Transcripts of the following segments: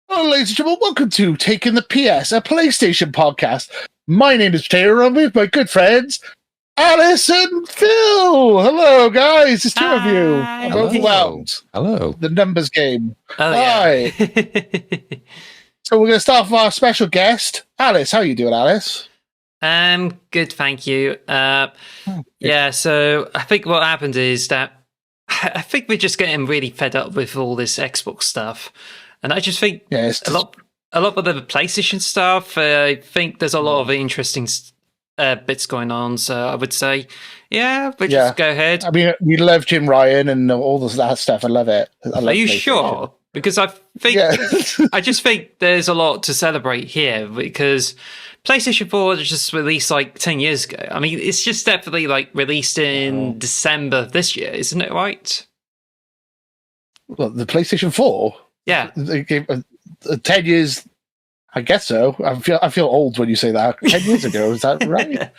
Hello, ladies and gentlemen, welcome to Taking the PS, a PlayStation podcast. My name is Taylor, and I'm with my good friends, Alice and Phil. Hello, guys. It's two of you. I'm overwhelmed. Hello. The numbers game. Oh, Hi. yeah. So we're going to start with our special guest, Alice. How are you doing, Alice? Good, thank you. Yeah, so I think what happened is that I think we're just getting really fed up with all this Xbox stuff. And I just think a lot of the PlayStation stuff, I think there's a lot of interesting bits going on. So I would say, just go ahead. I mean, we love Jim Ryan and all that stuff. I love it. Are you sure? Because I think I just think there's a lot to celebrate here because PlayStation 4 just released like 10 years ago. I mean, it's just definitely like released in December this year, isn't it right? Well, the PlayStation 4? Yeah. 10 years, I guess so. I feel old when you say that. 10 years ago, is that right?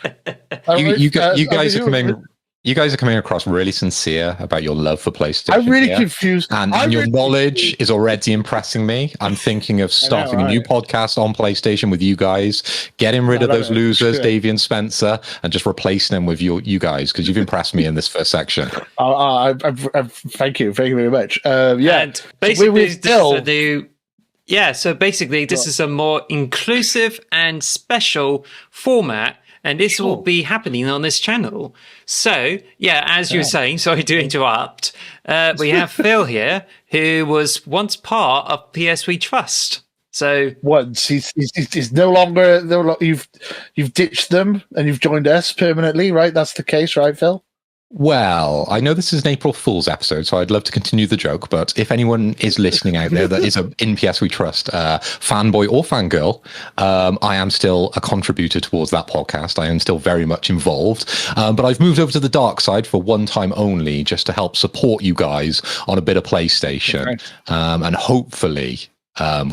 You guys are coming across really sincere about your love for PlayStation. I'm really confused. And your knowledge is already impressing me. I'm thinking of starting a new podcast on PlayStation with you guys, getting rid of those losers, Davey and Spencer, and just replacing them with you guys, because you've impressed me in this first section. Thank you. Thank you very much. And basically, this is a more inclusive and special format. And this will be happening on this channel. So, as you were saying, sorry to interrupt, we have Phil here, who was once part of PS3 Trust. So once he's no longer. You've ditched them and you've joined us permanently, right? That's the case, right, Phil? Well, I know this is an April Fool's episode, so I'd love to continue the joke, but if anyone is listening out there that is in PS3 Trust, fanboy or fangirl, I am still a contributor towards that podcast. I am still very much involved, but I've moved over to the dark side for one time only, just to help support you guys on a bit of PlayStation, and hopefully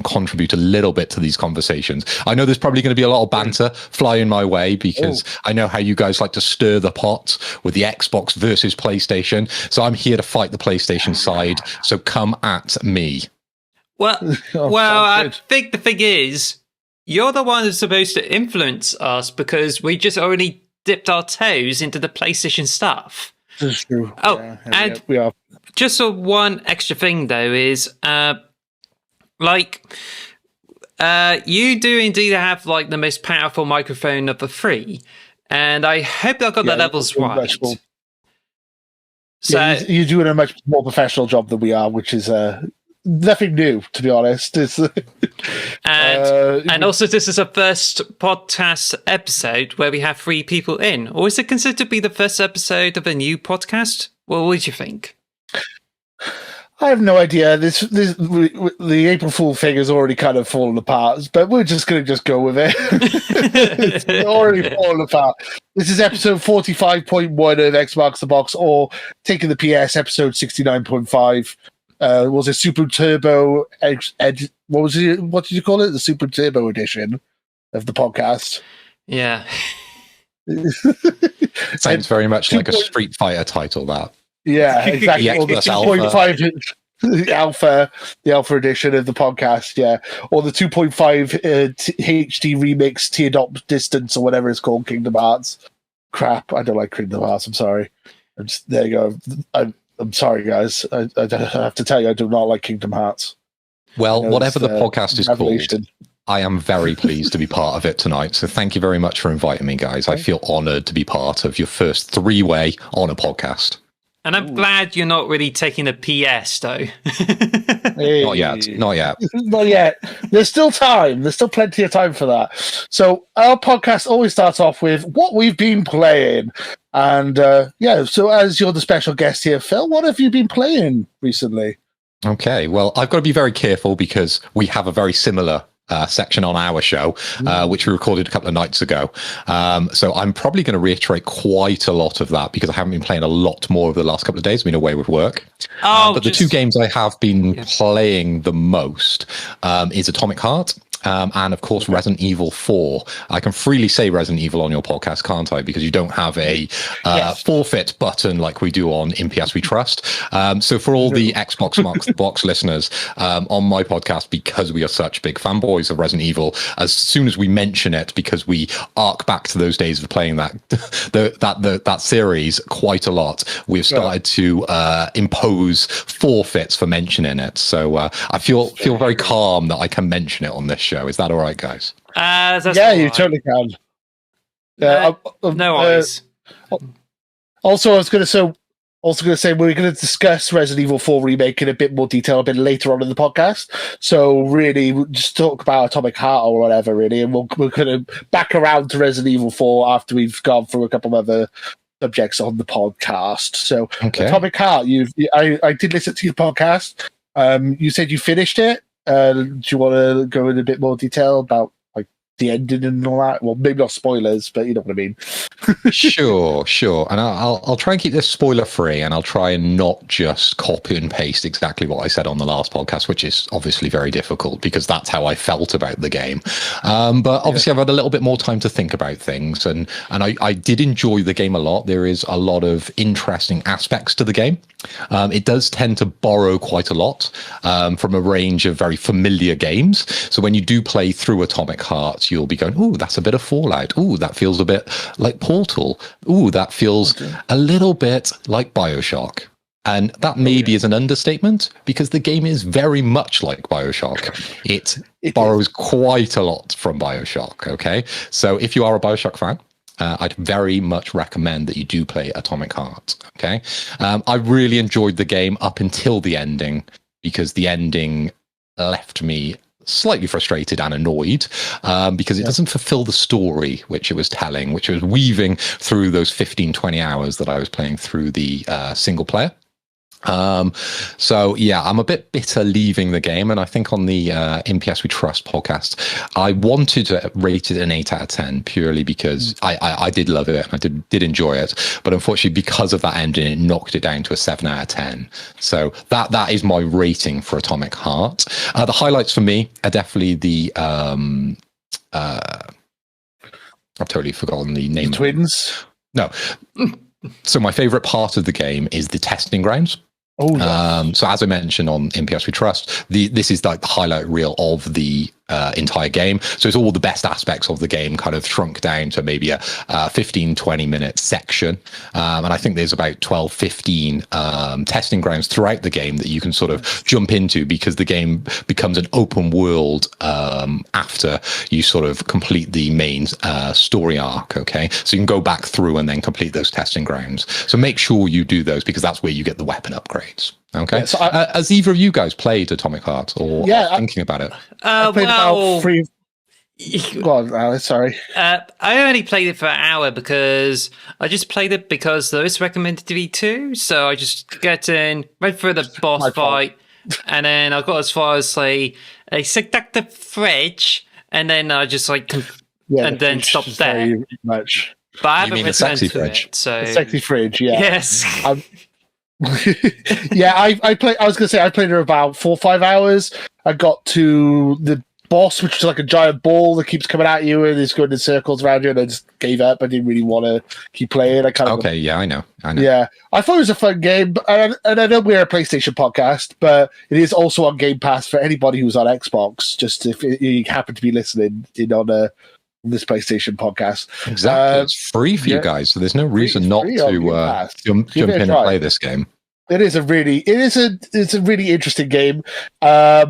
contribute a little bit to these conversations. I know there's probably going to be a lot of banter flying my way because I know how you guys like to stir the pot with the Xbox versus PlayStation. So I'm here to fight the PlayStation side. So come at me. Well, I think the thing is, you're the one who's supposed to influence us because we just already dipped our toes into the PlayStation stuff. That's true. We are. Just one extra thing though is, you do indeed have like the most powerful microphone of the three, and I hope I got the levels right. So you're doing a much more professional job than we are, which is nothing new, to be honest. And also, this is a first podcast episode where we have 3 people in, or is it considered to be the first episode of a new podcast? Well, what do you think? I have no idea. The April Fool thing has already kind of fallen apart, but we're just going to go with it. It's already fallen apart. This is episode 45.1 of Xbox the Box, or Taking the PS, episode 69.5. Was it Super Turbo? What was it? What did you call it? The Super Turbo edition of the podcast. Yeah. Sounds very much like a Street Fighter title, that. Yeah, exactly. The or the 2.5 alpha edition of the podcast, or the 2.5 HD remix Teardrop Distance or whatever it's called, Kingdom Hearts. Crap, I don't like Kingdom Hearts. I'm sorry. There you go. I'm sorry, guys. I have to tell you, I do not like Kingdom Hearts. Well, whatever the podcast is called, I am very pleased to be part of it tonight. So thank you very much for inviting me, guys. I feel honored to be part of your first 3-way on a podcast. And I'm glad you're not really taking a PS, though. Not yet. Not yet. There's still time. There's still plenty of time for that. So our podcast always starts off with what we've been playing. And so as you're the special guest here, Phil, what have you been playing recently? Okay, well, I've got to be very careful because we have a very similar section on our show, which we recorded a couple of nights ago. So I'm probably going to reiterate quite a lot of that because I haven't been playing a lot more over the last couple of days. I've been away with work. But the 2 games I have been playing the most is Atomic Heart And of course, Resident Evil 4. I can freely say Resident Evil on your podcast, can't I? Because you don't have a forfeit button like we do on MPS We Trust. So for all the Xbox box listeners on my podcast, because we are such big fanboys of Resident Evil, as soon as we mention it, because we arc back to those days of playing that series quite a lot, we've started to impose forfeits for mentioning it. So I feel very calm that I can mention it on this show. Is that all right, guys? You totally can. No worries. Also, I was going to say we're going to discuss Resident Evil 4 Remake in a bit more detail a bit later on in the podcast. So really, we'll just talk about Atomic Heart or whatever, really, and we're going to back around to Resident Evil 4 after we've gone through a couple of other subjects on the podcast. So Atomic Heart, I did listen to your podcast. You said you finished it. Do you want to go in a bit more detail about like the ending and all that? Well, maybe not spoilers, but you know what I mean. Sure. And I'll try and keep this spoiler free, and I'll try and not just copy and paste exactly what I said on the last podcast, which is obviously very difficult because that's how I felt about the game. But obviously, I've had a little bit more time to think about things, and I did enjoy the game a lot. There is a lot of interesting aspects to the game. It does tend to borrow quite a lot from a range of very familiar games. So when you do play through Atomic Heart, you'll be going, "Ooh, that's a bit of Fallout. Ooh, that feels a bit like Portal. Ooh, that feels a little bit like BioShock." And that maybe is an understatement because the game is very much like BioShock. It borrows quite a lot from BioShock. Okay, so if you are a BioShock fan, I'd very much recommend that you do play Atomic Heart. Okay, I really enjoyed the game up until the ending because the ending left me slightly frustrated and annoyed because it doesn't fulfill the story which it was telling, which was weaving through those 15-20 hours that I was playing through the single player. So yeah, I'm a bit bitter leaving the game, and I think on the MPS We Trust podcast, I wanted to rate it an 8 out of 10 purely because I did love it and I did enjoy it, but unfortunately because of that ending, it knocked it down to a 7 out of 10. So that is my rating for Atomic Heart. The highlights for me are definitely the I've totally forgotten the name. The twins? No. So my favorite part of the game is the testing grounds. So as I mentioned on MPS We Trust, this is like the highlight reel of the entire game. So it's all the best aspects of the game kind of shrunk down to maybe a 15-20 minute section. And I think there's about 12-15 testing grounds throughout the game that you can sort of jump into because the game becomes an open world after you sort of complete the main story arc. Okay, so you can go back through and then complete those testing grounds. So make sure you do those because that's where you get the weapon upgrades. Okay. Yeah, so has either of you guys played Atomic Heart or are thinking about it? I played about 3. Go on, Alice, sorry. I only played it for an hour because I just played it because there is recommended to be 2. So I just get in, went through the boss fight, and then I got as far as a seductive fridge, and then I just and then stopped there. Much. But I haven't returned to it. So the sexy fridge, yeah. Yes. Yeah, I was gonna say I played her about 4 or 5 hours. I got to the boss, which is like a giant ball that keeps coming at you and is going in circles around you, and I just gave up. I didn't really want to keep playing. I know. Yeah, I thought it was a fun game, and I know we're a PlayStation podcast, but it is also on Game Pass for anybody who's on Xbox. Just if you happen to be listening in on this PlayStation podcast, exactly, it's free for you guys, so there's no reason not to jump in and play this game. It's a really interesting game. I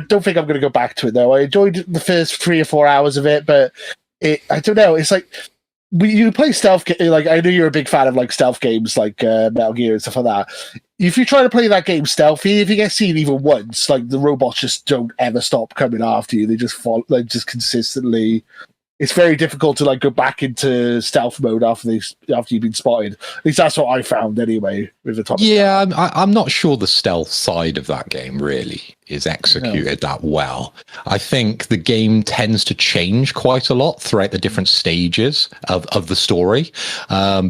don't think I'm going to go back to it though. I enjoyed the first 3 or 4 hours of it, but I don't know. It's like you play stealth. Like I know you're a big fan of like stealth games, like Metal Gear and stuff like that. If you try to play that game stealthy, if you get seen even once, like the robots just don't ever stop coming after you. They just fall, like just consistently. It's very difficult to like go back into stealth mode after you've been spotted. At least that's what I found anyway with the top. Yeah, I'm not sure the stealth side of that game really is executed that well. I think the game tends to change quite a lot throughout the different stages of the story,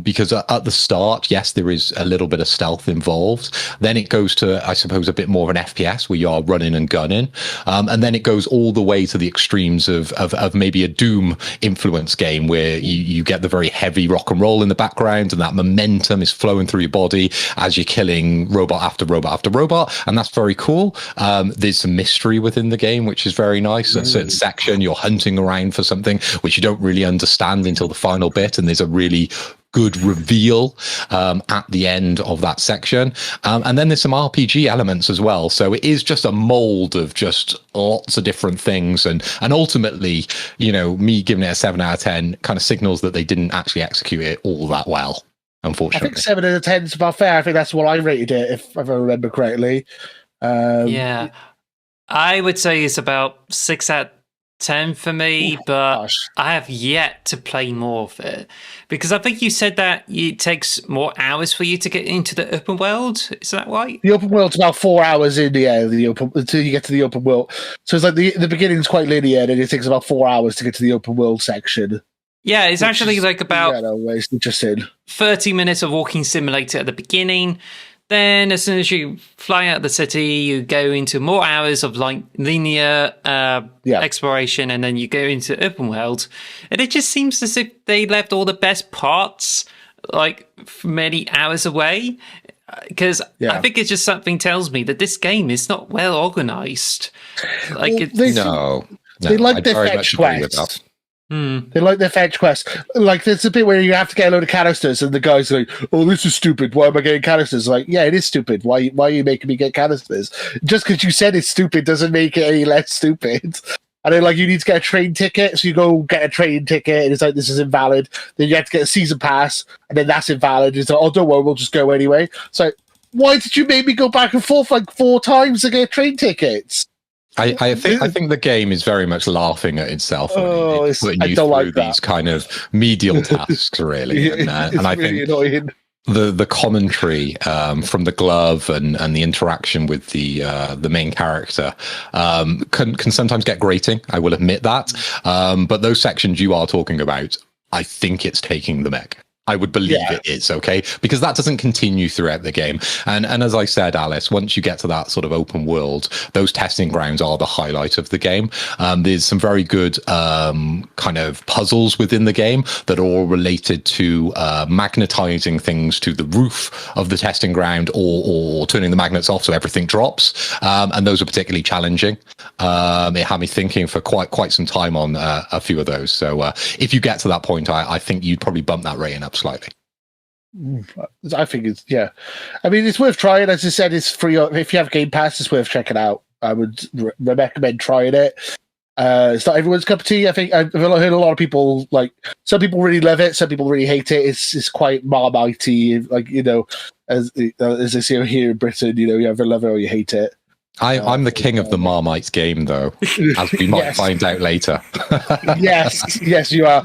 because at the start, yes, there is a little bit of stealth involved. Then it goes to, I suppose, a bit more of an FPS where you are running and gunning, and then it goes all the way to the extremes of maybe a Doom influence game where you get the very heavy rock and roll in the background, and that momentum is flowing through your body as you're killing robot after robot after robot, and that's very cool. There's some mystery within the game, which is very nice. A certain section, you're hunting around for something which you don't really understand until the final bit, and there's a really good reveal at the end of that section. And then there's some RPG elements as well. So it is just a mold of just lots of different things. And ultimately, you know, me giving it a 7 out of 10 kind of signals that they didn't actually execute it all that well, unfortunately. I think 7 out of 10 is about fair. I think that's what I rated it, if I remember correctly. Yeah, I would say it's about 6 out of 10 for me, but I have yet to play more of it, because I think you said that it takes more hours for you to get into the open world. Is that right? The open world's about 4 hours in the air, until you get to the open world. So it's like the beginning's quite linear, and it takes about 4 hours to get to the open world section. Yeah, it's actually like about it's interesting. 30 minutes of walking simulator at the beginning. Then, as soon as you fly out of the city, you go into more hours of like linear exploration, and then you go into open world. And it just seems as if they left all the best parts like many hours away. Because I think it's just something tells me that this game is not well organized. Like they like their fetch quests. They like their fetch quests. Like, there's a bit where you have to get a load of canisters, and the guy's like, "Oh, this is stupid. Why am I getting canisters?" Like, yeah, it is stupid. Why are you making me get canisters? Just because you said it's stupid doesn't make it any less stupid. And then, like, you need to get a train ticket, so you go get a train ticket, and it's like, this is invalid. Then you have to get a season pass, and then that's invalid. It's like, oh, don't worry, we'll just go anyway. So, why did you make me go back and forth like 4 times to get train tickets? I think the game is very much laughing at itself when it's putting you through these kind of medial tasks, really. And I think annoying. The commentary from the glove and the interaction with the main character can sometimes get grating. I will admit that. But those sections you are talking about, I think it's taking the mech. I would believe it is, okay? Because that doesn't continue throughout the game. And as I said, Alice, once you get to that sort of open world, those testing grounds are the highlight of the game. There's some very good kind of puzzles within the game that are all related to magnetizing things to the roof of the testing ground, or turning the magnets off so everything drops. And those are particularly challenging. It had me thinking for quite some time on a few of those. So if you get to that point, I think you'd probably bump that rating up slightly. I think it's I mean, it's worth trying. As I said, it's free. If you have Game Pass, it's worth checking out. I would recommend trying it. It's not everyone's cup of tea. I think I've heard a lot of people, like, some people really love it, some people really hate it. It's quite Marmitey, like, you know, as they say here in Britain. You know, you either love it or you hate it. I'm the king of the Marmite game, though, as we might find out later. yes, you are.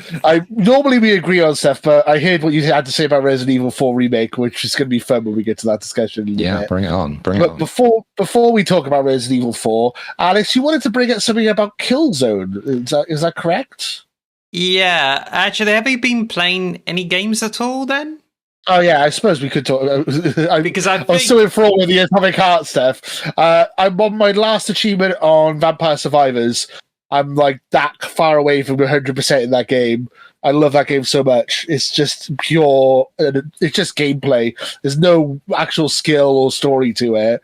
Normally we agree on stuff, but I heard what you had to say about Resident Evil 4 Remake, which is going to be fun when we get to that discussion. Yeah, bring it on. But before we talk about Resident Evil 4, Alex, you wanted to bring up something about Killzone. Is that correct? Yeah. Actually, have you been playing any games at all then? Oh yeah, I suppose we could talk. Because I was so enthralled with the Atomic Heart stuff. I'm on my last achievement on Vampire Survivors. I'm like that far away from 100% in that game. I love that game so much. It's just pure. It's just gameplay. There's no actual skill or story to it.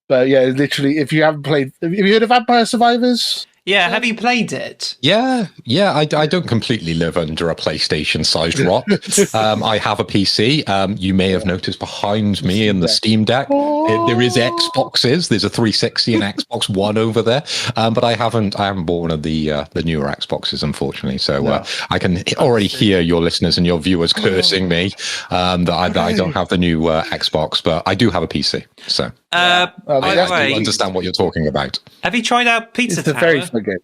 But yeah, literally, if you haven't played, have you heard of Vampire Survivors? Yeah, have you played it? Yeah. I don't completely live under a PlayStation-sized rock. I have a PC. You may have noticed behind me in the Steam Deck, there is Xboxes. There's a 360 and Xbox One over there, but I haven't bought one of the newer Xboxes, unfortunately. So I can already hear your listeners and your viewers cursing me that I don't have the new Xbox, but I do have a PC. So I do understand what you're talking about. Have you tried out Pizza Tower? Game.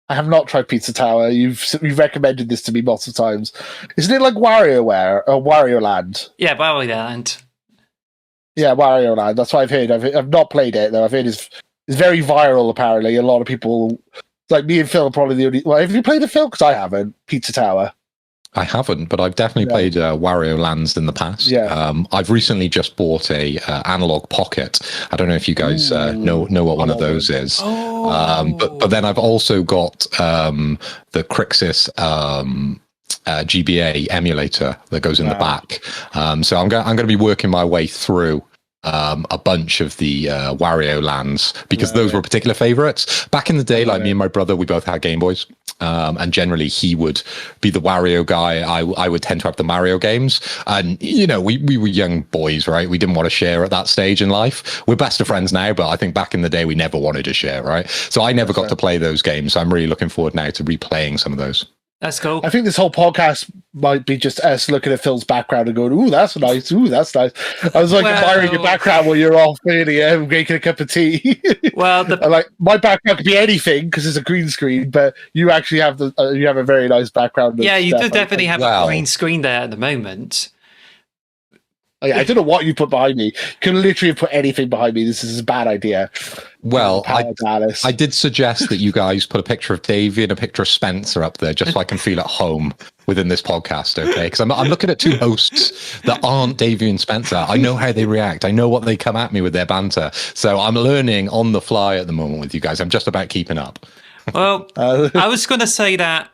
I have not tried Pizza Tower. You've recommended this to me lots of times. Isn't it like WarioWare or Wario Land? Yeah, Wario Land. Yeah, Wario Land. That's what I've heard. I've not played it though. I've heard it's It's very viral, apparently. A lot of people, like me and Phil, are probably the only. Well, have you played the Phil? Because I haven't. Pizza Tower. I haven't, but I've definitely played Wario Lands in the past. Yeah. I've recently just bought a Analogue Pocket. I don't know if you guys know what one of those is. But then I've also got the Crixus GBA emulator that goes in the back. So I'm going to be working my way through a bunch of the Wario Lands, because those were particular favorites back in the day. Like me and my brother, we both had Game Boys, and generally he would be the Wario guy. I would tend to have the Mario games, and we were young boys, right? We didn't want to share at that stage in life. We're best of friends now, but I think back in the day we never wanted to share, right? So I never got to play those games. So I'm really looking forward now to replaying some of those. That's cool. I think this whole podcast might be just us looking at Phil's background and going, "Ooh, that's nice. Ooh, that's nice." I was like admiring your background while you're off really making a cup of tea. Well, like my background could be anything because it's a green screen, but you actually have you have a very nice background. Yeah, you do definitely have a green screen there at the moment. I don't know what you put behind me. You can literally put anything behind me. This is a bad idea. Well, I did suggest that you guys put a picture of Davey and a picture of Spencer up there, just so I can feel at home within this podcast, okay? Because I'm looking at two hosts that aren't Davey and Spencer. I know how they react. I know what they come at me with their banter. So I'm learning on the fly at the moment with you guys. I'm just about keeping up. Well, I was going to say that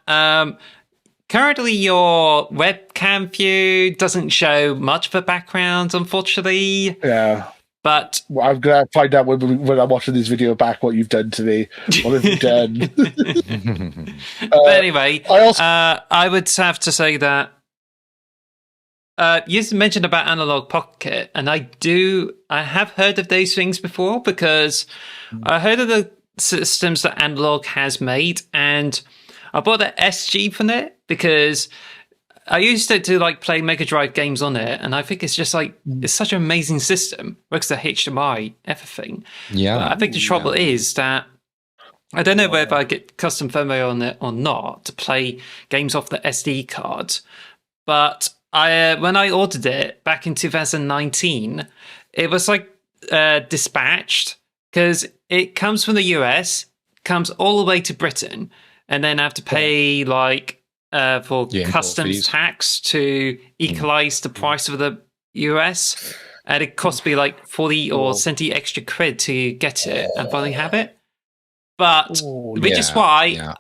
currently your webcam view doesn't show much of a background, unfortunately. Yeah. But I'm going to find out when I'm watching this video back what you've done to me. What have you done? But anyway, I would have to say that you mentioned about Analogue Pocket, and I have heard of those things before, because I heard of the systems that Analogue has made, and I bought the SG from it because I used to play Mega Drive games on it, and I think it's just it's such an amazing system. Works the HDMI, everything. Yeah. But I think the trouble is that I don't know whether I get custom firmware on it or not to play games off the SD card. But when I ordered it back in 2019, it was dispatched, because it comes from the US, comes all the way to Britain, and then I have to pay for customs tax to equalize the price of the US, and it cost me 40 or 70 extra quid to get it and finally have it. But which is why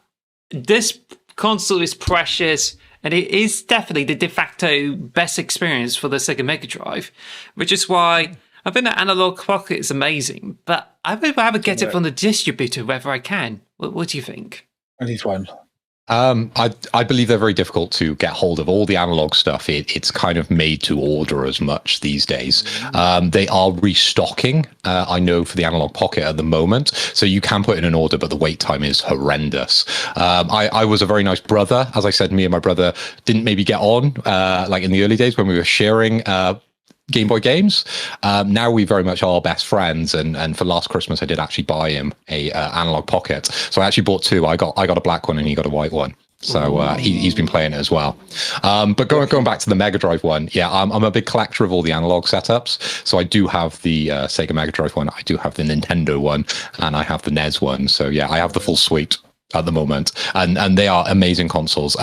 this console is precious, and it is definitely the de facto best experience for the Sega Mega Drive, which is why I think the Analogue Pocket is amazing, but I would rather get it from the distributor wherever I can. What do you think? I need one. I believe they're very difficult to get hold of. All the analog stuff, it's kind of made to order as much these days. They are restocking, I know, for the Analogue Pocket at the moment. So you can put in an order, but the wait time is horrendous. I was a very nice brother. As I said, me and my brother didn't maybe get on in the early days when we were sharing Game Boy games. Now we very much are best friends, and for last Christmas I did actually buy him a Analogue Pocket. So I actually bought two. I got a black one and he got a white one. So he's been playing it as well. But going back to the Mega Drive one, I'm a big collector of all the analog setups. So I do have the Sega Mega Drive one, I do have the Nintendo one, and I have the NES one. So I have the full suite at the moment, and they are amazing consoles.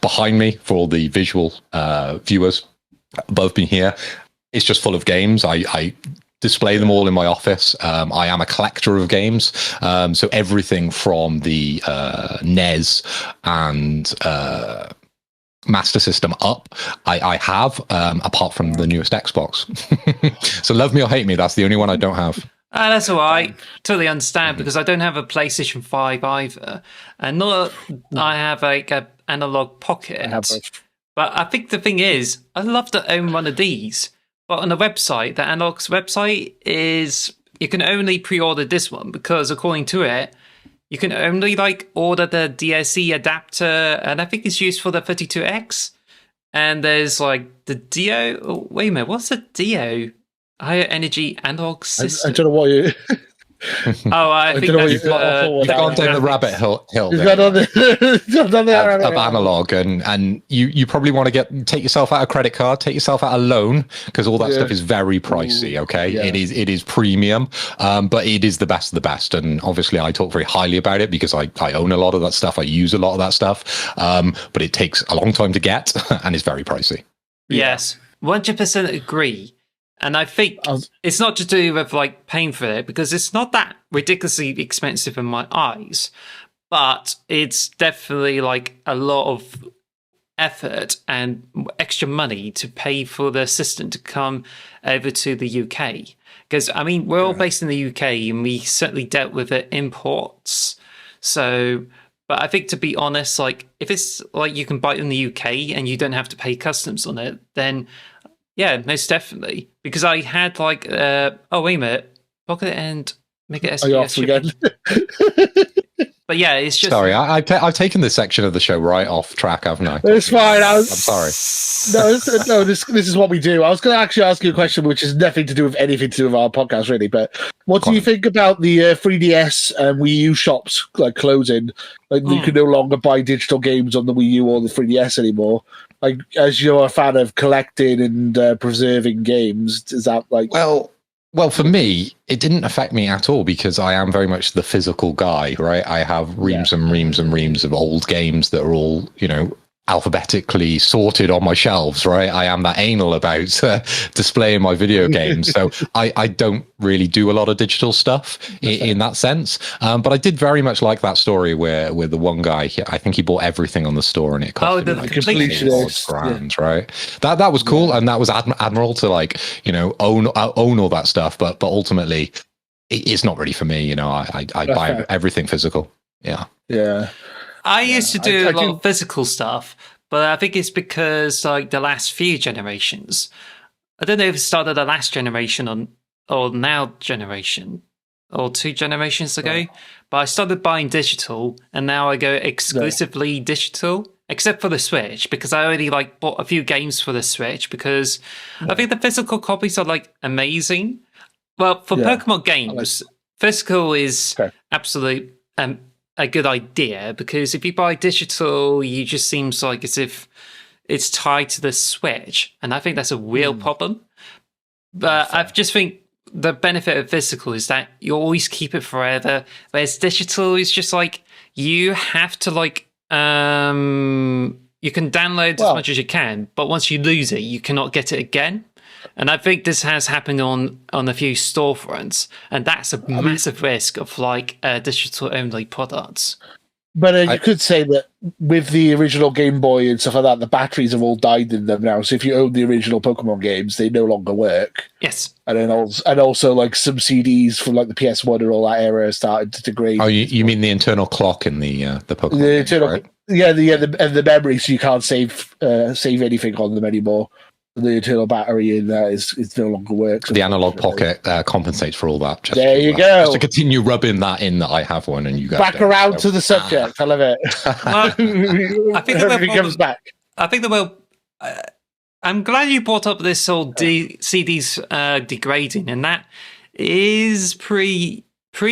Behind me, for all the visual viewers above me here, it's just full of games. I display them all in my office. I am a collector of games, so everything from the NES and Master System up, I have, apart from the newest Xbox. So love me or hate me, that's the only one I don't have. That's all right. Totally understand, because I don't have a PlayStation 5 either, and not I have an Analogue Pocket. But I think the thing is, I'd love to own one of these. But on the website, the Analogue's website is, you can only pre-order this one, because according to it, you can only order the DSC adapter, and I think it's used for the 32X. And there's the Dio. Oh, wait a minute, what's the Dio? Higher Energy Analog System. I don't know what you. I think you've gone down the rabbit hill of Analogue, and you probably want to take yourself out a credit card, take yourself out a loan, because all that stuff is very pricey. Okay, it is premium, but it is the best of the best. And obviously, I talk very highly about it because I own a lot of that stuff. I use a lot of that stuff, but it takes a long time to get, and it's very pricey. Yes, 100% agree. And I think it's not to do with like paying for it, because it's not that ridiculously expensive in my eyes, but it's definitely like a lot of effort and extra money to pay for the system to come over to the UK. Because, I mean, we're all based in the UK and we certainly dealt with the imports. So, but I think, to be honest, like if it's like you can buy it in the UK and you don't have to pay customs on it, then yeah, most definitely. Because I had like, wait a minute, pocket and make it SPS again. But yeah, it's just... Sorry, I've taken this section of the show right off track, haven't I? It's fine. I'm sorry. No, this is what we do. I was going to actually ask you a question which has nothing to do with anything to do with our podcast, really. But what do you think about the 3DS and Wii U shops like closing? Like you can no longer buy digital games on the Wii U or the 3DS anymore. Like, as you're a fan of collecting and preserving games, is that like... Well, for me, it didn't affect me at all because I am very much the physical guy, right? I have reams and reams and reams of old games that are all, alphabetically sorted on my shelves, right? I am that anal about displaying my video games. So I don't really do a lot of digital stuff in that sense. But I did very much like that story where the one guy, I think he bought everything on the store and it cost him like $20,000, right? That was cool. And that was admirable to own all that stuff. But ultimately, it's not really for me. I buy everything physical. Yeah. Yeah. I used to do a lot of physical stuff, but I think it's because like the last few generations, I don't know if it started the last generation or now generation or 2 generations ago, but I started buying digital and now I go exclusively digital, except for the Switch, because I already bought a few games for the Switch because I think the physical copies are amazing. Well, for Pokemon games, physical is absolutely a good idea, because if you buy digital, you just seems like as if it's tied to the Switch, and I think that's a real problem. But I just think the benefit of physical is that you always keep it forever, whereas digital is just you have to you can download as much as you can, but once you lose it, you cannot get it again. And I think this has happened on a few storefronts, and that's a massive risk of digital-only products. But you could say that with the original Game Boy and stuff like that, the batteries have all died in them now. So if you own the original Pokemon games, they no longer work. Yes. And then also some CDs from the PS1 and all that era started to degrade. Oh, you mean the internal clock in the Pokemon? The internal, right? the memory, so you can't save anything on them anymore. The internal battery in that is no longer works. The analog pocket compensates for all that. There you go. Just to continue rubbing that in that I have one, and you go back around to the subject. I love it. I think everything comes back. I think I'm glad you brought up this whole CDs degrading, and that is pretty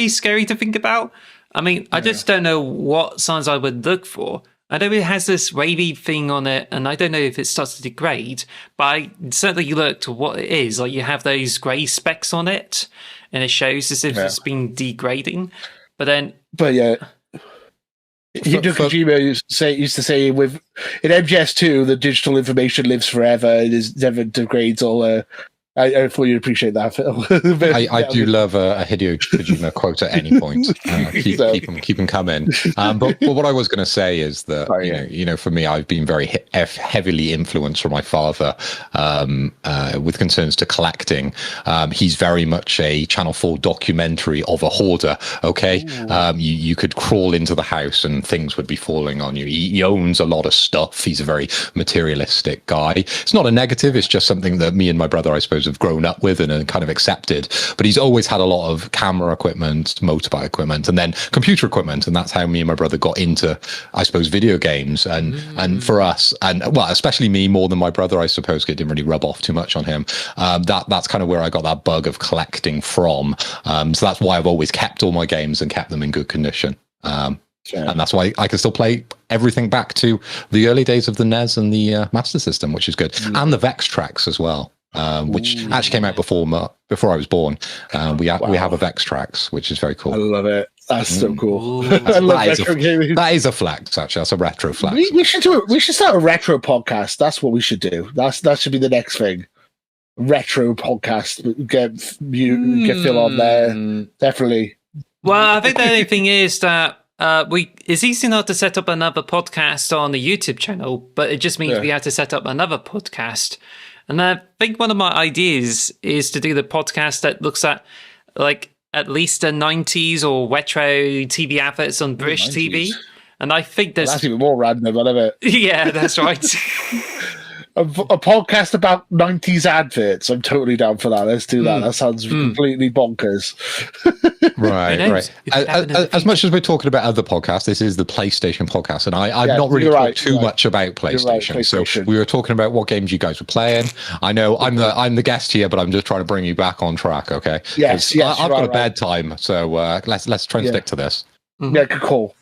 scary to think about. I mean, I just don't know what signs I would look for. I know it has this wavy thing on it, and I don't know if it starts to degrade, but I certainly looked to what it is. You have those grey specks on it, and it shows as if it's been degrading. But yeah, Hideo Kojima used to say in MGS2, the digital information lives forever. It never degrades all. I fully appreciate that, Phil. I do love a Hideo Kojima quote at any point. Keep them coming. But what I was going to say is that for me, I've been very heavily influenced from my father with concerns to collecting. He's very much a Channel 4 documentary of a hoarder. Okay, you could crawl into the house and things would be falling on you. He owns a lot of stuff. He's a very materialistic guy. It's not a negative. It's just something that me and my brother, I suppose, games have grown up with and are kind of accepted. But he's always had a lot of camera equipment, motorbike equipment, and then computer equipment, and that's how me and my brother got into, I suppose, video games. And for us, and well, especially me more than my brother, I suppose, it didn't really rub off too much on him. That's kind of where I got that bug of collecting from. So that's why I've always kept all my games and kept them in good condition. And that's why I can still play everything back to the early days of the NES and the Master System, which is good. And the Vex tracks as well, which actually came out before I was born. We have a Vex tracks, which is very cool. I love it. That's so cool. I love retro gaming. That is a flex, actually. That's a retro flex. We should start a retro podcast. That's what we should do. That should be the next thing. Retro podcast. Get Phil on there. Definitely. Well, I think the only thing is that it's easy enough to set up another podcast on the YouTube channel, but it just means we have to set up another podcast. And I think one of my ideas is to do the podcast that looks at like at least the 90s or retro TV adverts on British TV. And I think that's even more random, isn't it? Yeah, that's right. A podcast about 90s adverts. I'm totally down for that. Let's do that. That sounds completely bonkers. Right. As much as we're talking about other podcasts, this is the PlayStation podcast, and I've not really talked too much about PlayStation. So we were talking about what games you guys were playing. I know I'm the guest here, but I'm just trying to bring you back on track. Okay. Yes. I've got a bedtime, so let's try and stick to this. Yeah, good call.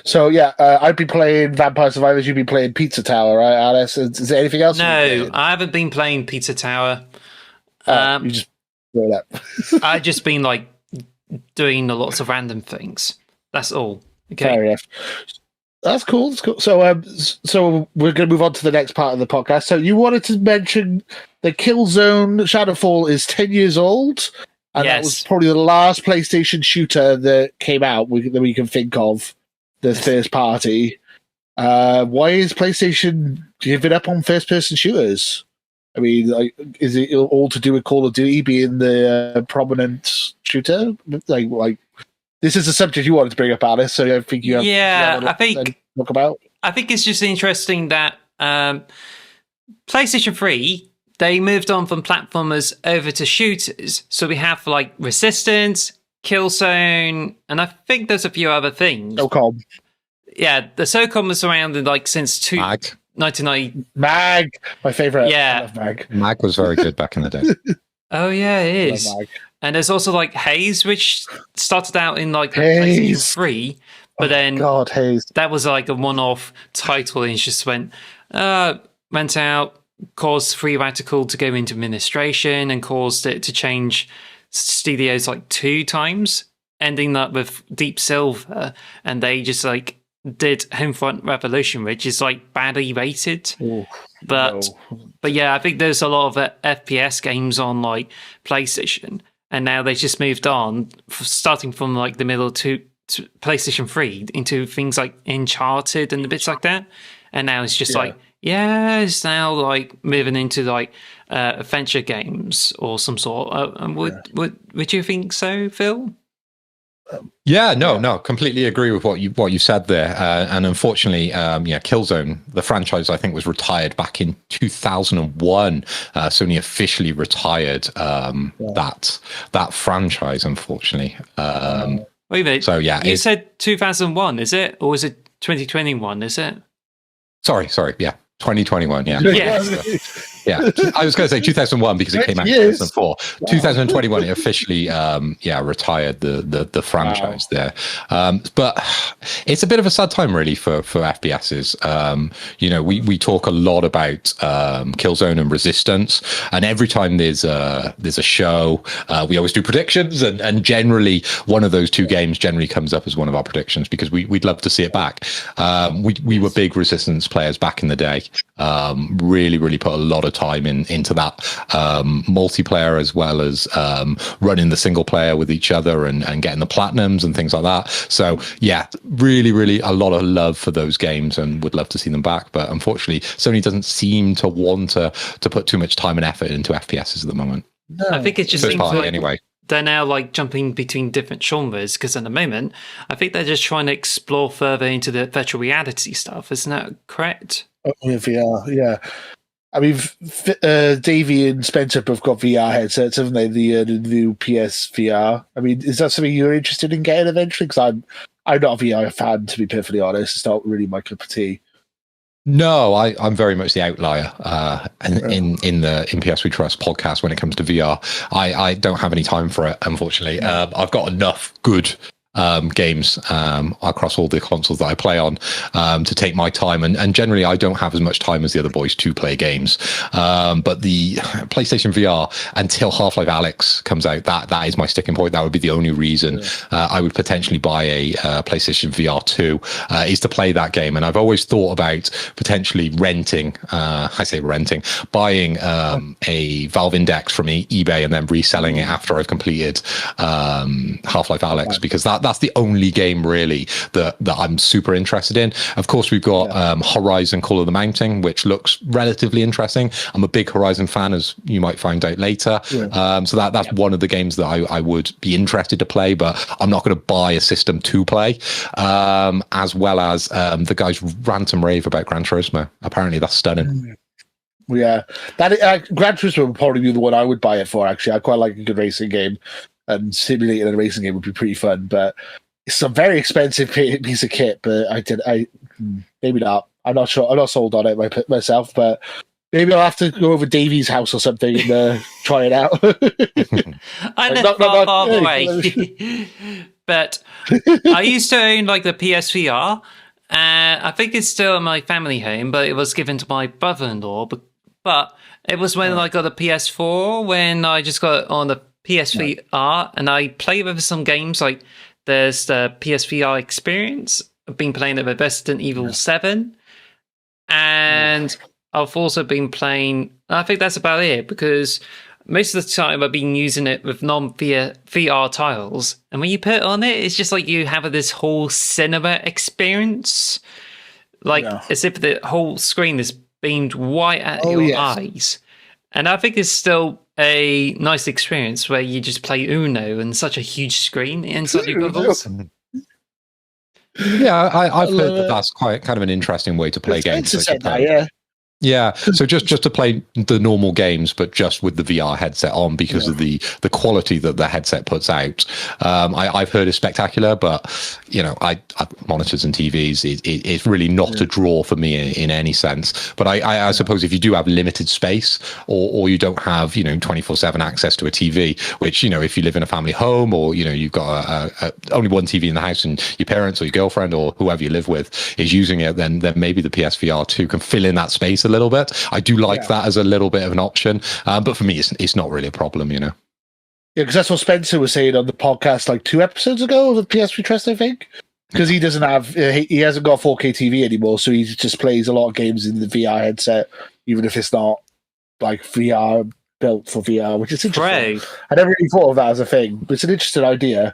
So I'd be playing Vampire Survivors. You'd be playing Pizza Tower, right, Alice? Is there anything else? No, I haven't been playing Pizza Tower. You just throw that. I've just been like doing lots of random things. That's all. Okay. Fair enough. That's cool. So we're going to move on to the next part of the podcast. So you wanted to mention the Killzone Shadowfall is 10 years old. And that was probably the last PlayStation shooter that came out that we can think of, the first party. Why is PlayStation giving up on first-person shooters? I mean, is it all to do with Call of Duty being the prominent shooter? Like, this is a subject you wanted to bring up, Alice. So I think you have. I think talk about. I think it's just interesting that PlayStation 3. They moved on from platformers over to shooters. So we have like Resistance, Killzone, and I think there's a few other things. SOCOM. Yeah, the SOCOM was around since 1990. Mag, my favorite. Yeah. I love Mag. Mag was very good back in the day. Oh, yeah, it is. And there's also like Haze, which started out in like PlayStation 3. But then Haze. That was like a one-off title and it just went out. Caused Free Radical to go into administration and caused it to change studios like 2 times, ending up with Deep Silver, and they just like did Homefront Revolution, which is like badly rated. But yeah, I think there's a lot of FPS games on like PlayStation, and now they just moved on, starting from like the middle to PlayStation 3 into things like Uncharted and the bits like that, and now it's just like. Yeah, it's now like moving into like adventure games or some sort. Would you think so, Phil? No, completely agree with what you said there. And unfortunately, Killzone, the franchise, I think was retired back in 2001. Sony officially retired that franchise, unfortunately. Wait a minute. So you said 2001, is it, or is it 2021? Is it? Sorry, yeah. 2021, yeah. Yeah. I was going to say 2001 because it came out in 2004. Wow. 2021, it officially, retired the franchise there. But it's a bit of a sad time, really, for FPSs. We talk a lot about Killzone and Resistance, and every time there's a show, we always do predictions, and generally one of those 2 games generally comes up as one of our predictions because we'd love to see it back. We were big Resistance players back in the day. Really put a lot of time into that multiplayer, as well as running the single player with each other and getting the platinums and things like that. So really a lot of love for those games and would love to see them back. But unfortunately, Sony doesn't seem to want to put too much time and effort into FPSs at the moment. No. I think it just seems like anyway. They're now like jumping between different genres because at the moment, I think they're just trying to explore further into the virtual reality stuff. Isn't that correct? VR, yeah. I mean, Davey and Spencer both got VR headsets, haven't they? The new PS VR. I mean, is that something you're interested in getting eventually? Because I'm not a VR fan, to be perfectly honest. It's not really my cup of tea. No, I'm very much the outlier in the PS We Trust podcast when it comes to VR. I don't have any time for it, unfortunately. I've got enough good games across all the consoles that I play on to take my time, and generally I don't have as much time as the other boys to play games. But the PlayStation VR, until Half-Life Alyx comes out, that is my sticking point. That would be the only reason I would potentially buy a PlayStation VR 2 is to play that game. And I've always thought about potentially buying a Valve Index from eBay and then reselling it after I've completed Half-Life Alyx, because that's the only game really that I'm super interested in. Of course, we've got Horizon Call of the Mountain, which looks relatively interesting. I'm a big Horizon fan, as you might find out later. So that's one of the games that I would be interested to play, but I'm not going to buy a system to play. As well as the guys rant and rave about Gran Turismo. Apparently that's stunning. Yeah, that Gran Turismo would probably be the one I would buy it for. Actually, I quite like a good racing game, and simulating a racing game would be pretty fun. But it's a very expensive piece of kit. But maybe not. I'm not sure. I'm not sold on it myself. But maybe I'll have to go over Davey's house or something and try it out. I live far away. But I used to own like the PSVR. I think it's still in my family home, but it was given to my brother-in-law. But it was when I got the PS4, when I just got it on the PSVR, and I played with some games. Like there's the PSVR experience. I've been playing it with Resident Evil 7, and I've also been playing. I think that's about it, because most of the time I've been using it with non-VR tiles, and when you put it on it, it's just like you have this whole cinema experience, like as if the whole screen is beamed right at your eyes. And I think it's still a nice experience where you just play Uno in such a huge screen inside your goggles. Yeah, I've heard that that's quite kind of an interesting way to play games. Yeah, so just to play the normal games, but just with the VR headset on, because of the quality that the headset puts out. I've heard it's spectacular, but I monitors and TVs, it's really not a draw for me in any sense. But I suppose if you do have limited space, or you don't have 24/7 access to a TV, which if you live in a family home, or you've got only one TV in the house, and your parents or your girlfriend or whoever you live with is using it, then maybe the PSVR 2 can fill in that space a little bit. I do like that as a little bit of an option, but for me it's not really a problem. Yeah, because that's what Spencer was saying on the podcast like 2 episodes ago of the PS3 Trust, I think, because he doesn't have he hasn't got 4K TV anymore, so he just plays a lot of games in the VR headset, even if it's not like VR built for VR, which is interesting. I never really thought of that as a thing, but it's an interesting idea.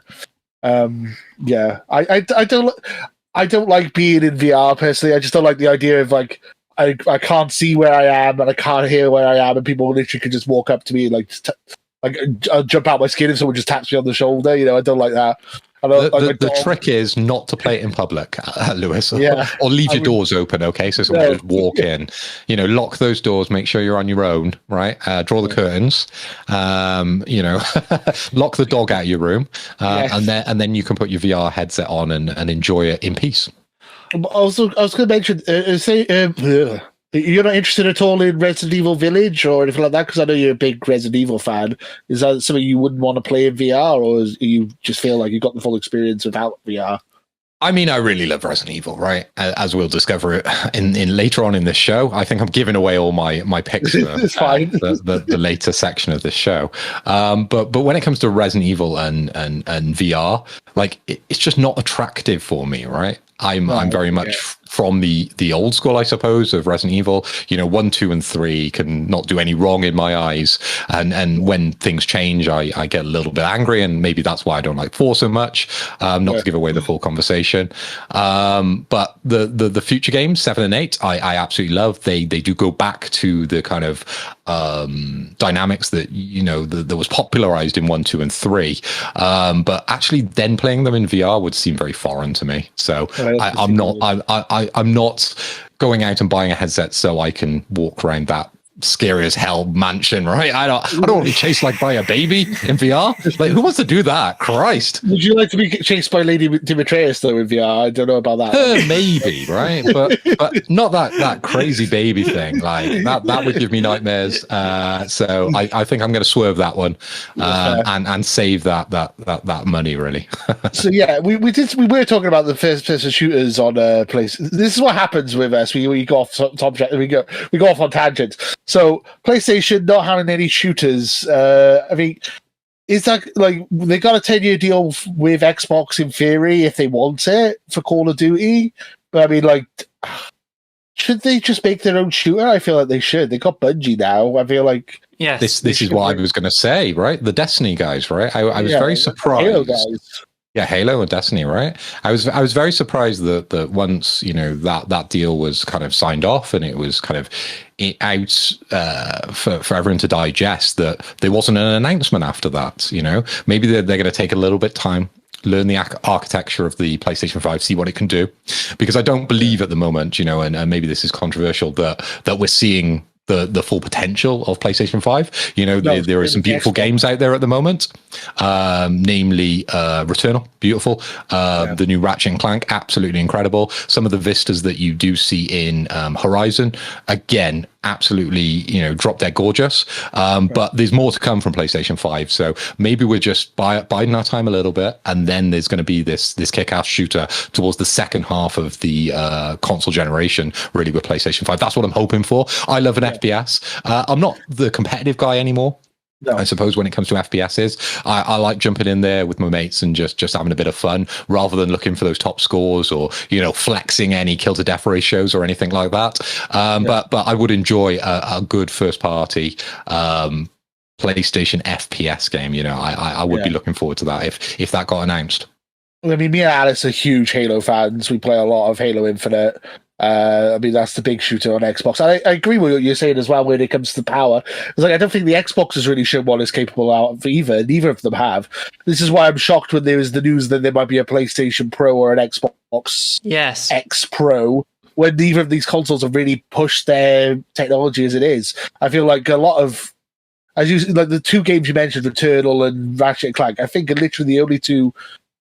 I don't like being in VR personally. I just don't like the idea of like I can't see where I am and I can't hear where I am, and people literally can just walk up to me and I'll jump out my skin if someone just taps me on the shoulder. I don't like that. The trick is not to play it in public, Lewis, or leave your doors open, okay? So someone just walk in. Lock those doors, make sure you're on your own, right? Draw the curtains, lock the dog out of your room, and then you can put your VR headset on and enjoy it in peace. Also, I was going to mention, you're not interested at all in Resident Evil Village or anything like that? Because I know you're a big Resident Evil fan. Is that something you wouldn't want to play in VR, or you just feel like you got the full experience without VR? I mean, I really love Resident Evil, right? As we'll discover in later on in this show. I think I'm giving away all my picks for the later section of this show. But when it comes to Resident Evil and VR, like it's just not attractive for me, right? I'm very much from the old school, I suppose, of Resident Evil. 1, 2, and 3 can not do any wrong in my eyes. And when things change, I get a little bit angry, and maybe that's why I don't like 4 so much. Not to give away the full conversation. But the future games, 7 and 8, I absolutely love. They do go back to the kind of dynamics that that was popularized in 1, 2, and 3. But actually then playing them in VR would seem very foreign to me. So I'm not going out and buying a headset so I can walk around that scary as hell mansion, right? I don't want to be chased like by a baby in VR. Like, who wants to do that? Christ. Would you like to be chased by Lady Dimitrescu though in VR? I don't know about that. Maybe, right? But not that crazy baby thing. Like that would give me nightmares. So I think I'm going to swerve that one and save that money really. So yeah, we were talking about the first person shooters on place. This is what happens with us. We go off subject. We go off on tangents. So PlayStation not having any shooters. I mean, is that like they got a 10-year deal with Xbox in theory if they want it for Call of Duty? But I mean, like, should they just make their own shooter? I feel like they should. They got Bungie now. I feel like yes. This is what I was going to say, right? The Destiny guys, right? I was very surprised. Halo guys. Yeah, Halo and Destiny, right? I was very surprised that once that deal was kind of signed off and it was kind of out for everyone to digest, that there wasn't an announcement after that. Maybe they're going to take a little bit time, learn the architecture of the PlayStation 5, see what it can do, because I don't believe at the moment, and maybe this is controversial, that we're seeing the full potential of PlayStation 5. There are some beautiful games out there at the moment, namely Returnal, beautiful. The new Ratchet and Clank, absolutely incredible. Some of the vistas that you do see in Horizon, again, absolutely, drop dead gorgeous. But there's more to come from PlayStation 5. So maybe we're just biding our time a little bit, and then there's going to be this kick-ass shooter towards the second half of the console generation, really, with PlayStation 5. That's what I'm hoping for. I love an FPS. I'm not the competitive guy anymore. No. I suppose when it comes to FPSs, I like jumping in there with my mates and just having a bit of fun, rather than looking for those top scores or flexing any kill to death ratios or anything like that. But I would enjoy a good first party PlayStation FPS game. I would be looking forward to that if that got announced. I mean, me and Alice are huge Halo fans. We play a lot of Halo Infinite. I mean, that's the big shooter on Xbox. I agree with what you're saying as well when it comes to power. It's like, I don't think the Xbox has really shown what it's capable of either. Neither of them have. This is why I'm shocked when there was the news that there might be a PlayStation Pro or an Xbox X Pro, when neither of these consoles have really pushed their technology as it is. I feel like a lot of, like the two games you mentioned, Returnal and Ratchet and Clank, I think are literally the only two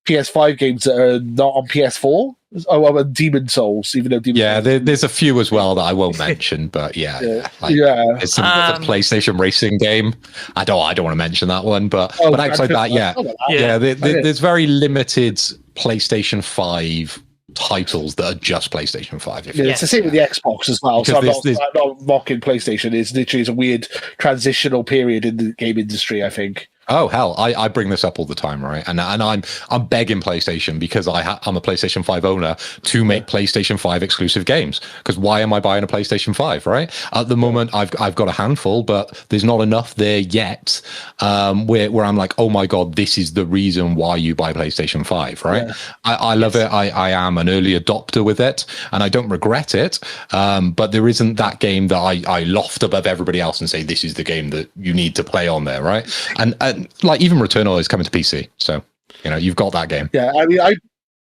PS5 games that are not on PS4. Oh, and Demon Souls, even though there's a few as well that I won't mention, but there's some PlayStation racing game. I don't want to mention that one, but outside that, there's very limited PlayStation 5 titles that are just PlayStation 5. It's the same with the Xbox as well. Because so I'm not mocking PlayStation. It's literally a weird transitional period in the game industry, I think. Oh hell, I bring this up all the time, right? And I'm begging PlayStation, because I'm a PlayStation 5 owner, to make PlayStation 5 exclusive games. Because why am I buying a PlayStation 5, right? At the moment, I've got a handful, but there's not enough there yet. Where I'm like, oh my god, this is the reason why you buy PlayStation 5, right? Yeah. I love it. I am an early adopter with it, and I don't regret it. But there isn't that game that I loft above everybody else and say this is the game that you need to play on there, right? And like even Returnal is coming to PC, so you've got that game. Yeah, I mean,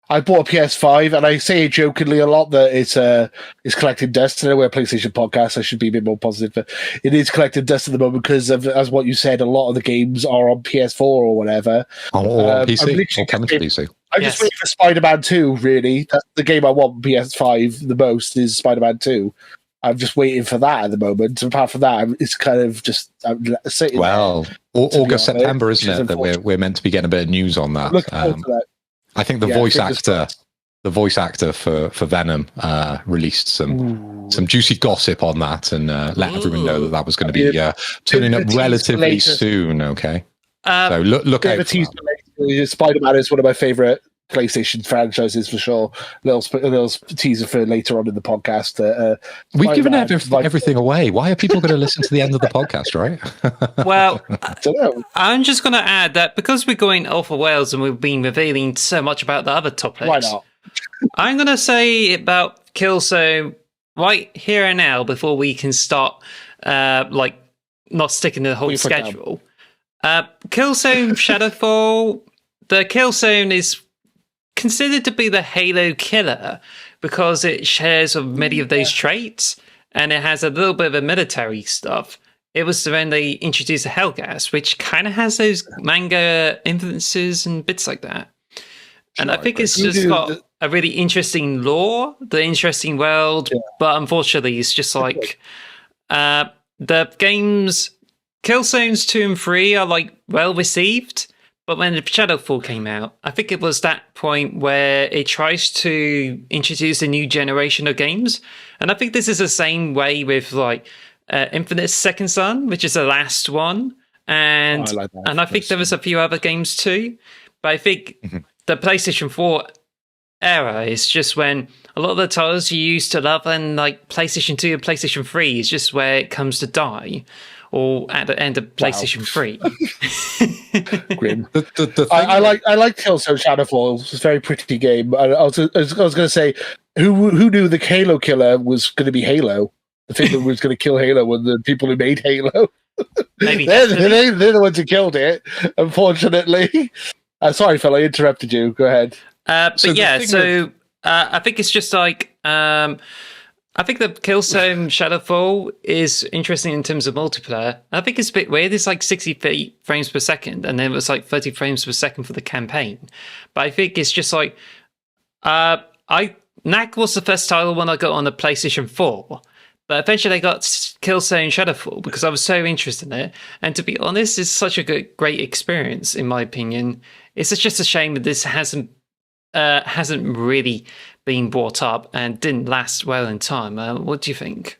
I bought a PS5, and I say jokingly a lot that it's collecting dust. I know we're a PlayStation podcast, I should be a bit more positive, but it is collecting dust at the moment because of, as what you said, a lot of the games are on PS4 or whatever. Or PC, or coming to PC. I'm just waiting for Spider-Man 2, really. That's the game I want on PS5 the most, is Spider-Man 2. I'm just waiting for that at the moment. Apart from that, it's kind of just sitting there. August, September, isn't it? That we're meant to be getting a bit of news on that. I think the voice actor for Venom releed some juicy gossip on that, and let everyone know that was going to be turning up relatively soon. Okay, so look out for that. Spider-Man is one of my favorite PlayStation franchises for sure. Little teaser for later on in the podcast. We've given everything away. Why are people going to listen to the end of the podcast, right? Well, I'm just going to add that because we're going off of Wales and we've been revealing so much about the other topics. Why not? I'm going to say about Killzone right here and now before we can start, not sticking to the whole schedule. Killzone Shadowfall. The Killzone is considered to be the Halo killer because it shares of many of those traits. and it has a little bit of a military stuff. It was when they introduced the Hellgas, which kind of has those manga influences and bits like that. And I think it's just got a really interesting lore, the interesting world, but unfortunately, it's just like the games, Killzones 2 and 3 are like well received, but when Shadowfall came out, I think it was that point where it tries to introduce a new generation of games, and I think this is the same way with like Infinite Second Son, which is the last one, and I think there was a few other games too, but I think the PlayStation 4 era is just when a lot of the titles you used to love, and like PlayStation 2 and PlayStation 3 is just where it comes to die, or at the end of PlayStation 3. Grim. I like Killzone Shadowfall. It's a very pretty game. I was going to say, who knew the Halo killer was going to be Halo? The thing that was going to kill Halo were the people who made Halo. Maybe they're the ones who killed it, unfortunately. Sorry, Phil, I interrupted you. Go ahead. I think it's just like I think the Killzone Shadowfall is interesting in terms of multiplayer. I think it's a bit weird. It's like 60 frames per second, and then it was like 30 frames per second for the campaign. But I think it's just like Knack was the first title when I got on the PlayStation 4. But eventually I got Killzone Shadowfall because I was so interested in it. And to be honest, it's such a great experience, in my opinion. It's just a shame that this hasn't really been brought up and didn't last well in time. What do you think?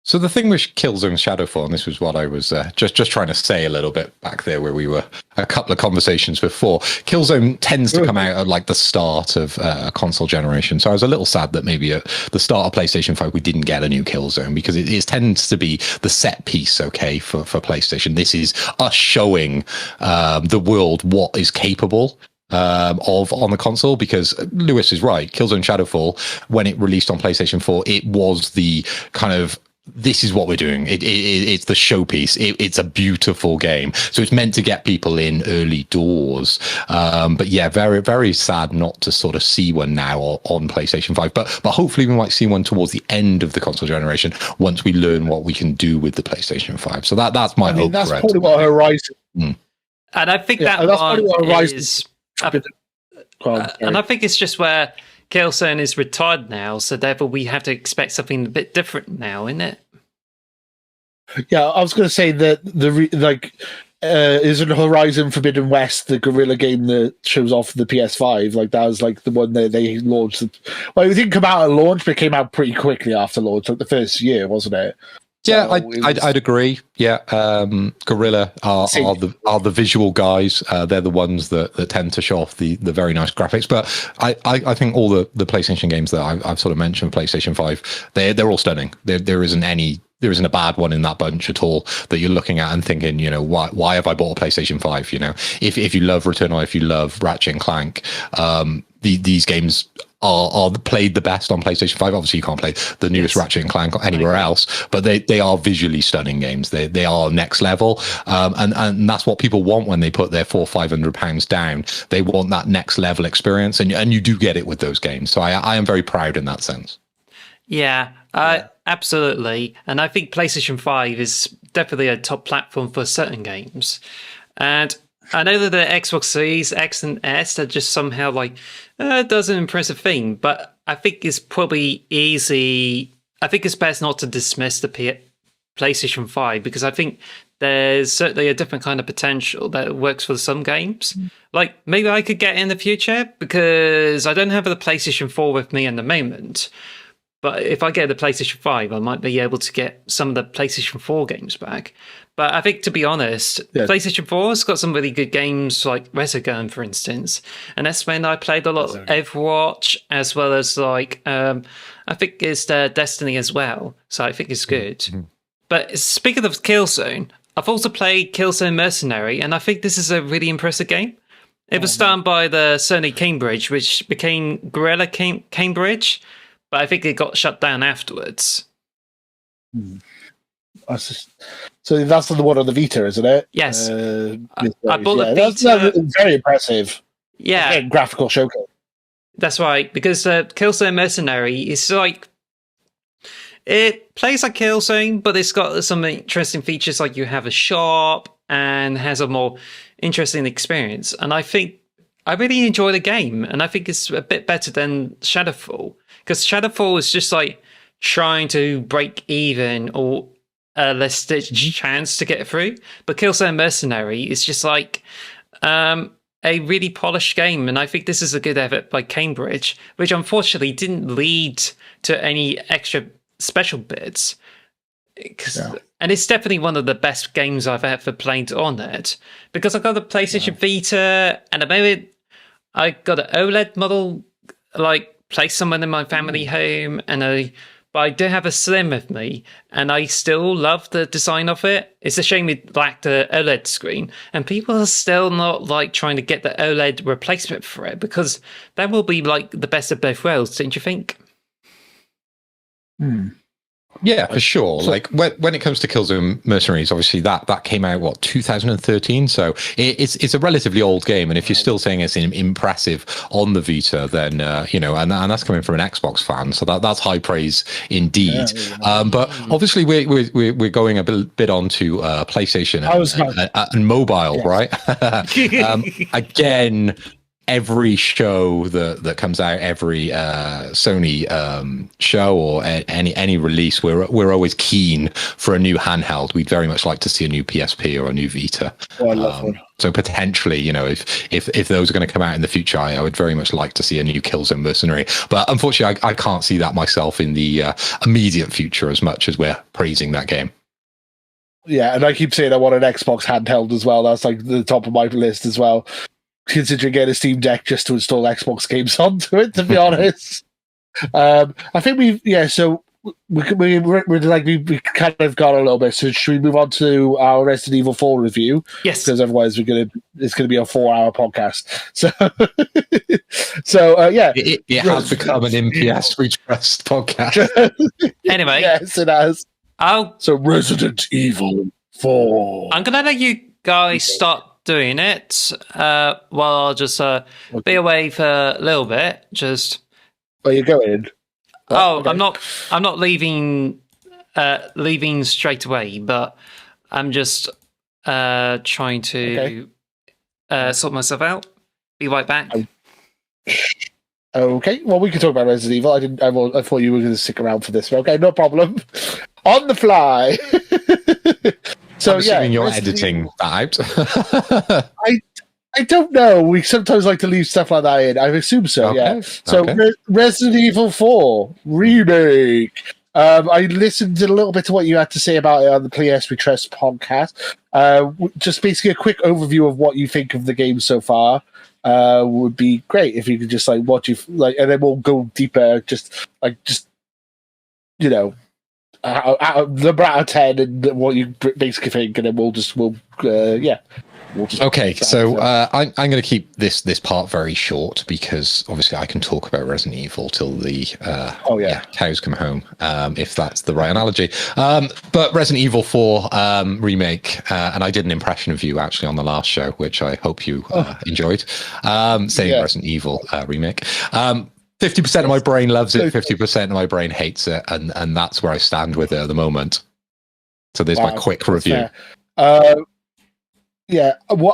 So the thing with Killzone Shadowfall, and this was what I was just trying to say a little bit back there where we were a couple of conversations before, Killzone tends to come out at like the start of a console generation. So I was a little sad that maybe at the start of PlayStation 5 we didn't get a new Killzone, because it tends to be the set piece, okay, for PlayStation. This is us showing the world what is capable of on the console, because Lewis is right. Killzone Shadowfall, when it released on PlayStation 4, it was the kind of, this is what we're doing. It's the showpiece. It's a beautiful game. So it's meant to get people in early doors. But yeah, very, very sad not to sort of see one now on PlayStation 5. But hopefully we might see one towards the end of the console generation once we learn what we can do with the PlayStation 5. So that's my hope. That's probably what Horizon. And I think that one is... and I think it's just where Killzone is retired now, so therefore we have to expect something a bit different now, isn't it? Yeah, I was going to say that isn't Horizon Forbidden West the Guerrilla game that shows off the PS5? Like that was like the one that they launched. Well, it didn't come out at launch, but it came out pretty quickly after launch, like the first year, wasn't it? Yeah, I'd agree. Yeah, Guerrilla are the visual guys. They're the ones that tend to show off the very nice graphics. But I think all the PlayStation games that I've sort of mentioned, PlayStation 5, they're all stunning. There isn't a bad one in that bunch at all that you're looking at and thinking, you know, why have I bought a PlayStation 5? You know, if you love Returnal, if you love Ratchet and Clank, these games are played the best on PlayStation 5. Obviously, you can't play the newest Ratchet and Clank anywhere else, but they are visually stunning games. They are next level, and that's what people want when they put their £400-500 down. They want that next level experience, and you do get it with those games. So I am very proud in that sense. Yeah, absolutely. And I think PlayStation 5 is definitely a top platform for certain games. And I know that the Xbox Series X and S are just somehow like, does an impressive thing, but I think it's probably easy. I think it's best not to dismiss the PlayStation 5, because I think there's certainly a different kind of potential that works for some games. Like maybe I could get in the future, because I don't have the PlayStation 4 with me in the moment. But if I get the PlayStation 5, I might be able to get some of the PlayStation 4 games back. But I think, to be honest, PlayStation 4 has got some really good games, like Resogun, for instance. And that's when I played a lot of Overwatch, as well as, like, I think it's Destiny as well. So I think it's good. Mm-hmm. But speaking of Killzone, I've also played Killzone Mercenary, and I think this is a really impressive game. It was done by the Sony Cambridge, which became Guerrilla Cambridge. But I think it got shut down afterwards. So that's the one on the Vita, isn't it? Yes. I bought the Vita. That's very impressive. Yeah. Again, graphical showcase. That's right, because Killzone Mercenary is like... it plays like Killzone, but it's got some interesting features, like you have a shop and has a more interesting experience. And I think I really enjoy the game, and I think it's a bit better than Shadowfall, because Shadowfall is just like trying to break even or a less ditch chance to get through. But Killzone Mercenary is just like a really polished game, and I think this is a good effort by Cambridge, which unfortunately didn't lead to any extra special bits. And it's definitely one of the best games I've ever played on it, because I got the PlayStation Vita, and I got an OLED model, like placed somewhere in my family home, but I do have a Slim with me, and I still love the design of it. It's a shame it lacked the OLED screen, and people are still not like trying to get the OLED replacement for it, because that will be like the best of both worlds, don't you think? Yeah, for sure. Like when it comes to Killzone Mercenaries, obviously that came out 2013. So it's a relatively old game, and if you're still saying it's impressive on the Vita, then and that's coming from an Xbox fan, so that's high praise indeed. But obviously we're going a bit on to PlayStation and mobile, right? Again. Every show that comes out, every Sony show or any release, we're always keen for a new handheld. We'd very much like to see a new PSP or a new Vita. Oh, I love one. So potentially, if those are going to come out in the future, I would very much like to see a new Killzone Mercenary. But unfortunately, I can't see that myself in the immediate future as much as we're praising that game. Yeah, and I keep saying I want an Xbox handheld as well. That's like the top of my list as well, considering getting a Steam Deck just to install Xbox games onto it, to be honest. I think we kind of got a little bit. So should we move on to our Resident Evil 4 review? Yes, because otherwise it's gonna be a 4-hour podcast. It has become an MPS We Trust podcast. Anyway, yes, it has. So Resident Evil 4. I'm gonna let you guys start doing it while I'll just be away for a little bit. Just where you going? Okay. I'm not leaving straight away, but I'm just trying to sort myself out. Be right back. Okay, well, we can talk about Resident Evil. I thought you were going to stick around for this. Okay, no problem. On the fly. So I'm assuming you're editing that out. I don't know. We sometimes like to leave stuff like that in. I assume so. Okay. Yeah. So Resident Evil 4 Remake. I listened to a little bit of what you had to say about it on the PS We Trust podcast. Just basically a quick overview of what you think of the game so far. Would be great if you could just like what you like, and then we'll go deeper. Out of 10 and what you basically think, and then we'll just okay. So I'm going to keep this part very short, because obviously I can talk about Resident Evil till the cows come home, if that's the right analogy. But Resident Evil 4 remake, and I did an impression of you actually on the last show, which I hope you enjoyed. Saying Resident Evil remake. 50% of my brain loves it, 50% of my brain hates it, and that's where I stand with it at the moment. So there's my quick review. What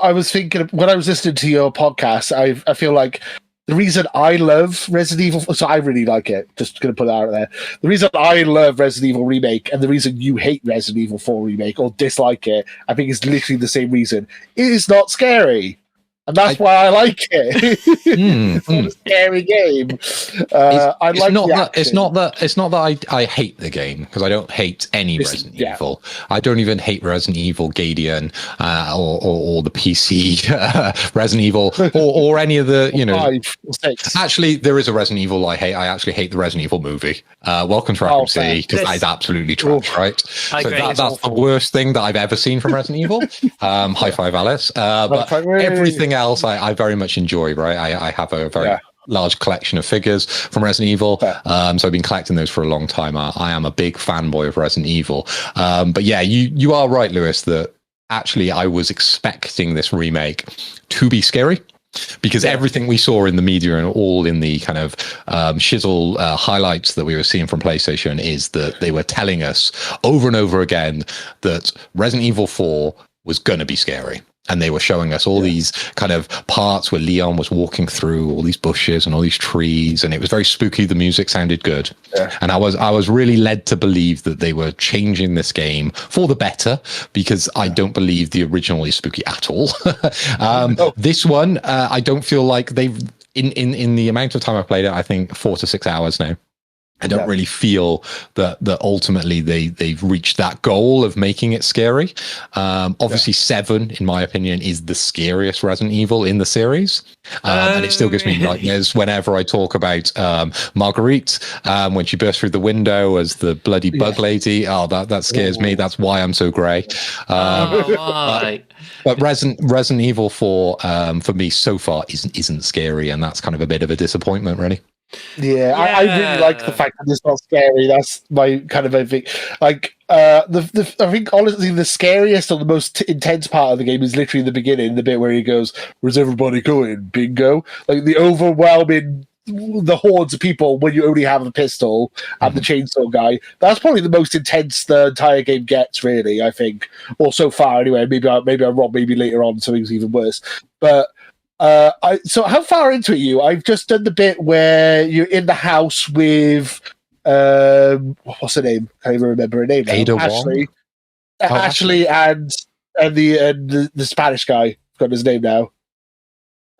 I was thinking when I was listening to your podcast, I feel like the reason I love Resident Evil, so I really like it, just going to put that out there. The reason I love Resident Evil Remake and the reason you hate Resident Evil 4 Remake or dislike it, I think is literally the same reason. It is not scary. And that's why I like it. It's not a scary game. It's not that I hate the game, because I don't hate any Resident Evil. I don't even hate Resident Evil Gaiden or the PC Resident Evil or any of the 5 or 6. Actually, there is a Resident Evil I hate. I actually hate the Resident Evil movie. Welcome to Raccoon City, because that is absolutely trash, right? So that's the worst thing that I've ever seen from Resident Evil. High five, Alice. But everything else I very much enjoy, right? I have a very large collection of figures from Resident Evil, so I've been collecting those for a long time. I am a big fanboy of Resident Evil, but yeah, you are right, Lewis, that actually I was expecting this remake to be scary. Because everything we saw in the media and all in the kind of shizzle highlights that we were seeing from PlayStation is that they were telling us over and over again that Resident Evil 4 was going to be scary. And they were showing us all these kind of parts where Leon was walking through all these bushes and all these trees, and it was very spooky. The music sounded good, and I was really led to believe that they were changing this game for the better, because I don't believe the original is spooky at all. This one, I don't feel like they've in the amount of time I played it. I think 4 to 6 hours now. I don't really feel that ultimately they've reached that goal of making it scary. Obviously, 7, in my opinion, is the scariest Resident Evil in the series. And it still gives me nightmares whenever I talk about Marguerite, when she burst through the window as the bloody bug lady. Oh, that scares me. That's why I'm so grey. But Resident Evil 4, for me, so far, isn't scary. And that's kind of a bit of a disappointment, really. Yeah, I really like the fact that it's not scary. That's my kind of thing. Like, I think honestly, the scariest or the most intense part of the game is literally the beginning, the bit where he goes, "Where's everybody going? Bingo!" Like the overwhelming, the hordes of people when you only have a pistol and the chainsaw guy. That's probably the most intense the entire game gets, really. I think, or so far anyway. Maybe I'm wrong. Maybe later on something's even worse, but. So how far into it are you? I've just done the bit where you're in the house with what's her name? I can't even remember her name now. Ada Ashley. Wong? Ashley and the Spanish guy. Got his name now.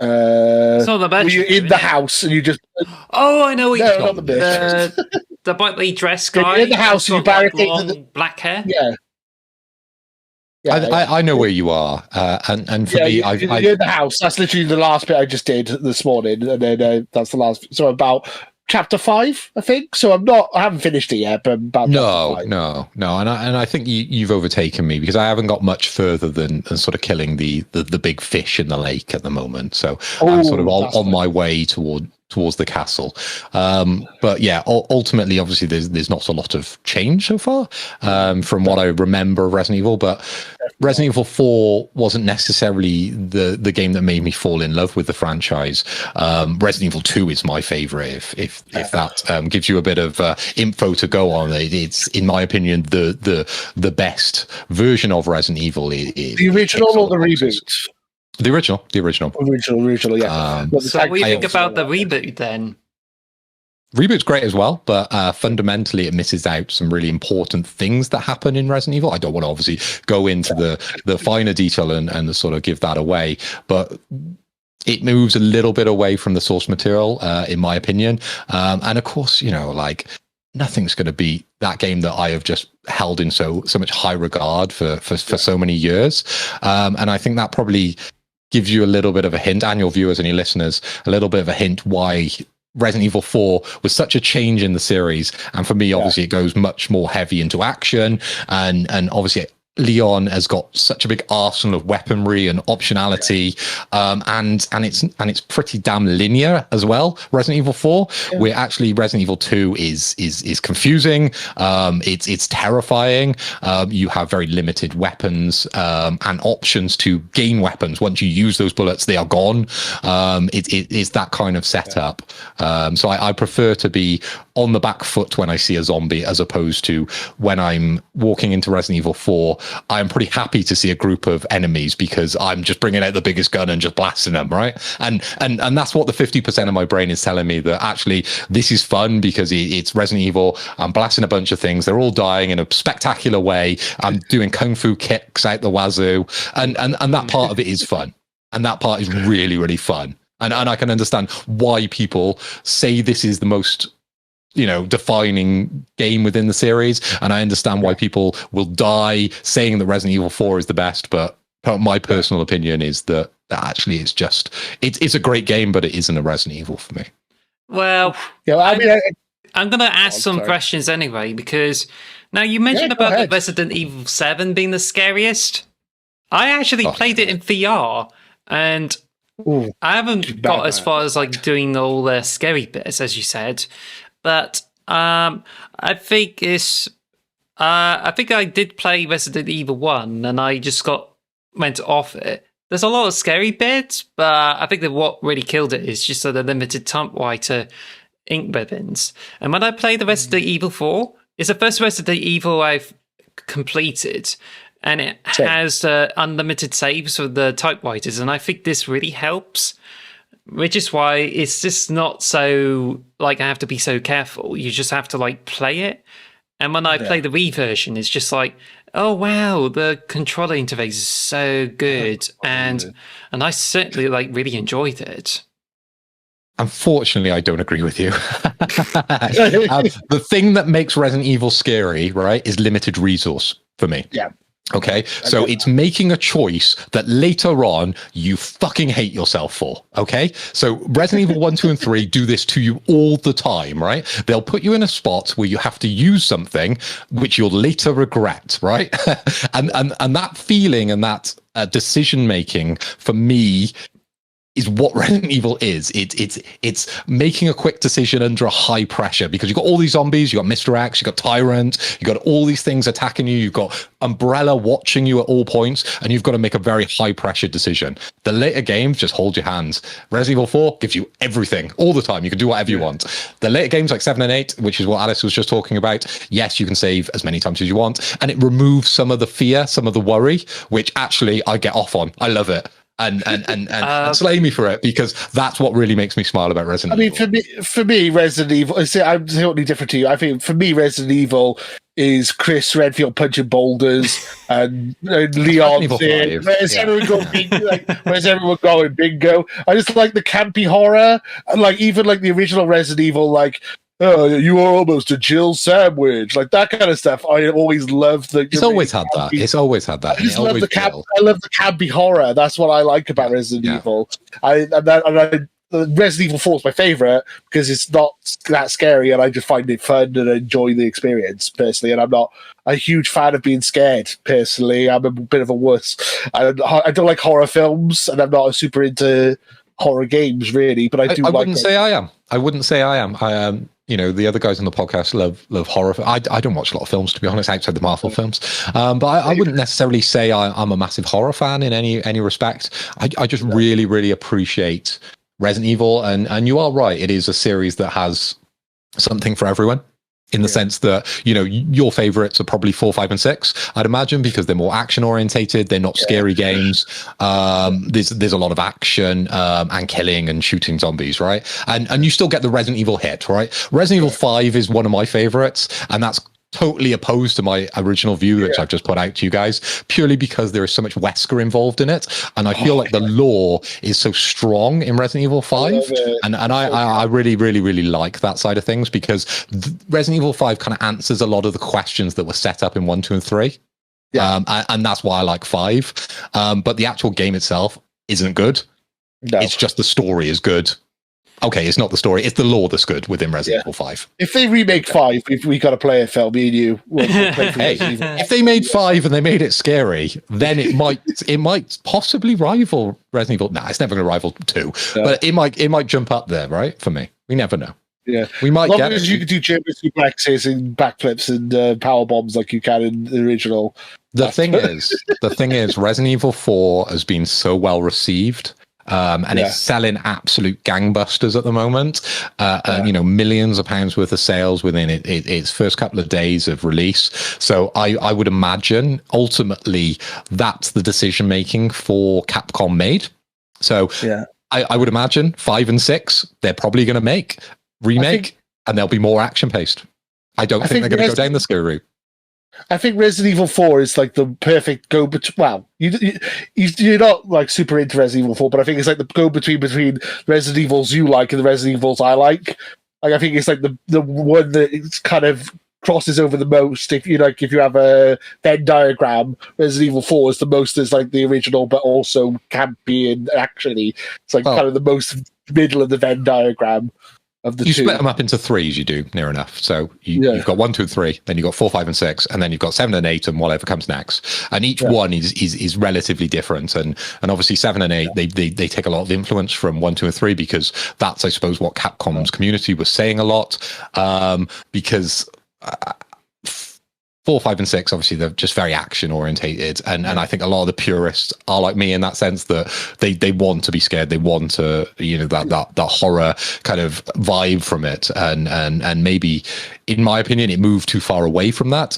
It's not the best. You're in the house and you just. Oh, I know what you're talking about. The brightly dressed guy. You're in the house and you barricade the black hair. Yeah. I know where you are, and for me, you're in the house. That's literally the last bit I just did this morning, and then that's the last. So about chapter 5, I think. So I haven't finished it yet, but about no, and I think you've overtaken me, because I haven't got much further than sort of killing the big fish in the lake at the moment. So I'm sort of on my way towards the castle. But yeah, ultimately, obviously, there's not a lot of change so far from what I remember of Resident Evil. But Resident Evil 4 wasn't necessarily the game that made me fall in love with the franchise. Resident Evil 2 is my favorite. If that gives you a bit of info to go on, it's in my opinion the best version of Resident Evil. The original or the reboot? The original, yeah. So what do you think about the reboot then? Reboot's great as well, but fundamentally it misses out some really important things that happen in Resident Evil. I don't want to obviously go into the finer detail and sort of give that away, but it moves a little bit away from the source material, in my opinion. And of course, like nothing's going to beat that game that I have just held in so much high regard for so many years. And I think that probably gives you a little bit of a hint, and your viewers and your listeners, a little bit of a hint why Resident Evil 4 was such a change in the series. And for me, obviously, it goes much more heavy into action, and obviously Leon has got such a big arsenal of weaponry and optionality, and it's pretty damn linear as well. Resident Evil 4, where actually Resident Evil 2 is confusing. It's terrifying. You have very limited weapons and options to gain weapons. Once you use those bullets, they are gone. It's that kind of setup. So I prefer to be on the back foot when I see a zombie, as opposed to when I'm walking into Resident Evil 4. I'm pretty happy to see a group of enemies, because I'm just bringing out the biggest gun and just blasting them, right? And that's what the 50% of my brain is telling me, that actually this is fun because it's Resident Evil. I'm blasting a bunch of things. They're all dying in a spectacular way. I'm doing kung fu kicks out the wazoo, and that part of it is fun, and that part is really, really fun. And I can understand why people say this is the most defining game within the series. And I understand why people will die saying that Resident Evil 4 is the best, but my personal opinion is that actually it's a great game, but it isn't a Resident Evil for me. Well, I'm going to ask some questions anyway, because now you mentioned about the Resident Evil 7 being the scariest. I actually played it in VR, and I haven't got as far as like doing all the scary bits, as you said. But I think I did play Resident Evil 1, and I just went off it. there's a lot of scary bits, but I think that what really killed it is just the limited typewriter ink ribbons. And when I play the Resident Evil 4, it's the first Resident Evil I've completed, and it has unlimited saves for the typewriters, and I think this really helps, which is why it's just not so, like, I have to be so careful. You just have to, like, play it. And when I play the Wii version, it's just like, oh wow, the controller interface is so good, and I certainly like really enjoyed it. Unfortunately, I don't agree with you. The thing that makes Resident Evil scary, right, is limited resource for me. Yeah. Okay, so it's making a choice that later on you fucking hate yourself for. Okay, so Resident Evil 1, 2, and 3 do this to you all the time, right? They'll put you in a spot where you have to use something which you'll later regret, right? and that feeling and that decision making for me is what Resident Evil is. It's making a quick decision under a high pressure, because you've got all these zombies, you've got Mr. X, you've got Tyrant, you've got all these things attacking you, you've got Umbrella watching you at all points, and you've got to make a very high pressure decision. The later games just hold your hands. Resident Evil 4 gives you everything all the time. You can do whatever you want. The later games like 7 and 8, which is what Alice was just talking about, yes, you can save as many times as you want, and it removes some of the fear, some of the worry, which actually I get off on. I love it. And slay me for it, because that's what really makes me smile about Resident Evil. For me, Resident Evil. I'm totally different to you. I think for me, Resident Evil is Chris Redfield punching boulders and Leon saying, "Where's everyone going? Where's everyone going? Bingo!" I just like the campy horror, and like even like the original Resident Evil, like, oh, you are almost a Jill sandwich, like that kind of stuff. I always loved the. It's always had that. It's always had that. I just love I love the campy horror. That's what I like about Resident Evil. Resident Evil 4 is my favorite because it's not that scary, and I just find it fun and enjoy the experience personally. And I'm not a huge fan of being scared personally. I'm a bit of a wuss. I don't like horror films, and I'm not super into horror games really. But I wouldn't say I am. I wouldn't say I am. You know, the other guys on the podcast love horror. I don't watch a lot of films, to be honest, outside the Marvel films. But I wouldn't necessarily say I'm a massive horror fan in any respect. I just really, really appreciate Resident Evil. And you are right. It is a series that has something for everyone, in the sense that, you know, your favorites are probably 4, 5, and 6, I'd imagine, because they're more action orientated. They're not scary games. There's a lot of action and killing and shooting zombies, right? And you still get the Resident Evil hit, right? Resident Evil 5 is one of my favorites, and that's totally opposed to my original view that I've just put out to you guys, purely because there is so much Wesker involved in it, and I feel like the lore is so strong in Resident Evil 5, and I really, really, really like that side of things, because Resident Evil 5 kind of answers a lot of the questions that were set up in 1, 2, and 3. And that's why I like 5. But the actual game itself isn't good. No. It's just the story is good. Okay, it's not the story; it's the lore that's good within Resident Evil 5. If they remake 5, we got to play it, Phil. Me and you. We'll play if they made 5 and they made it scary, then it might possibly rival Resident Evil. Nah, it's never going to rival 2, but it might jump up there, right? For me, we never know. Yeah, we might as long as you can do German suplexes and backflips and power bombs like you can in the original. The thing is, Resident Evil 4 has been so well received. And it's selling absolute gangbusters at the moment. You know, millions of pounds worth of sales within its first couple of days of release. So I would imagine ultimately that's the decision making for Capcom made. So I would imagine 5 and 6 they're probably going to make remake, and they'll be more action paced. I don't think they're going to go down the scary route. I think Resident Evil 4 is like the perfect go-between. Well, you're not like super into Resident Evil 4, but I think it's like the go-between between Resident Evils you like and the Resident Evils I like. Like, I think it's like the one that it's kind of crosses over the most. If you have a Venn diagram, Resident Evil 4 is the most as like the original, but also campy and actually it's like kind of the most middle of the Venn diagram. You split them up into 3s, you do, near enough. So you've got 1, 2, 3, then you've got 4, 5, and 6, and then you've got 7 and 8 and whatever comes next. And each one is relatively different. And obviously 7 and 8, they take a lot of influence from 1, 2, and 3, because that's, I suppose, what Capcom's community was saying a lot. Because 4, 5, and 6, obviously, they're just very action orientated, and I think a lot of the purists are like me in that sense, that they want to be scared, they want to, that horror kind of vibe from it, and maybe, in my opinion, it moved too far away from that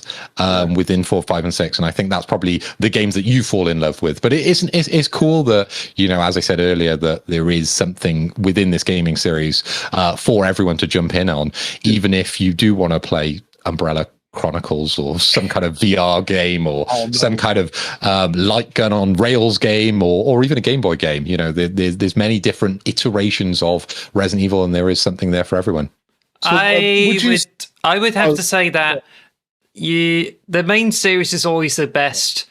within 4, 5, and 6, and I think that's probably the games that you fall in love with. But it's cool that, as I said earlier, that there is something within this gaming series for everyone to jump in on, even if you do want to play Umbrella Chronicles or some kind of VR game or some kind of light gun on rails game or even a Game Boy game. There's many different iterations of Resident Evil, and there is something there for everyone. So, I would have to say that the main series is always the best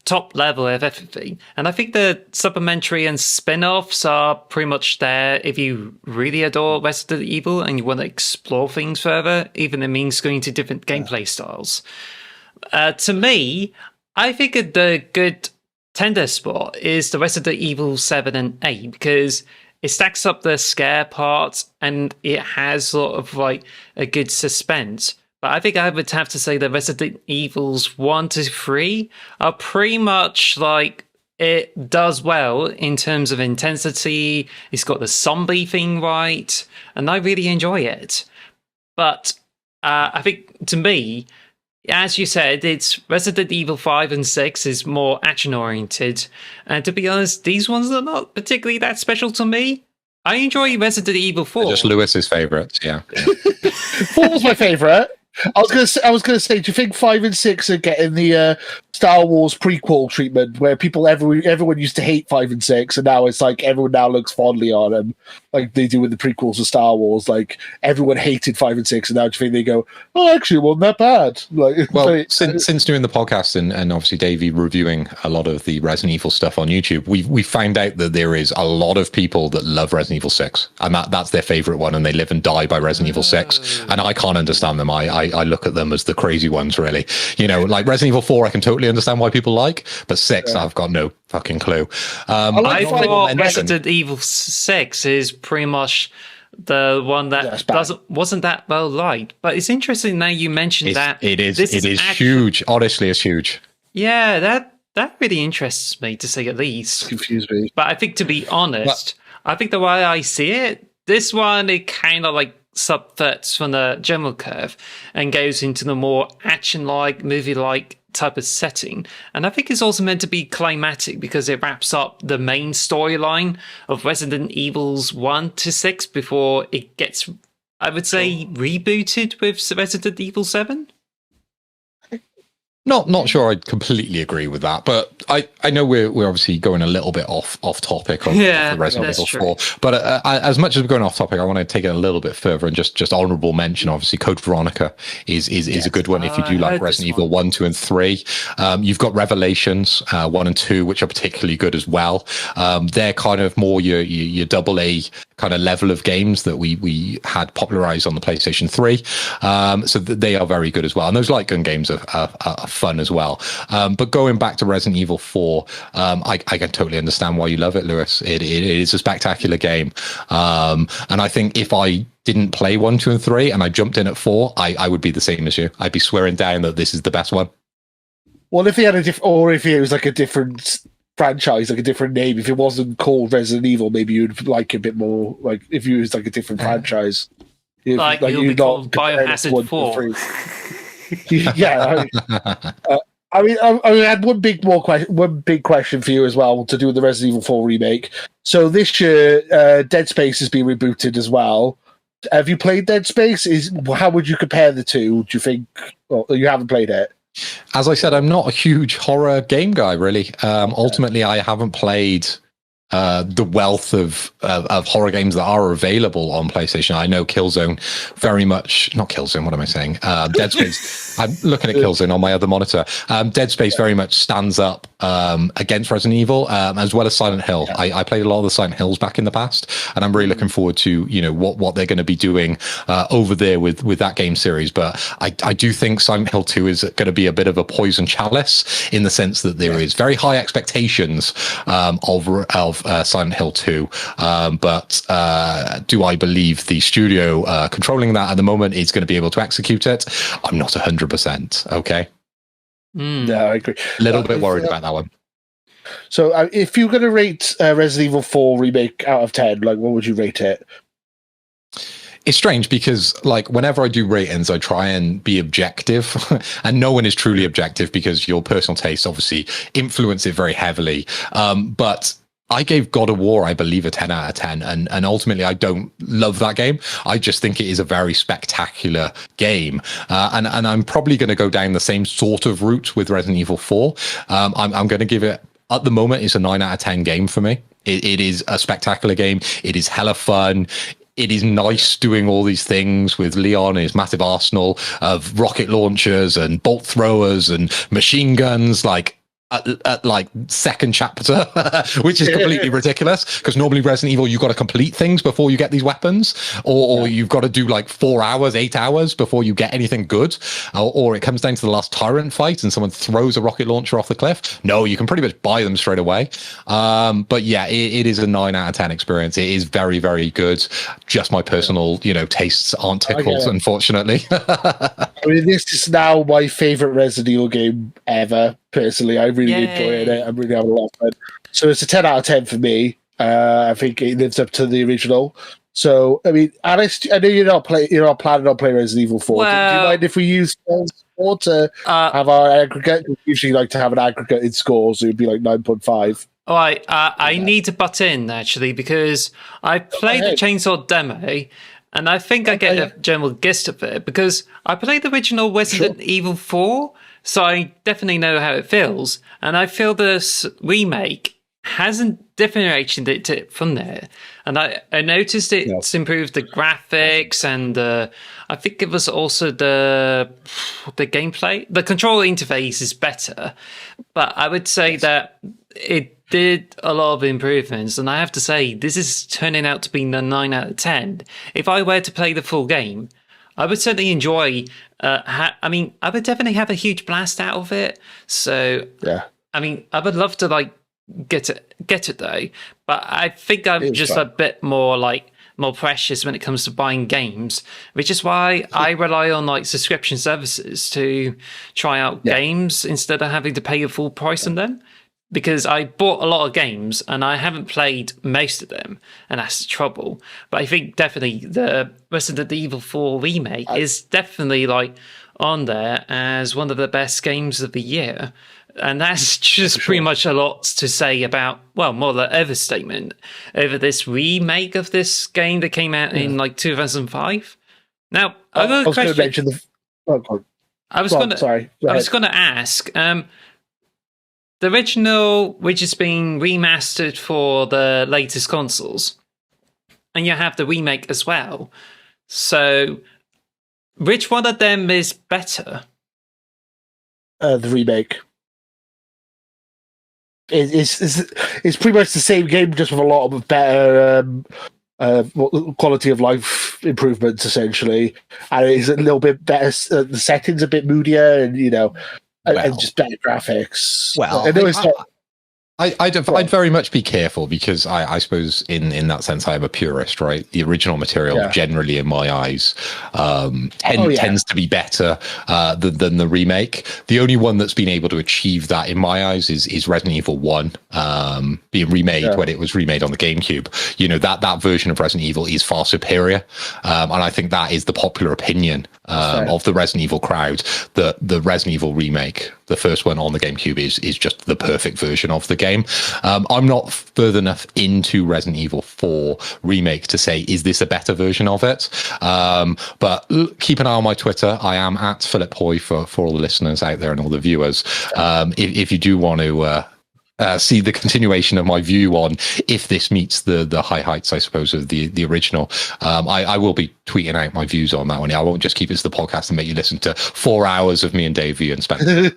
top level of everything, and I think the supplementary and spin-offs are pretty much there if you really adore Resident Evil and you want to explore things further, even if it means going to different gameplay styles. To me, I think the good tender spot is the Resident Evil 7 and 8, because it stacks up the scare part and it has sort of like a good suspense. But I think I would have to say that Resident Evils 1 to 3 are pretty much like, it does well in terms of intensity. It's got the zombie thing right, and I really enjoy it. But I think, to me, as you said, it's Resident Evil 5 and 6 is more action-oriented. And to be honest, these ones are not particularly that special to me. I enjoy Resident Evil 4. They're just Lewis's favourites, yeah. 4 was my favourite. I was gonna say, do you think 5 and 6 are getting the Star Wars prequel treatment, where everyone used to hate 5 and 6, and now it's like everyone now looks fondly on them, like they do with the prequels of Star Wars? Like everyone hated 5 and 6, and now do you think they go, "Oh, actually, it wasn't that bad"? Well, since doing the podcast and obviously Davey reviewing a lot of the Resident Evil stuff on YouTube, we found out that there is a lot of people that love Resident Evil 6, and that's their favourite one, and they live and die by Resident Evil 6, and I can't understand them. I look at them as the crazy ones, really. Like Resident Evil 4, I can totally understand why people like, but 6, I've got no fucking clue. I thought Resident Evil 6 is pretty much the one that wasn't that well liked, but it's interesting now you mentioned that. It is huge. Honestly, it's huge. Yeah, that really interests me, to say at least. Confused me. But I think, to be honest, I think the way I see it, this one, it kind of like subverts from the general curve and goes into the more action-like, movie-like type of setting. And I think it's also meant to be climatic because it wraps up the main storyline of Resident Evils 1 to 6 before it gets, I would say, rebooted with Resident Evil 7. Not sure I'd completely agree with that, but I know we're obviously going a little bit off topic on the Resident Evil 4. But as much as we're going off topic, I want to take it a little bit further and just honourable mention. Obviously, Code Veronica is a good one if you do like Resident Evil 1, 2, and 3. You've got Revelations 1 and 2, which are particularly good as well. They're kind of more your double A kind of level of games that we had popularized on the PlayStation 3. So they are very good as well. And those light gun games are fun as well. But going back to Resident Evil 4, I can totally understand why you love it, Lewis. It is a spectacular game. And I think if I didn't play 1, 2, and 3 and I jumped in at 4, I would be the same as you. I'd be swearing down that this is the best one. Well, if he had if it was like a different franchise, like a different name, if it wasn't called Resident Evil, maybe you'd like a bit more, like if you was like a different franchise. Like you'll be called Biohazard 4. Yeah, I mean, I had one big question for you as well to do with the Resident Evil 4 remake. So this year, Dead Space has been rebooted as well. Have you played Dead Space? How would you compare the two? Do you think? Well, you haven't played it. As I said, I'm not a huge horror game guy, really. Ultimately, I haven't played the wealth of horror games that are available on PlayStation. I know Killzone very much, not Killzone, what am I saying? Dead Space. I'm looking at Killzone on my other monitor. Dead Space very much stands up against Resident Evil, as well as Silent Hill. I played a lot of the Silent Hills back in the past, and I'm really looking forward to what they're going to be doing over there with that game series. But I do think Silent Hill 2 is going to be a bit of a poison chalice, in the sense that there is very high expectations of Silent Hill 2, but do I believe the studio controlling that at the moment is going to be able to execute it? I'm not 100%. Okay. No, I agree. A little bit worried about that one. So if you're going to rate Resident Evil 4 Remake out of 10, like, what would you rate it? It's strange because, like, whenever I do ratings, I try and be objective, and no one is truly objective because your personal tastes obviously influence it very heavily. But I gave God of War, I believe, a 10 out of 10, and ultimately I don't love that game. I just think it is a very spectacular game, and I'm probably going to go down the same sort of route with Resident Evil 4. I'm going to give it, at the moment, it's a 9 out of 10 game for me. It is a spectacular game. It is hella fun. It is nice doing all these things with Leon and his massive arsenal of rocket launchers and bolt throwers and machine guns, at like second chapter, which is completely ridiculous, because normally Resident Evil, you've got to complete things before you get these weapons, or you've got to do like 4 hours, 8 hours before you get anything good, or it comes down to the last tyrant fight and someone throws a rocket launcher off the cliff. No, you can pretty much buy them straight away. But yeah, it is a 9 out of 10 experience. It is very, very good. Just my personal, tastes aren't tickled, unfortunately. I mean, this is now my favorite Resident Evil game ever. Personally, I really enjoyed it. I'm really having a lot of fun. So it's a 10 out of 10 for me. I think it lives up to the original. So, I mean, Alice, I know you're not planning on playing Resident Evil 4. Well, do you mind if we use score to have our aggregate? We usually like to have an aggregate in scores. It would be like 9.5. All right, I need to butt in, actually, because I played the Chainsaw demo, and I think I get a general gist of it, because I played the original Resident Evil 4, so I definitely know how it feels, and I feel this remake hasn't differentiated it from there. And I noticed it's improved the graphics, and I think it was also the gameplay. The control interface is better, but I would say that it did a lot of improvements, and I have to say, this is turning out to be a 9 out of 10. If I were to play the full game, I would certainly enjoy. I would definitely have a huge blast out of it. So, I mean, I would love to get it though. But I think I'm just a bit more precious when it comes to buying games, which is why I rely on subscription services to try out games instead of having to pay the full price on them. Because I bought a lot of games and I haven't played most of them, and that's the trouble. But I think definitely the Resident Evil 4 remake is definitely on there as one of the best games of the year. And that's just pretty much a lot to say about, well, more the overstatement over this remake of this game that came out in 2005. Now, I was going to mention I was going to ask, the original, which is being remastered for the latest consoles, and you have the remake as well. So, which one of them is better? The remake. It's pretty much the same game, just with a lot of better quality of life improvements, essentially. And it's a little bit better. The settings a bit moodier, and and just better graphics. Well, I'd very much be careful, because I suppose in that sense I am a purist, right? The original material generally, in my eyes, tends to be better than the remake. The only one that's been able to achieve that in my eyes is Resident Evil 1, being remade when it was remade on the GameCube. That version of Resident Evil is far superior, and I think that is the popular opinion of the Resident Evil crowd. The Resident Evil remake, the first one on the GameCube, is just the perfect version of the game. I'm not further enough into Resident Evil 4 remake to say, is this a better version of it? But keep an eye on my Twitter. I am at Philip Hoy for all the listeners out there and all the viewers. If you do want to see the continuation of my view on if this meets the high heights, I suppose, of the original, I will be tweeting out my views on that one. I won't just keep it to the podcast and make you listen to 4 hours of me and Davey and Spencer.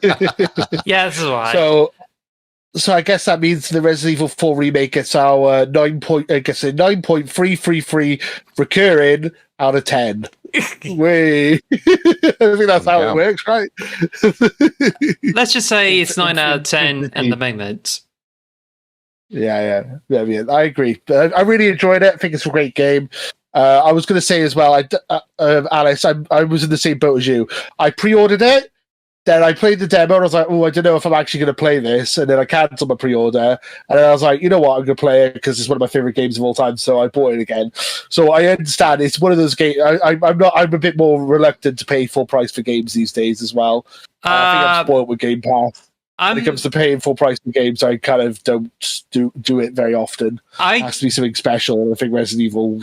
Yeah, this is right. So So I guess that means the Resident Evil 4 remake gets our 9.333 recurring out of 10. Way. I think that's how it works, right? Let's just say it's 9 out of 10 and the moment. Yeah. I agree. I really enjoyed it. I think it's a great game. I was going to say as well, Alice, I was in the same boat as you. I pre-ordered it. Then I played the demo and I was like, oh, I don't know if I'm actually going to play this. And then I cancelled my pre-order. And then I was like, you know what, I'm going to play it because it's one of my favorite games of all time. So I bought it again. So I understand it's one of those games. I'm a bit more reluctant to pay full price for games these days as well. I think I'm spoiled with Game Pass. When it comes to paying full price for games, I kind of don't do it very often. It has to be something special. I think Resident Evil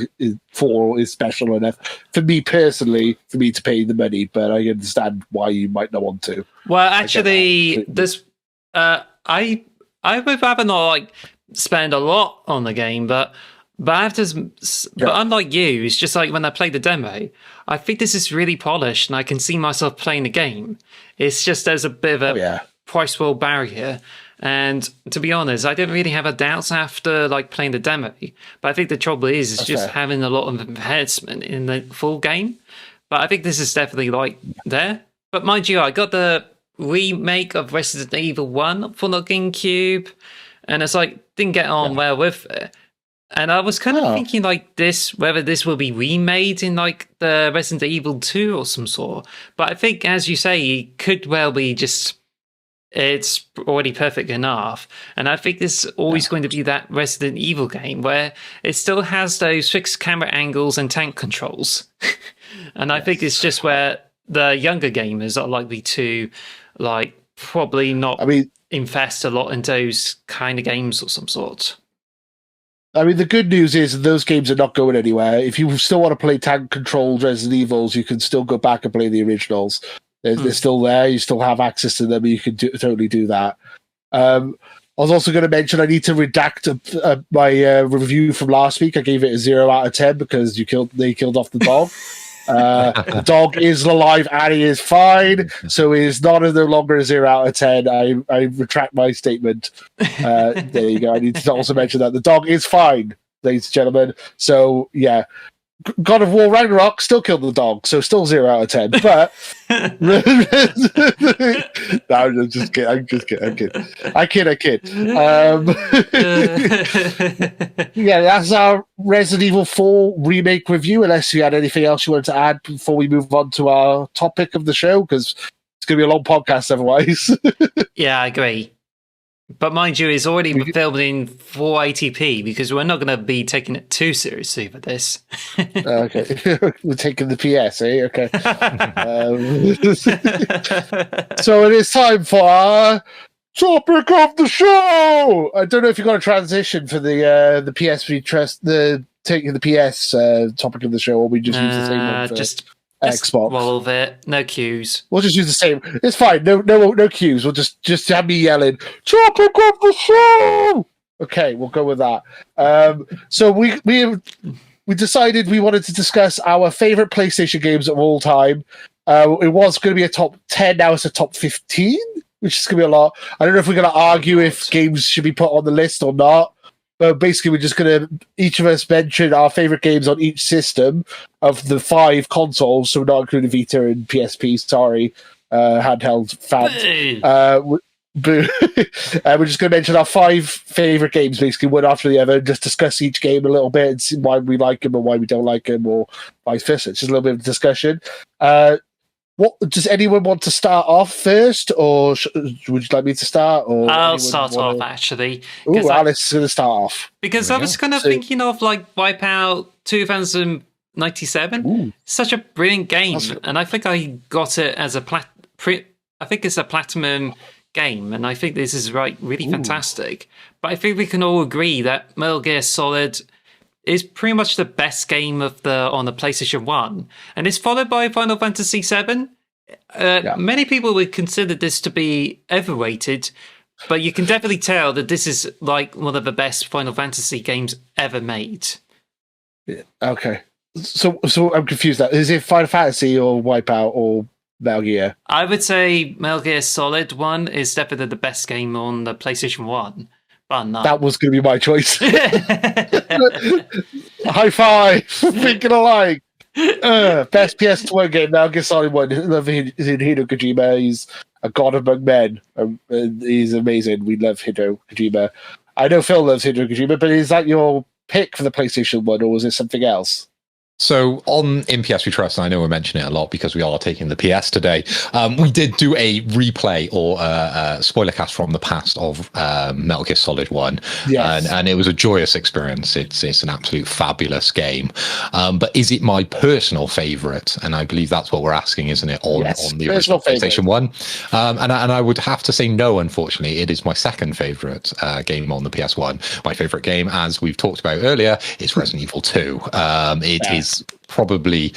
4 is special enough for me personally for me to pay the money, but I understand why you might not want to. Well, actually, this I would rather not spend a lot on the game, but but unlike you, it's just like when I played the demo, I think this is really polished, and I can see myself playing the game. It's just there's a bit of a price world barrier, and to be honest, I didn't really have a doubt after playing the demo, but I think the trouble is just having a lot of investment in the full game. But I think this is definitely there. But mind you, I got the remake of Resident Evil 1 for the GameCube, and it's didn't get on well with it. And I was kind of thinking whether this will be remade in the Resident Evil 2 or some sort. But I think, as you say, it could well be just it's already perfect enough. And I think this is always going to be that Resident Evil game where it still has those fixed camera angles and tank controls. And I think it's just where the younger gamers are likely to probably not invest a lot in those kind of games or some sort. I mean, the good news is those games are not going anywhere. If you still want to play tank-controlled Resident Evils, you can still go back and play the originals. They're still there. You still have access to them. You can totally do that. I was also going to mention I need to redact my review from last week. I gave it a 0 out of 10 because they killed off the dog. The dog is alive and he is fine, so he is no longer a 0 out of 10. I retract my statement. There you go. I need to also mention that the dog is fine, ladies and gentlemen. So yeah, God of War Ragnarok still killed the dog, so still 0 out of 10. But no, I'm just kidding. I kid. Yeah, that's our Resident Evil 4 remake review. Unless you had anything else you wanted to add before we move on to our topic of the show, because it's going to be a long podcast otherwise. Yeah, I agree. But mind you, it's already filmed in 480p because we're not going to be taking it too seriously for this. Okay. We're taking the PS, eh? Okay. So it is time for our topic of the show. I don't know if you've got a transition for the PS we trust, taking the PS topic of the show, or we just use the same one for Xbox. Roll with it. No cues. We'll just use the same. It's fine. No cues. We'll just have me yelling topic of the show. Okay, we'll go with that. So we decided we wanted to discuss our favorite PlayStation games of all time. It was going to be a top 10. Now it's a top 15, which is going to be a lot. I don't know if we're going to argue if games should be put on the list or not. But basically, we're just going to, each of us mention our favorite games on each system of the 5 consoles, so not including Vita and PSP, sorry, handheld fans. We're just going to mention our 5 favorite games, basically, one after the other, and just discuss each game a little bit and see why we like them or why we don't like them, or vice versa. It's just a little bit of discussion. What does anyone want to start off first, or would you like me to start? Or I'll start off actually. Ooh, Alice is going to start off because I was kind of thinking of Wipeout 2097. Ooh. Such a brilliant game, and I think I got it as I think it's a platinum game, and I think this is really fantastic. But I think we can all agree that Metal Gear Solid is pretty much the best game on the PlayStation 1, and it's followed by Final Fantasy VII. Many people would consider this to be overrated, but you can definitely tell that this is one of the best Final Fantasy games ever made. Yeah. Okay, so I'm confused. Is it Final Fantasy or Wipeout or Metal Gear. I would say Metal Gear Solid 1 is definitely the best game on the PlayStation 1. But no. That was going to be my choice. High five! Thinking alike. Best PS2 game, Metal Gear Solid 1. Love Hideo Kojima. He's a god among men. He's amazing. We love Hideo Kojima. I know Phil loves Hideo Kojima, but is that your pick for the PlayStation 1, or was it something else? So on In PS We Trust, and I know we're mentioning it a lot because we are taking the PS today, we did do a replay or a spoiler cast from the past of Metal Gear Solid 1. Yes. And it was a joyous experience. It's an absolute fabulous game. But is it my personal favourite? And I believe that's what we're asking, isn't it, on the original PlayStation 1? And I would have to say no, unfortunately. It is my second favourite game on the PS1. My favourite game, as we've talked about earlier, is Resident Evil 2. It is probably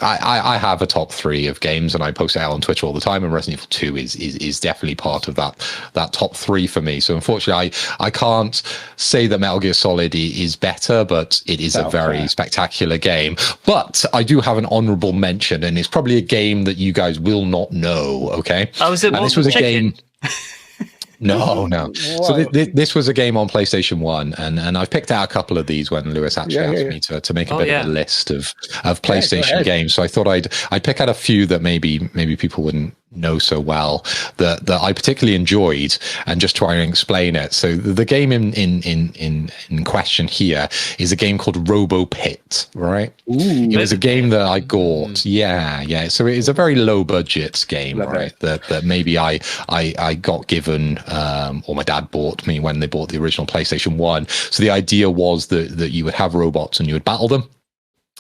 I have a top 3 of games, and I post it out on Twitter all the time, and Resident Evil 2 is definitely part of that top 3 for me. So unfortunately I can't say that Metal Gear Solid is better, but it is a very spectacular game. But I do have an honorable mention, and it's probably a game that you guys will not know. Okay, this was a game. No. So this was a game on PlayStation 1, and I've picked out a couple of these when Lewis actually asked me to make a bit of a list of PlayStation games. So I thought I'd pick out a few that maybe people wouldn't know so well that I particularly enjoyed, and just try and explain it. So the game in question here is a game called Robo Pit, right? Ooh. It was a game that I got. Yeah. So it is a very low budget game, right? That maybe I got given, or my dad bought me when they bought the original PlayStation 1. So the idea was that you would have robots and you would battle them.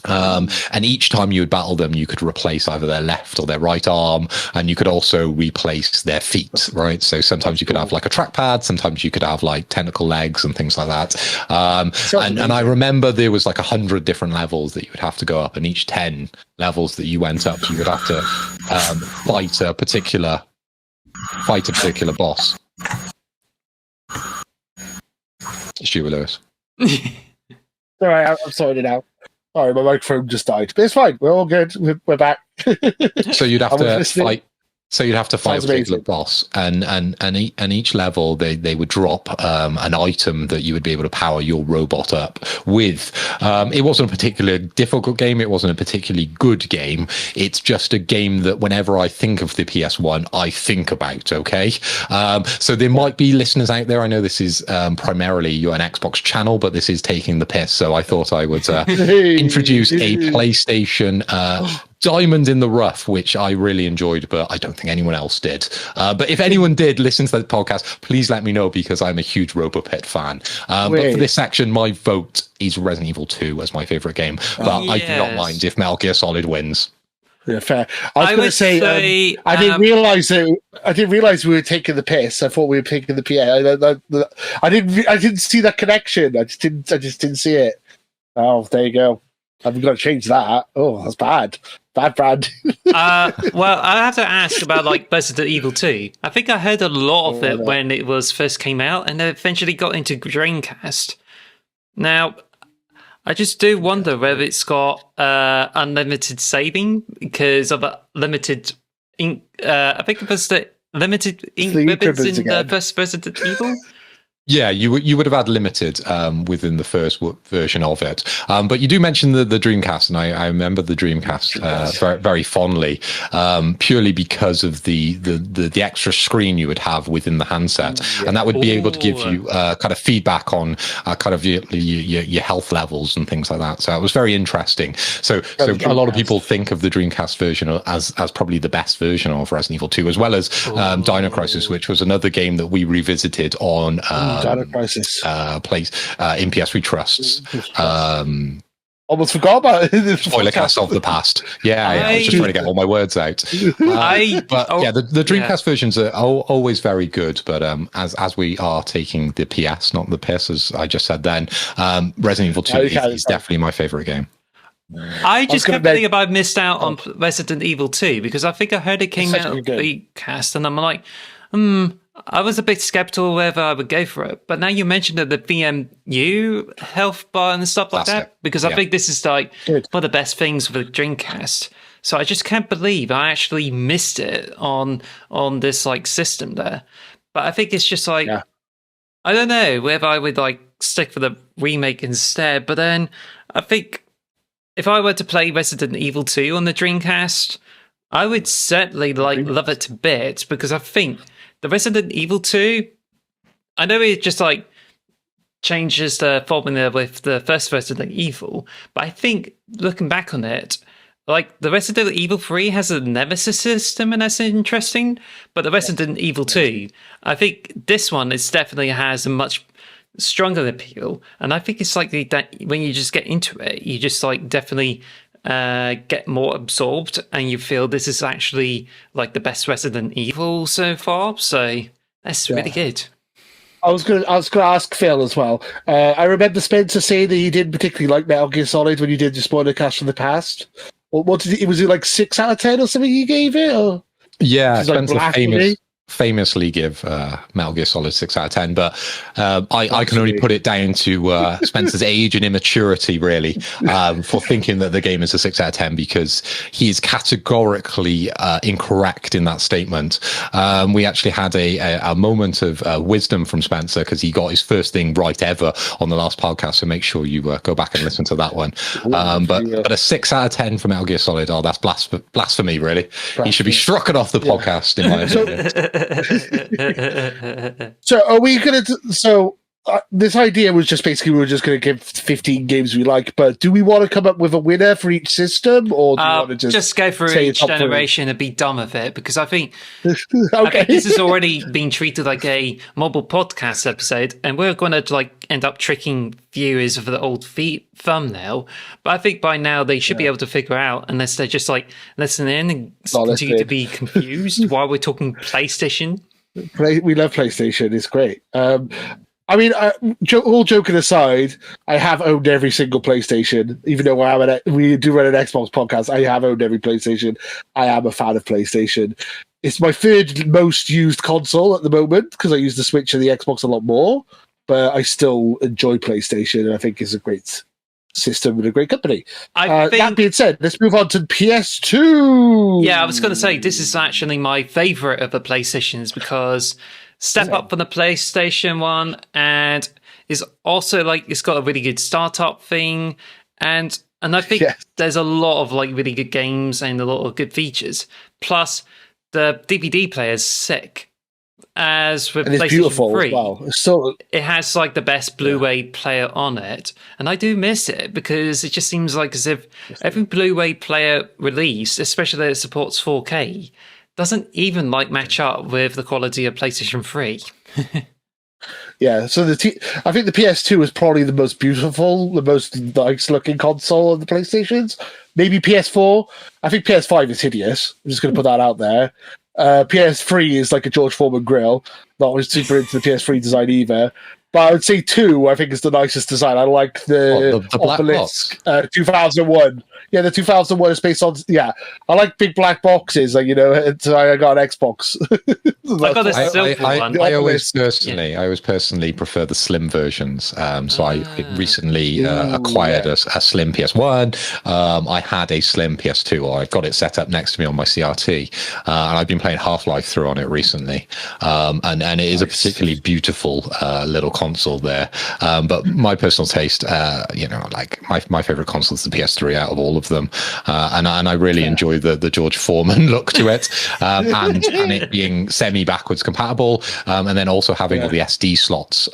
And each time you would battle them, you could replace either their left or their right arm, and you could also replace their feet, right? So sometimes you could have like a trackpad, sometimes you could have like tentacle legs and things like that. And I remember there was like 100 different levels that you would have to go up, and each 10 levels that you went up, you would have to fight a particular boss. Stuart Lewis. All right, I'm sorted out. Sorry, my microphone just died, but it's fine. We're all good. We're back. So you'd have to fight. So you'd have to fight a particular boss, and each level they would drop an item that you would be able to power your robot up with. It wasn't a particularly difficult game. It wasn't a particularly good game. It's just a game that whenever I think of the PS1, I think about. Okay, so there might be listeners out there. I know this is primarily an Xbox channel, but this is taking the piss. So I thought I would introduce a PlayStation diamond in the rough, which I really enjoyed, but I don't think anyone else did. But if anyone did listen to the podcast, please let me know, because I'm a huge RoboPit fan. But for this section, my vote is Resident Evil 2 as my favorite game. But I do not mind if Metal Gear Solid wins. Yeah, fair. I was going to say, I didn't realize that. I didn't realize we were taking the piss. I thought we were taking the PA. I didn't see that connection. I just didn't see it. Oh, there you go. I've got to change that. Oh, that's bad. Bad brand. Well, I have to ask about like Resident Evil 2. I think I heard a lot of it when it was first came out, and then eventually got into Dreamcast. Now, I just do wonder whether it's got unlimited saving because of a limited ink. I think it was the limited ink ribbons in the first Resident Evil. Yeah, you would have had limited within the first version of it. But you do mention the Dreamcast, and I remember the Dreamcast very, very fondly, purely because of the extra screen you would have within the handset, and that would be able to give you kind of feedback on kind of your health levels and things like that. So it was very interesting. So a lot of people think of the Dreamcast version as probably the best version of Resident Evil 2, as well as Dino Crisis, which was another game that we revisited on Dino Crisis in PS We Trusts. Almost forgot about it. Spoiler cast of the past. I was just trying to get all my words out. The Dreamcast versions are always very good, but as we are taking the PS, not the piss, as I just said then, Resident Evil 2 is definitely my favorite game. I just kept thinking about missed out on Resident Evil 2 because I think I heard it came out of the cast, and I'm like, I was a bit skeptical whether I would go for it, but now you mentioned that the VMU health bar and stuff like that, because I think this is like one of the best things for the Dreamcast. So I just can't believe I actually missed it on this like system there. But I think it's just like I don't know whether I would like stick for the remake instead. But then I think if I were to play Resident Evil 2 on the Dreamcast, I would certainly like love it to bits, because I think the Resident Evil 2, I know it just like changes the formula with the first Resident Evil, but I think looking back on it, like the Resident Evil 3 has a nemesis system, and that's interesting. But the Resident Evil 2, I think this one is definitely has a much stronger appeal, and I think it's like that when you just get into it, you just like definitely get more absorbed, and you feel this is actually like the best Resident Evil so far. So that's really good. I was gonna ask Phil as well. I remember Spencer saying that he didn't particularly like Metal Gear Solid when you did your spoiler cast from the past. What did it? Was it like 6 out of 10 or something you gave it? Or Spencer famously give Metal Gear Solid 6 out of 10, but I can only put it down to Spencer's age and immaturity, really, for thinking that the game is a 6 out of 10, because he is categorically incorrect in that statement. We actually had a moment of wisdom from Spencer, because he got his first thing right ever on the last podcast, so make sure you go back and listen to that one. But a 6 out of 10 for Metal Gear Solid, that's blasphemy, really. He should be struck off the podcast, in my opinion. So are we going to... So this idea was just basically we were just going to give 15 games we like, but do we want to come up with a winner for each system, or do you want to just go through each generation and be done with it? Because I think, I think this has already been treated like a mobile podcast episode, and we're going to like end up tricking viewers of the old thumbnail. But I think by now they should be able to figure out, unless they're just like listening and continue to be confused while we're talking PlayStation. We love PlayStation. It's great. I mean, all joking aside, I have owned every single PlayStation. Even though we do run an Xbox podcast, I have owned every PlayStation. I am a fan of PlayStation. It's my third most used console at the moment, because I use the Switch and the Xbox a lot more. But I still enjoy PlayStation, and I think it's a great system and a great company. That being said, let's move on to PS2. Yeah, I was going to say, this is actually my favorite of the PlayStations, because step up from the PlayStation 1, and is also like it's got a really good startup thing, and I think there's a lot of like really good games and a lot of good features. Plus, the DVD player is sick. As with PlayStation 3, as well. So it has like the best Blu-ray player on it, and I do miss it, because it just seems like as if every Blu-ray player released, especially that it supports 4K, doesn't even like match up with the quality of PlayStation 3. Yeah, so I think the PS2 is probably the most beautiful, the most nice-looking console of the PlayStations. Maybe PS4. I think PS5 is hideous. I'm just going to put that out there. PS3 is like a George Foreman grill. Not super into the PS3 design either. But I would say 2, I think, is the nicest design. I like the black box. 2001. Yeah, the 2001 is based on... Yeah, I like big black boxes. Like, so I got an Xbox. I got a silver one. I always personally prefer the slim versions. So I recently acquired a slim PS1. I had a slim PS2, or I've got it set up next to me on my CRT. And I've been playing Half-Life through on it recently. And it is a particularly beautiful little console there. But my personal taste, like my favorite console is the PS3 out of all of them, and I really enjoy the George Foreman look to it, and it being semi backwards compatible, and then also having all the SD slots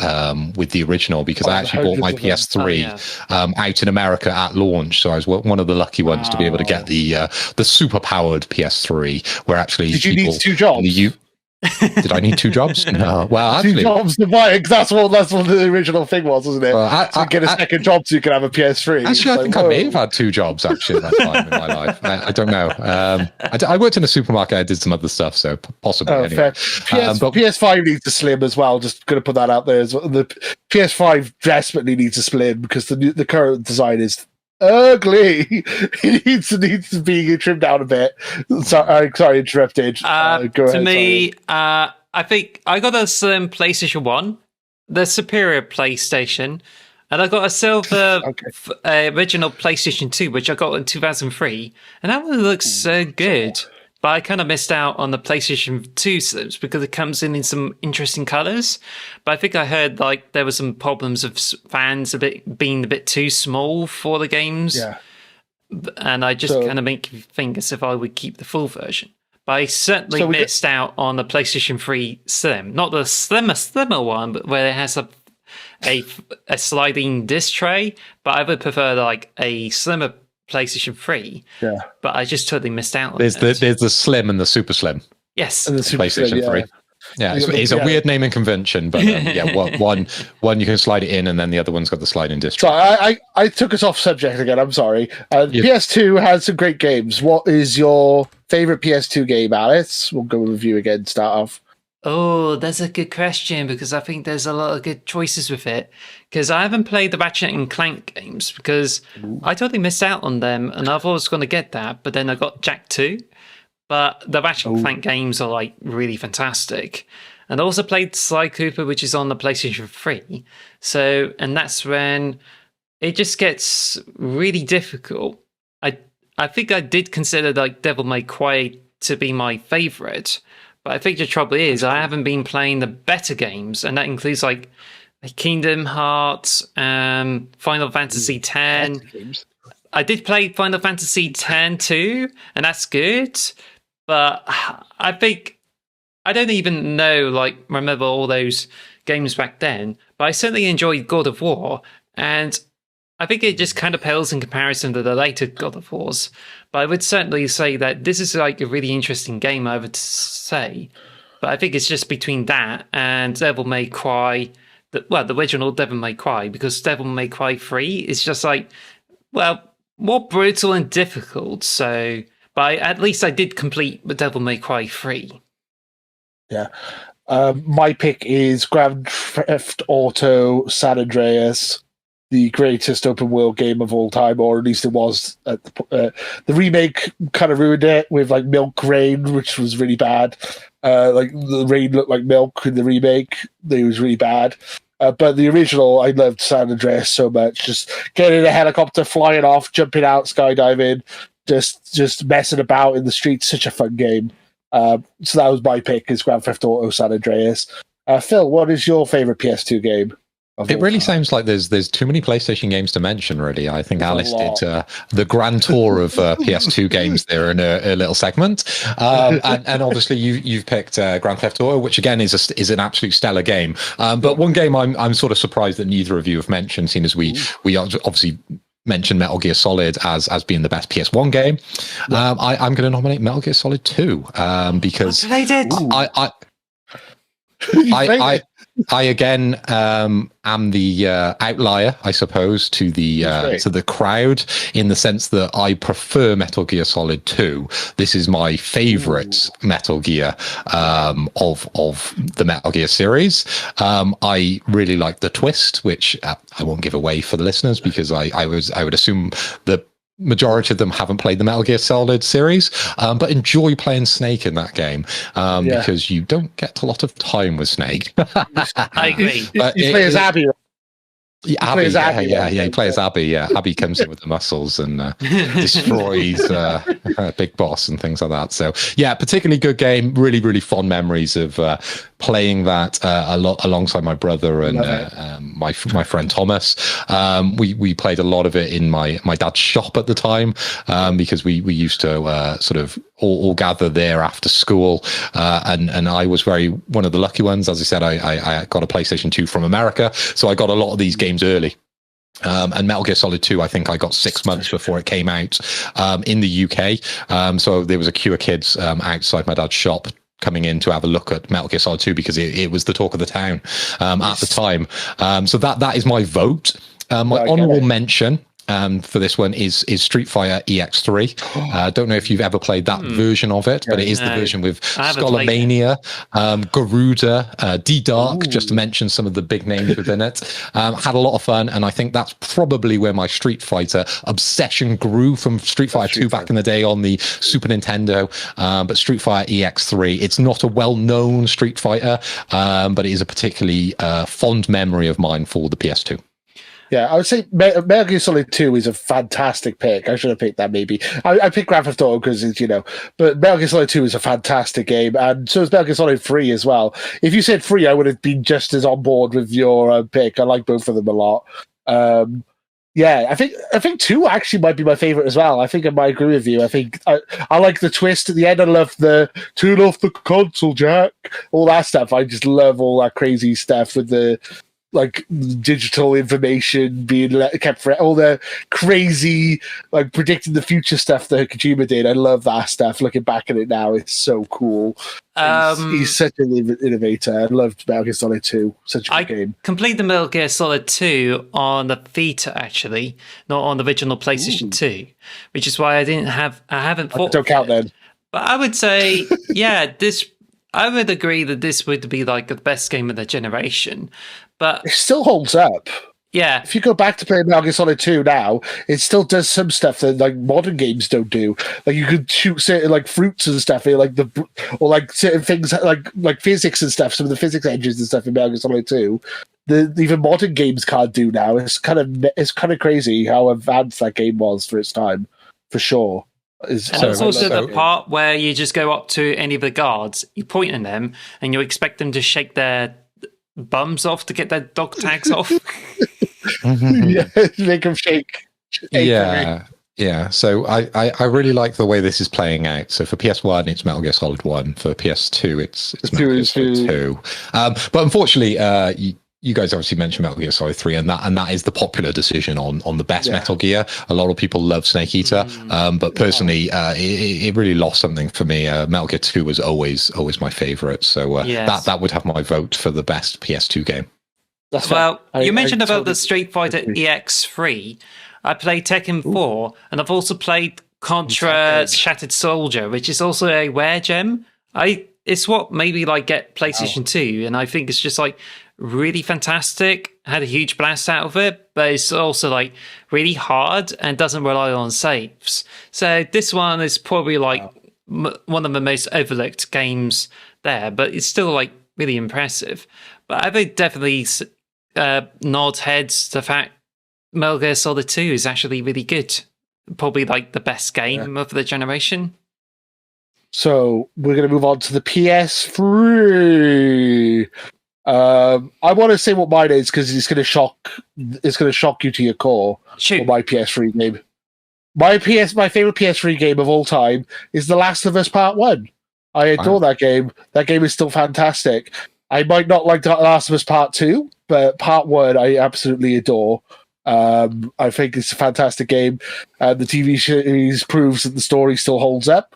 with the original, because I actually bought my PS3 out in America at launch, so I was one of the lucky ones to be able to get the super powered PS3, where actually did you need 2 jobs? Did I need 2 jobs? No. Well, actually, 2 jobs to buy it. That's what the original thing was, wasn't it? To get a second job so you can have a PS3. Actually, I think I may have had 2 jobs actually at that time in my life. I don't know. I worked in a supermarket. I did some other stuff, so possibly. Anyway. Fair. But PS5 needs a slim as well. Just going to put that out there as well. The PS5 desperately needs a slim, because the current design is ugly. It needs to be trimmed down a bit. Sorry, interrupted. Go ahead, to me, I think I got a slim PlayStation 1, the superior PlayStation. And I got a silver original PlayStation 2, which I got in 2003, and that one looks so good. But I kind of missed out on the PlayStation 2 slips because it comes in some interesting colors. But I think I heard like there were some problems of fans being a bit too small for the games. Yeah. And I just kind of make you think as if I would keep the full version. But I certainly missed out on the PlayStation 3 Slim. Not the slimmer one, but where it has a sliding disc tray. But I would prefer like a slimmer PlayStation 3. Yeah. But I just totally missed out on There's the Slim and the Super Slim. Yes. And the Super PlayStation Slim, 3. Yeah, it's a weird naming convention, but one you can slide it in, and then the other one's got the sliding disc. So I took us off subject again. I'm sorry. PS2 has some great games. What is your favorite PS2 game, Alice? We'll go with you again. Start off. Oh, that's a good question because I think there's a lot of good choices with it. Because I haven't played the Ratchet and Clank games because I totally missed out on them, and I thought I was going to get that, but then I got Jack 2. But the Ratchet and Clank games are like really fantastic. And I also played Sly Cooper, which is on the PlayStation 3. So, and that's when it just gets really difficult. I think I did consider like Devil May Cry to be my favorite. But I think the trouble is I haven't been playing the better games, and that includes like Kingdom Hearts, Final Fantasy X. I did play Final Fantasy X too, and that's good. But I think I don't even remember all those games back then. But I certainly enjoyed God of War, and I think it just kind of pales in comparison to the later God of Wars. But I would certainly say that this is like a really interesting game, I would say. But I think it's just between that and Devil May Cry, the original Devil May Cry, because Devil May Cry 3 is just like, more brutal and difficult. So, but at least I did complete the Devil May Cry 3. Yeah. My pick is Grand Theft Auto San Andreas, the greatest open world game of all time, or at least it was. The remake kind of ruined it with like Milk Rain, which was really bad. Like the rain looked like milk in the remake. It was really bad. But the original, I loved San Andreas so much. Just getting in a helicopter, flying off, jumping out, skydiving, just messing about in the streets. Such a fun game. So that was my pick, is Grand Theft Auto San Andreas. Phil, what is your favorite PS2 game? It really sounds like there's too many PlayStation games to mention, really. I think Alice did the grand tour of PS2 games there in a little segment. And obviously you've picked Grand Theft Auto, which again is an absolute stellar game. But one game I'm sort of surprised that neither of you have mentioned, seeing as we obviously mentioned Metal Gear Solid as being the best PS1 game. I'm going to nominate Metal Gear Solid 2 because I again am the outlier, I suppose, to the crowd, in the sense that I prefer Metal Gear Solid 2. This is my favorite Metal Gear of the Metal Gear series. I really like the twist, which I won't give away for the listeners because I would assume the majority of them haven't played the Metal Gear Solid series, but enjoy playing Snake in that game because you don't get a lot of time with Snake. I agree. But you play as Abby. He plays Abby. Yeah, Abby comes in with the muscles and destroys Big Boss and things like that. So yeah, particularly good game. Really, really fond memories of playing that a lot alongside my brother and my friend Thomas. We played a lot of it in my dad's shop at the time because we used to sort of all gather there after school, and I was one of the lucky ones. As I said, I got a PlayStation 2 from America, so I got a lot of these games early. And Metal Gear Solid 2, I think I got 6 months before it came out in the UK. So there was a queue of kids outside my dad's shop coming in to have a look at Metal Gear Solid 2 because it was the talk of the town at the time. So that is my vote. My honorable mention for this one is Street Fighter EX3. Don't know if you've ever played that version of it, but it is the version with Skullomania, Garuda, D-Dark, just to mention some of the big names within it. Had a lot of fun, and I think that's probably where my Street Fighter obsession grew from Street Fighter 2 back in the day on the Super Nintendo. But Street Fighter EX3, it's not a well-known Street Fighter, but it is a particularly fond memory of mine for the PS2. Yeah, I would say Metal Gear Solid 2 is a fantastic pick. I should have picked that maybe. I picked Grand Theft Auto because it's, but Metal Gear Solid 2 is a fantastic game, and so is Metal Gear Solid 3 as well. If you said 3, I would have been just as on board with your pick. I like both of them a lot. Yeah, I think 2 actually might be my favorite as well. I think I might agree with you. I think I like the twist at the end. I love the turn off the console, Jack. All that stuff. I just love all that crazy stuff with the digital information being kept for all the crazy predicting the future stuff that Kojima did. I love that stuff. Looking back at it now, it's so cool. He's such an innovator. I loved Metal Gear Solid 2. Such a good game. I completed the Metal Gear Solid 2 on the Vita, actually, not on the original PlayStation 2, which is why I haven't fought. Don't count then. But I would say, yeah, I would agree that this would be the best game of the generation. But it still holds up. Yeah. If you go back to play Metal Gear Solid 2 now, it still does some stuff that modern games don't do. You could shoot certain fruits and stuff, or certain things like physics and stuff. Some of the physics engines and stuff in Metal Gear Solid 2, even modern games can't do now. It's kind of crazy how advanced that game was for its time, for sure. It's also the part where you just go up to any of the guards, you point at them, and you expect them to shake their bums off to get their dog tags off. Yeah, make them shake. Yeah. So I really like the way this is playing out. So for PS1, it's Metal Gear Solid 1. For PS2, it's Metal Gear Solid 2. But unfortunately, you guys obviously mentioned Metal Gear Solid 3, and that is the popular decision on the best Metal Gear. A lot of people love Snake Eater, but personally, it really lost something for me. Metal Gear 2 was always my favorite, so that would have my vote for the best PS2 game. You mentioned about the Street Fighter EX3. I played Tekken 4, and I've also played Contra Shattered Soldier, which is also a rare gem. It's what maybe get PlayStation 2, and I think it's just really fantastic. I had a huge blast out of it, but it's also really hard and doesn't rely on saves. So this one is probably one of the most overlooked games there, but it's still really impressive. But I would definitely nod heads to the fact Metal Gear Solid 2 is actually really good. Probably the best game of the generation. So we're going to move on to the PS3. I want to say what mine is because it's going to shock you to your core. Shoot. My PS3 game. My favorite PS3 game of all time is The Last of Us Part 1. I adore that game. That game is still fantastic. I might not like The Last of Us Part 2, but Part 1 I absolutely adore. I think it's a fantastic game. The TV series proves that the story still holds up.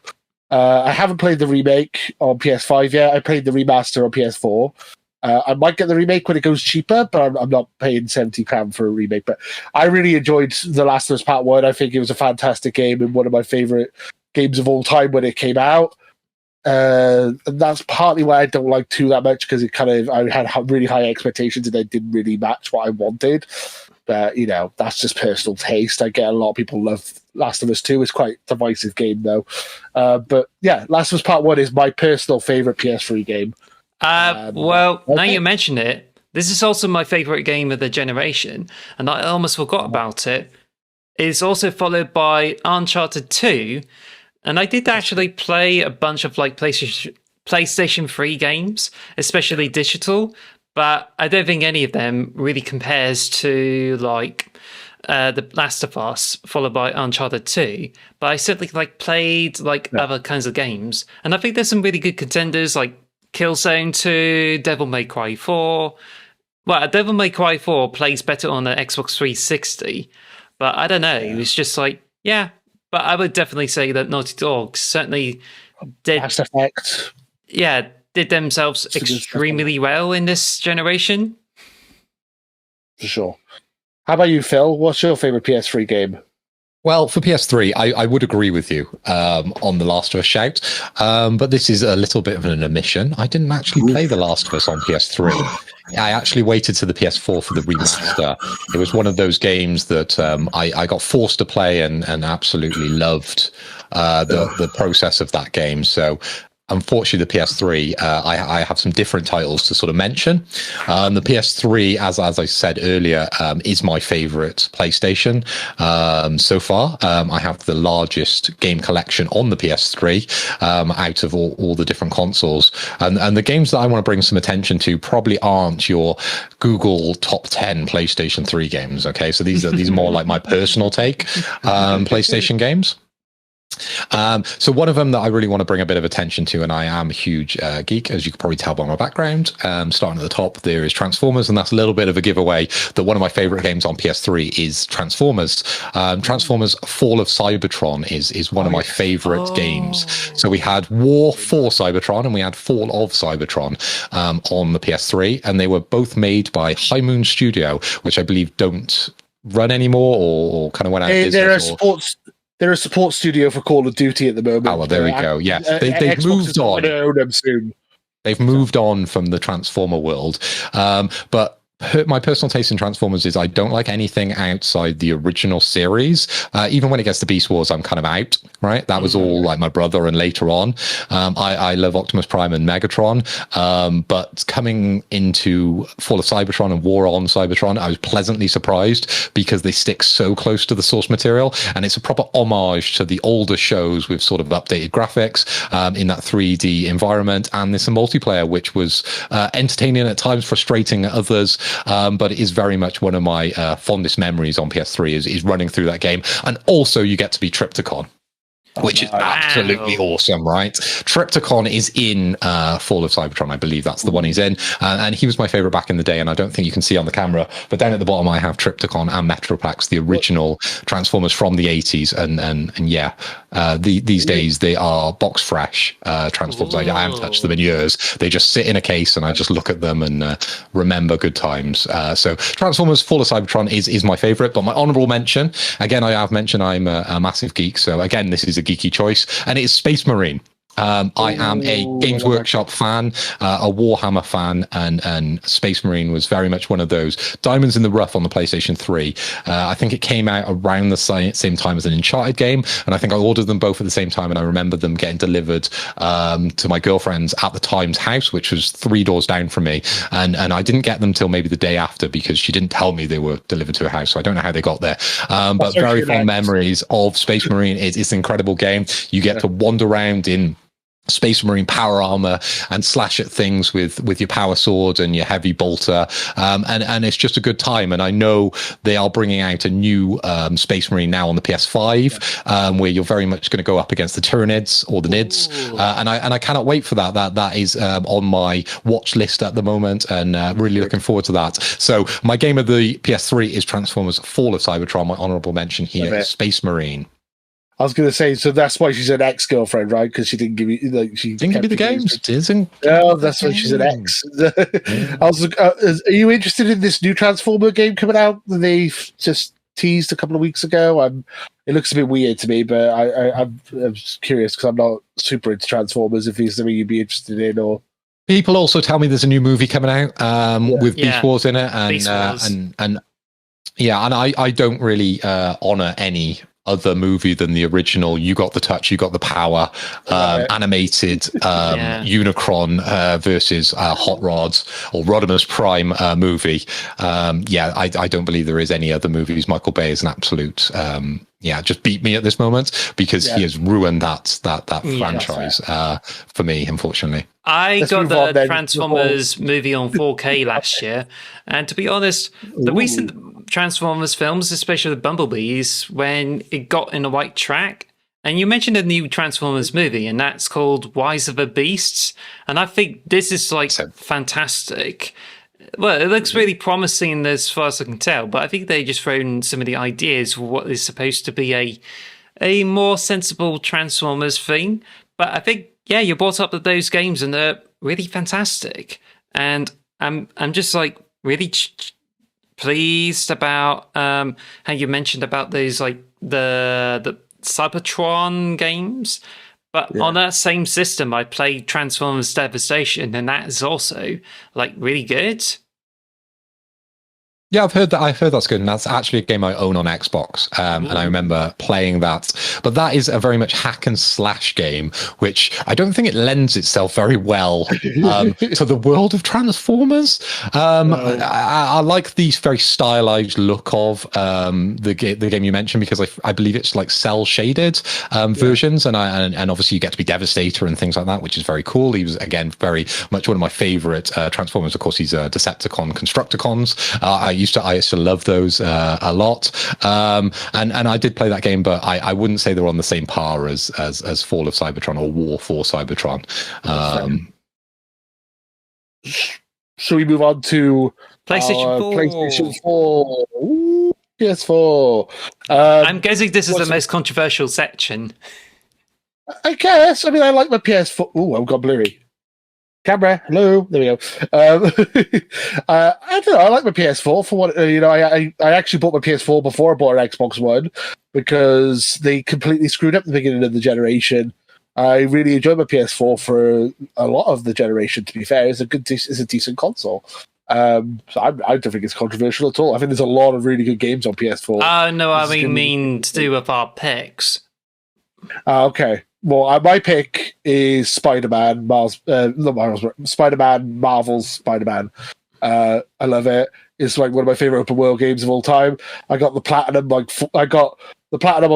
I haven't played the remake on PS5 yet. I played the remaster on PS4. I might get the remake when it goes cheaper, but I'm not paying £70 for a remake. But I really enjoyed The Last of Us Part 1. I think it was a fantastic game and one of my favourite games of all time when it came out. And that's partly why I don't like 2 that much, because I had really high expectations and it didn't really match what I wanted. But, that's just personal taste. I get a lot of people love Last of Us 2. It's quite a divisive game, though. But, yeah, Last of Us Part 1 is my personal favourite PS3 game. Now you mention it, this is also my favorite game of the generation, and I almost forgot about it. It's also followed by Uncharted 2, and I did actually play a bunch of PlayStation 3 games, especially digital, but I don't think any of them really compares to The Last of Us, followed by Uncharted 2. But I certainly played other kinds of games, and I think there's some really good contenders Killzone 2, Devil May Cry 4. Well, Devil May Cry 4 plays better on the Xbox 360, but I don't know. It's just but I would definitely say that Naughty Dog certainly did themselves extremely well in this generation. For sure. How about you, Phil? What's your favorite PS3 game? Well, for PS3, I would agree with you on The Last of Us shout, but this is a little bit of an omission. I didn't actually play The Last of Us on PS3. I actually waited to the PS4 for the remaster. It was one of those games that I got forced to play and absolutely loved the process of that game. So unfortunately, the PS3, I have some different titles to sort of mention. The PS3, as I said earlier, is my favorite PlayStation so far. I have the largest game collection on the PS3 out of all the different consoles. And the games that I want to bring some attention to probably aren't your Google top 10 PlayStation 3 games. Okay, so these are more like my personal take PlayStation games. So one of them that I really want to bring a bit of attention to, and I am a huge geek, as you can probably tell by my background, starting at the top, there is Transformers, and that's a little bit of a giveaway that one of my favorite games on PS3 is Transformers. Transformers Fall of Cybertron is one of my favorite games. So we had War for Cybertron and we had Fall of Cybertron on the PS3, and they were both made by High Moon Studio, which I believe don't run anymore or kind of went out of business. They're a support studio for Call of Duty at the moment. Oh, well, there we go. Yeah, they've moved on. They've moved on from the Transformer world. But my personal taste in Transformers is I don't like anything outside the original series. Even when it gets to Beast Wars, I'm kind of out, right? That was all like my brother and later on. I love Optimus Prime and Megatron. But coming into Fall of Cybertron and War on Cybertron, I was pleasantly surprised because they stick so close to the source material. And it's a proper homage to the older shows with sort of updated graphics in that 3D environment. And there's some multiplayer, which was entertaining at times, frustrating at others. But it is very much one of my fondest memories on PS3 is running through that game. And also you get to be Triptychon, which is absolutely awesome, right? Triptychon is in Fall of Cybertron. I believe that's the one he's in. And he was my favorite back in the day. And I don't think you can see on the camera, but down at the bottom, I have Triptychon and Metropax, the original Transformers from the 80s. And yeah, these days they are box fresh Transformers. I haven't touched them in years. They just sit in a case and I just look at them and remember good times. So Transformers Fall of Cybertron is my favorite, but my honorable mention, again, I have mentioned I'm a massive geek. So again, this is a geeky choice, and it is Space Marine. I am a Games Workshop fan, a Warhammer fan, and Space Marine was very much one of those diamonds in the rough on the PlayStation 3. I think it came out around the same time as an Uncharted game, and I think I ordered them both at the same time, and I remember them getting delivered to my girlfriend's at the time's house, which was 3 doors down from me, and I didn't get them till maybe the day after because she didn't tell me they were delivered to her house, so I don't know how they got there. But very fond memories of Space Marine. It's an incredible game. You get to wander around in Space Marine power armor and slash at things with your power sword and your heavy bolter, and it's just a good time. And I know they are bringing out a new Space Marine now on the PS5, where you're very much going to go up against the Tyranids or the Nids, and I cannot wait for that. That is on my watch list at the moment, and really looking forward to that. So my game of the PS3 is Transformers Fall of Cybertron. My honorable mention here is Space Marine. I was going to say, so that's why she's an ex-girlfriend, right? Because she didn't give you, like, she didn't give you the games. No, that's why she's an ex. Are you interested in this new Transformer game coming out that they just teased a couple of weeks ago? It looks a bit weird to me, but I'm curious because I'm not super into Transformers. If it's something you'd be interested in, or people also tell me there's a new movie coming out with Beast Wars in it, and I don't really honor any other movie than the original. You got the touch, you got the power, animated Unicron versus Hot Rods or Rodimus Prime movie. I don't believe there is any other movies. Michael Bay is an absolute just beat me at this moment because he has ruined that franchise for me, unfortunately. Let's got the Transformers movie on 4K last year, and to be honest, the recent Transformers films, especially the Bumblebees, when it got in the right track. And you mentioned a new Transformers movie, and that's called Rise of the Beasts, and I think this is fantastic. Well, it looks really promising as far as I can tell, but I think they just thrown some of the ideas for what is supposed to be a more sensible Transformers thing. But I think, you brought up those games and they're really fantastic. And I'm just like really pleased about how you mentioned about those like the Cybertron games. But on that same system, I played Transformers Devastation, and that is also like really good. Yeah, I've heard that. I've heard that's good, and that's actually a game I own on Xbox. And I remember playing that. But that is a very much hack and slash game, which I don't think it lends itself very well to the world of Transformers. I like the very stylized look of the game you mentioned, because I believe it's like cell shaded versions, and obviously you get to be Devastator and things like that, which is very cool. He was again very much one of my favorite Transformers. Of course, he's a Decepticon Constructicons. I used to love those a lot, and I did play that game, but I wouldn't say they're on the same par as Fall of Cybertron or War for Cybertron. Shall we move on to PlayStation 4? PlayStation 4. Ooh, PS4. I'm guessing this is the most controversial section. I guess. I mean, I like my PS4. Oh, I've got blurry. Camera, hello. There we go. I don't know. I like my PS4 for what I actually bought my PS4 before I bought an Xbox One because they completely screwed up the beginning of the generation. I really enjoyed my PS4 for a lot of the generation. To be fair, it's a decent console. So I don't think it's controversial at all. I think there's a lot of really good games on PS4. No, I mean to do with our picks. Okay. Well, my pick is Spider-Man, Marvel's Spider-Man. I love it. It's like one of my favorite open world games of all time. I got the platinum on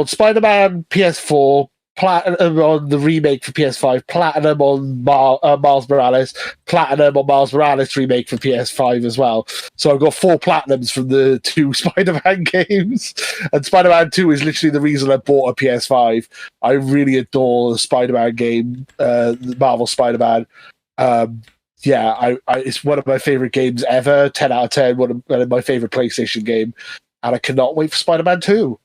Spider-Man PS4, platinum on the remake for PS5, platinum on Miles Morales, platinum on Miles Morales remake for PS5 as well. So I've got 4 platinums from the 2 Spider-Man games, and Spider-Man 2 is literally the reason I bought a PS5. I really adore the Spider-Man game, the Marvel Spider-Man. It's one of my favorite games ever. 10 out of 10. One of my favorite PlayStation game, and I cannot wait for Spider-Man 2.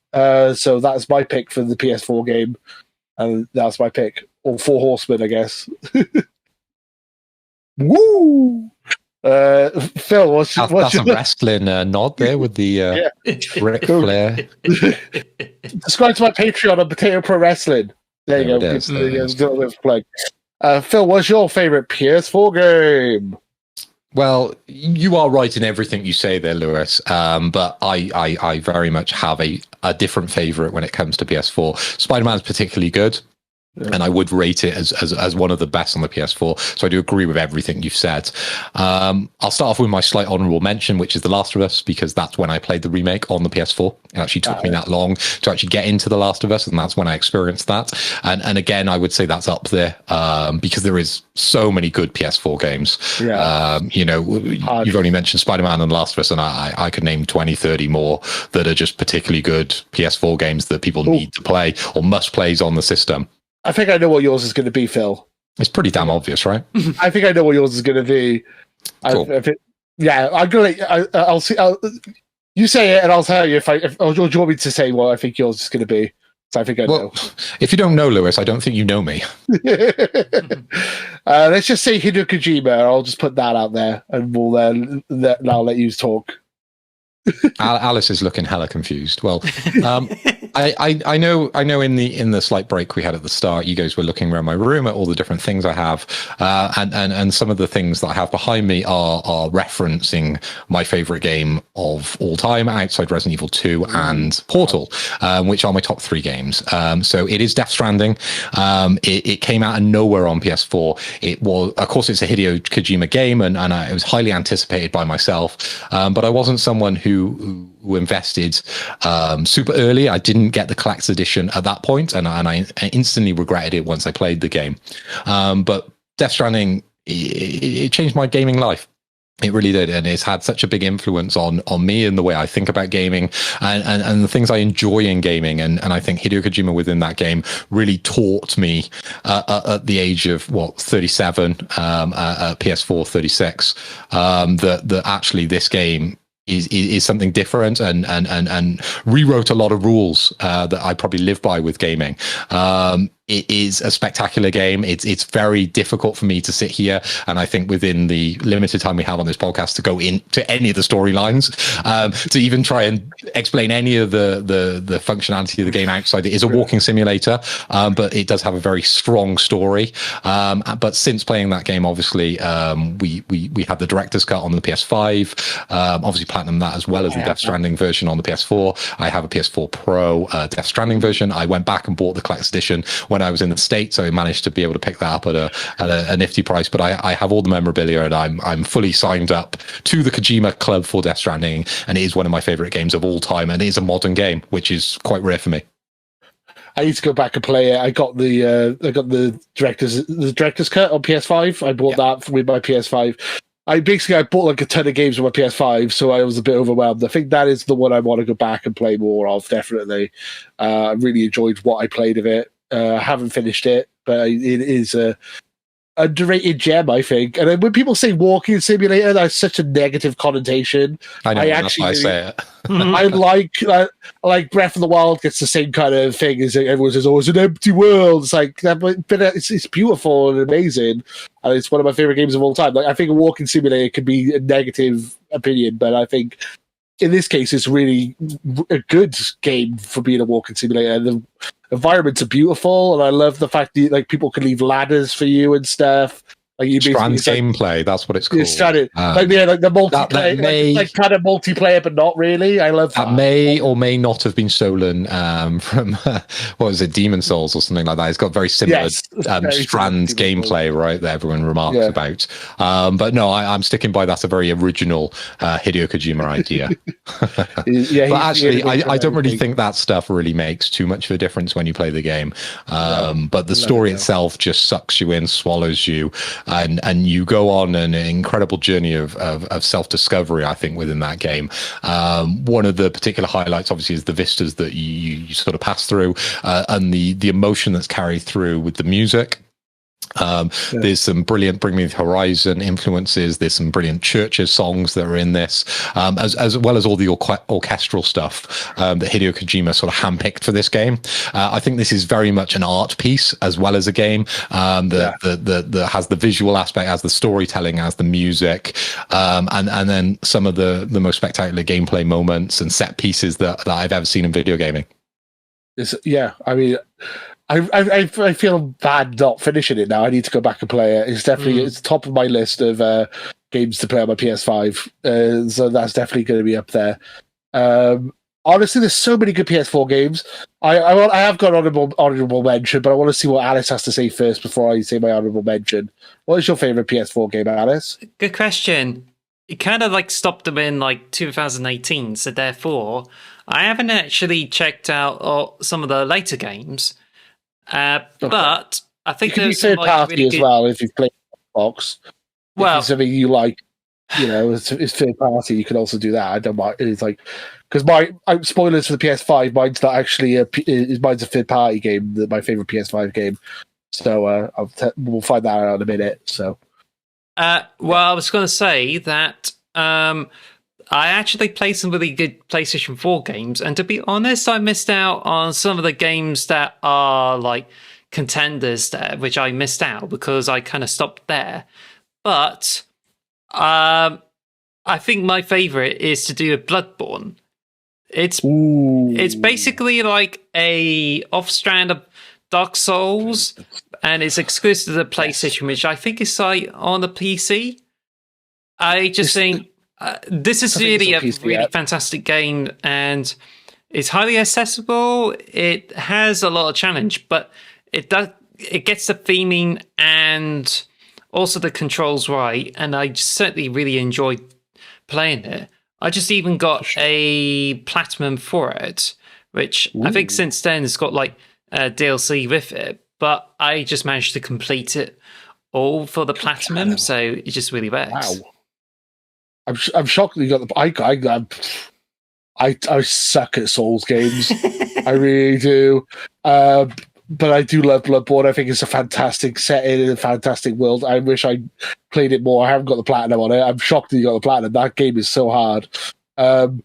So that's my pick for the PS4 game. And that's my pick. All 4 horsemen, I guess. Woo! Phil, what's that's a wrestling nod there with the Ric Flair. Subscribe to my Patreon on Potato Pro Wrestling. There you go. Phil, what's your favorite PS4 game? Well, you are right in everything you say there, Lewis. But I very much have a different favorite when it comes to PS4. Spider-Man's particularly good. Yeah. And I would rate it as one of the best on the PS4. So I do agree with everything you've said. I'll start off with my slight honorable mention, which is The Last of Us, because that's when I played the remake on the PS4. It actually took me that long to actually get into The Last of Us, and that's when I experienced that. And again, I would say that's up there because there is so many good PS4 games. Yeah. You've only mentioned Spider-Man and The Last of Us, and I could name 20, 30 more that are just particularly good PS4 games that people need to play or must plays on the system. I think I know what yours is going to be, Phil. It's pretty damn obvious, right? I think I know what yours is going to be. Cool. I'm going to. I'll see. You say it, and I'll tell you or do you want me to say what I think yours is going to be? So I think I know. If you don't know Lewis, I don't think you know me. Let's just say Hideo Kojima. I'll just put that out there, and I'll let you talk. Alice is looking hella confused. Well, I know in the slight break we had at the start, you guys were looking around my room at all the different things I have, and some of the things that I have behind me are referencing my favorite game of all time outside Resident Evil 2 and Portal, which are my top 3 games. So it is Death Stranding. It came out of nowhere on PS4. It was, of course, it's a Hideo Kojima game, and it was highly anticipated by myself, but I wasn't someone who invested super early. I didn't get the collector's edition at that point, and I instantly regretted it once I played the game. But Death Stranding, it changed my gaming life. It really did, and it's had such a big influence on me and the way I think about gaming and the things I enjoy in gaming. And I think Hideo Kojima within that game really taught me at the age of 37, PS4 36, that actually this game is something different and rewrote a lot of rules that I probably live by with gaming. it is a spectacular game. It's very difficult for me to sit here, and I think within the limited time we have on this podcast to go into any of the storylines, to even try and explain any of the functionality of the game outside. It is a walking simulator, but it does have a very strong story. But since playing that game, obviously, we had the director's cut on the PS5, obviously platinum that, as well as the Death Stranding version on the PS4. I have a PS4 Pro Death Stranding version. I went back and bought the collector's edition when I was in the States, so I managed to be able to pick that up at a nifty price. But I have all the memorabilia, and I'm fully signed up to the Kojima Club for Death Stranding, and it is one of my favorite games of all time, and it is a modern game, which is quite rare for me. I need to go back and play it. I got the director's cut on PS5. I bought that with my PS5. I bought like a ton of games on my PS5, so I was a bit overwhelmed. I think that is the one I want to go back and play more of, definitely. I really enjoyed what I played of it. I haven't finished it, but it is a underrated gem, I think. And when people say walking simulator, that's such a negative connotation. I know, that's why I say it. I like Breath of the Wild gets the same kind of thing as everyone says, oh, it's an empty world. It's like that, but it's beautiful and amazing, and it's one of my favorite games of all time. Like, I think a walking simulator could be a negative opinion, but I think in this case it's really a good game for being a walking simulator. The environments are beautiful, and I love the fact that like people can leave ladders for you and stuff. Like Strand gameplay, that's what it's called. Like the multiplayer, like kind of multiplayer, but not really. I love that. That may or may not have been stolen from what was it, Demon Souls or something like that. It's got very similar Strand gameplay, right? That everyone remarks about. But no, I'm sticking by that's a very original Hideo Kojima idea. But actually, I don't really think that stuff really makes too much of a difference when you play the game. But the story itself just sucks you in, swallows you. And you go on an incredible journey of self-discovery, I think, within that game. One of the particular highlights, obviously, is the vistas that you sort of pass through, and the emotion that's carried through with the music. There's some brilliant Bring Me the Horizon influences. There's some brilliant Churches songs that are in this, as well as all the orchestral stuff that Hideo Kojima sort of handpicked for this game. I think this is very much an art piece as well as a game that has the visual aspect, has the storytelling, has the music, and then some of the most spectacular gameplay moments and set pieces that I've ever seen in video gaming. I mean, I feel bad not finishing it now. I need to go back and play it. It's definitely it's top of my list of games to play on my PS5. So that's definitely going to be up there. Honestly, there's so many good PS4 games. I have got honorable mention, but I want to see what Alice has to say first before I say my honorable mention. What is your favorite PS4 game, Alice? Good question. It kind of like stopped them in like 2018, so therefore I haven't actually checked out some of the later games. But I think it could be third party really as well if you've played Xbox. Well, if it's something you like, it's third party. You can also do that. I don't mind. It's like because my spoilers for the PS5. Mine's not actually mine's a third party game. My favorite PS5 game. So we'll find that out in a minute. So, well, I was going to say that I actually played some really good PlayStation 4 games, and to be honest, I missed out on some of the games that are like contenders there, which I missed out because I kind of stopped there. But I think my favorite is to do a Bloodborne. It's basically like a off-strand of Dark Souls, and it's exclusive to the PlayStation, which I think is like on the PC. I just think this is really a really fantastic game, and it's highly accessible. It has a lot of challenge, but it gets the theming and also the controls right, and I certainly really enjoyed playing it. I just even got a platinum for it, which I think since then it's got like a DLC with it, but I just managed to complete it all for the platinum, so it just really works. Wow. I'm shocked that you got the. I suck at Souls games. I really do. But I do love Bloodborne. I think it's a fantastic setting and a fantastic world. I wish I played it more. I haven't got the platinum on it. I'm shocked that you got the platinum. That game is so hard. That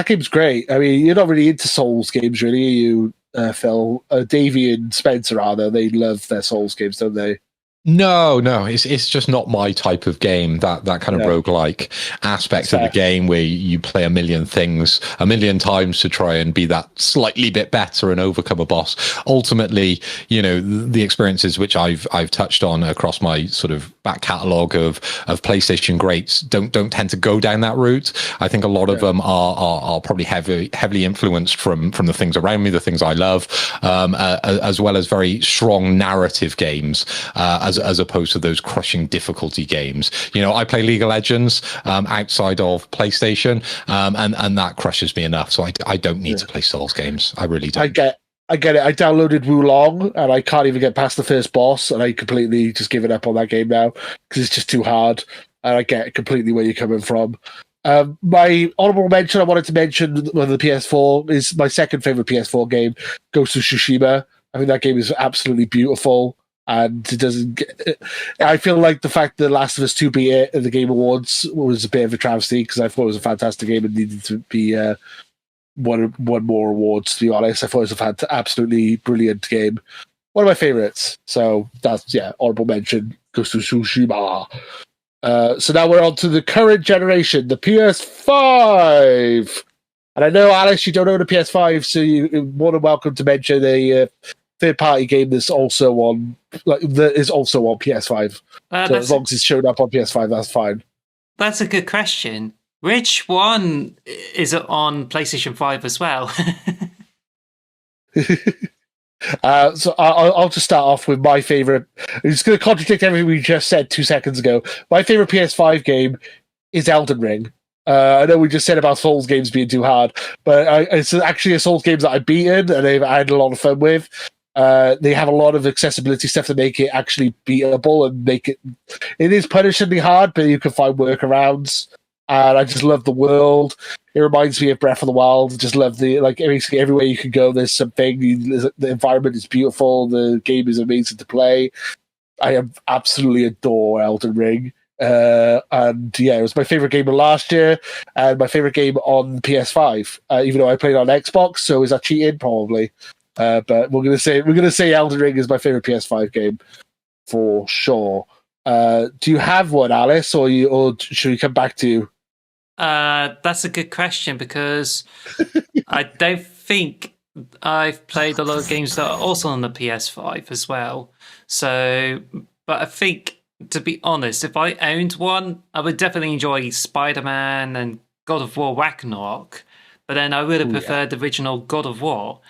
game's great. I mean, you're not really into Souls games, really, are you, Phil. Davey and Spencer are though. They love their Souls games, don't they? No, it's just not my type of game. That kind of roguelike aspect of the game where you play a million things a million times to try and be that slightly bit better and overcome a boss. Ultimately, the experiences which I've touched on across my sort of back catalogue of PlayStation greats don't tend to go down that route. I think a lot of them are probably heavily influenced from the things around me, the things I love, as well as very strong narrative games, as opposed to those crushing difficulty games. I play League of Legends outside of PlayStation, and that crushes me enough. So I don't need to play Souls games. I really don't. I get it. I downloaded Wulong, and I can't even get past the first boss, and I completely just given up on that game now because it's just too hard. And I get completely where you're coming from. My honorable mention I wanted to mention with the PS4 is my second favorite PS4 game, Ghost of Tsushima. I think that game is absolutely beautiful. And it doesn't. I feel like the fact that Last of Us 2 beat it at the Game Awards was a bit of a travesty because I thought it was a fantastic game and needed to be won more awards. To be honest, I thought it was a absolutely brilliant game. One of my favorites. So that's honorable mention. Ghost of Tsushima. So now we're on to the current generation, the PS5. And I know, Alice, you don't own a PS5, so you're more than welcome to mention a third-party game that's also on PS5. So as long as it's showed up on PS5, that's fine. That's a good question. Which one is it on PlayStation 5 as well? So I'll just start off with my favorite. It's going to contradict everything we just said 2 seconds ago. My favorite PS5 game is Elden Ring. I know we just said about Souls games being too hard, but it's actually a Souls game that I've beaten and I had a lot of fun with. They have a lot of accessibility stuff to make it actually beatable and make it. It is punishingly hard, but you can find workarounds. And I just love the world. It reminds me of Breath of the Wild. Just love basically everywhere you can go, there's something. The environment is beautiful. The game is amazing to play. I absolutely adore Elden Ring. And it was my favorite game of last year and my favorite game on PS5. Even though I played on Xbox, so is that cheating? Probably. But we're gonna say Elden Ring is my favorite PS5 game for sure. Do you have one, Alice, or should we come back to you? That's a good question because I don't think I've played a lot of games that are also on the PS5 as well. So, but I think, to be honest, if I owned one, I would definitely enjoy Spider-Man and God of War Ragnarok. But then I would have preferred the original God of War.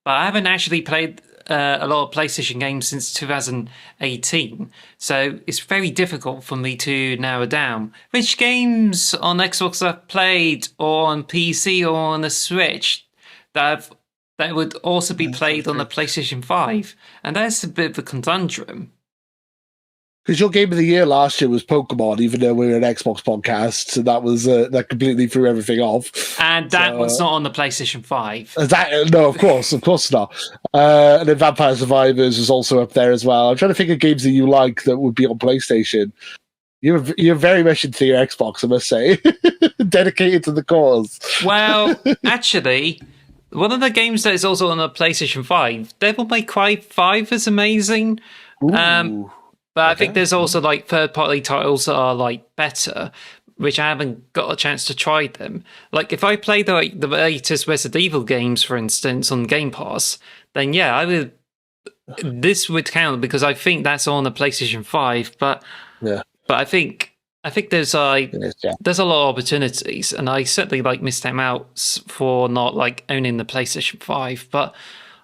But I haven't actually played a lot of PlayStation games since 2018, so it's very difficult for me to narrow down which games on Xbox I've played, or on PC, or on the Switch that would also be played on the PlayStation 5, and that's a bit of a conundrum. Because your game of the year last year was Pokemon, even though we were an Xbox podcast, so that was that completely threw everything off. And that one's not on the PlayStation 5. No, of course not. And then Vampire Survivors is also up there as well. I'm trying to think of games that you like that would be on PlayStation. You're very much into your Xbox, I must say. Dedicated to the cause. Well, actually, one of the games that is also on the PlayStation 5, Devil May Cry 5 is amazing. Ooh. But I think there's also third-party titles that are better, which I haven't got a chance to try them. If I play the latest Resident Evil games, for instance, on Game Pass, then I would. This would count because I think that's on the PlayStation 5. But I think there's there's a lot of opportunities, and I certainly missed them out for not owning the PlayStation 5. But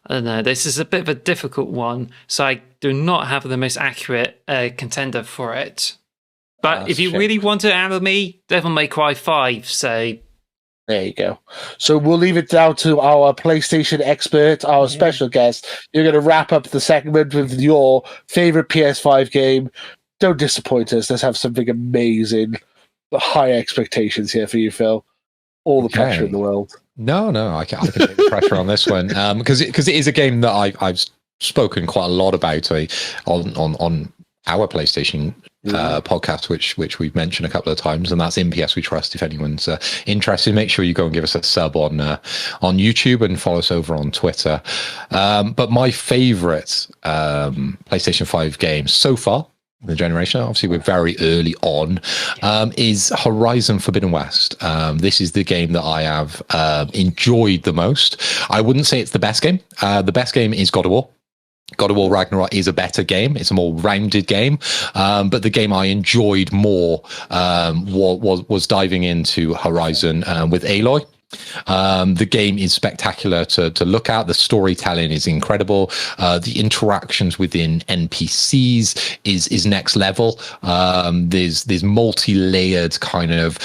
I don't know, this is a bit of a difficult one, so I do not have the most accurate contender for it. But if you really want to handle me, Devil May Cry 5, so... There you go. So we'll leave it down to our PlayStation expert, our special guest. You're going to wrap up the segment with your favourite PS5 game. Don't disappoint us. Let's have something amazing. High expectations here for you, Phil. All the pressure in the world. No, I can take the pressure on this one because it is a game that I've spoken quite a lot about on our PlayStation podcast, which we've mentioned a couple of times, and that's MPS We Trust. If anyone's interested, make sure you go and give us a sub on YouTube and follow us over on Twitter. But my favorite PlayStation 5 game so far, the generation, obviously we're very early on, is Horizon Forbidden West. This is the game that I have enjoyed the most. I wouldn't say it's the best game. The best game is God of War. God of War Ragnarok is a better game. It's a more rounded game. But the game I enjoyed more was diving into Horizon with Aloy. The game is spectacular to look at. The storytelling is incredible. The interactions within NPCs is next level. There's multi-layered kind of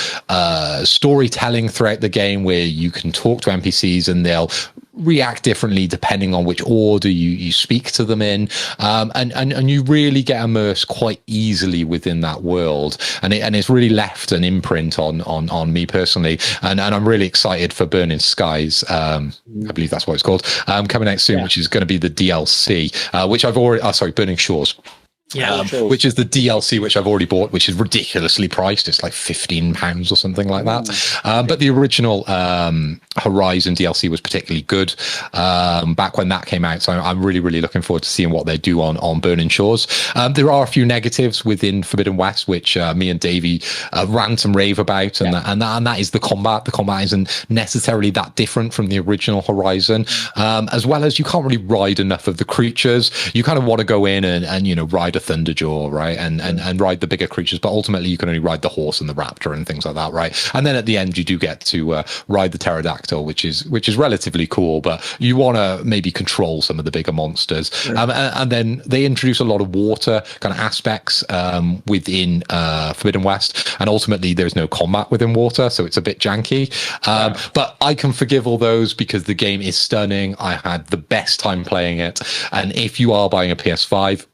storytelling throughout the game where you can talk to NPCs and they'll react differently depending on which order you speak to them in, and you really get immersed quite easily within that world, and it's really left an imprint on me personally, and I'm really excited for Burning Skies. I believe that's what it's called, coming out soon, which is going to be the DLC, which I've already Burning Shores. Which is the DLC, which I've already bought, which is ridiculously priced. It's like £15 or something like that. But the original Horizon DLC was particularly good back when that came out. So I'm really, really looking forward to seeing what they do on Burning Shores. There are a few negatives within Forbidden West, which me and Davey rant and rave about, and that is the combat. The combat isn't necessarily that different from the original Horizon, as well as you can't really ride enough of the creatures. You kind of want to go in and ride a Thunderjaw, right, and ride the bigger creatures, but ultimately you can only ride the horse and the raptor and things like that, right? And then at the end you do get to ride the pterodactyl, which is relatively cool, but you want to maybe control some of the bigger monsters. And then they introduce a lot of water kind of aspects within Forbidden West, and ultimately there's no combat within water, so it's a bit janky. But I can forgive all those because the game is stunning. I had the best time playing it, and if you are buying a PS5,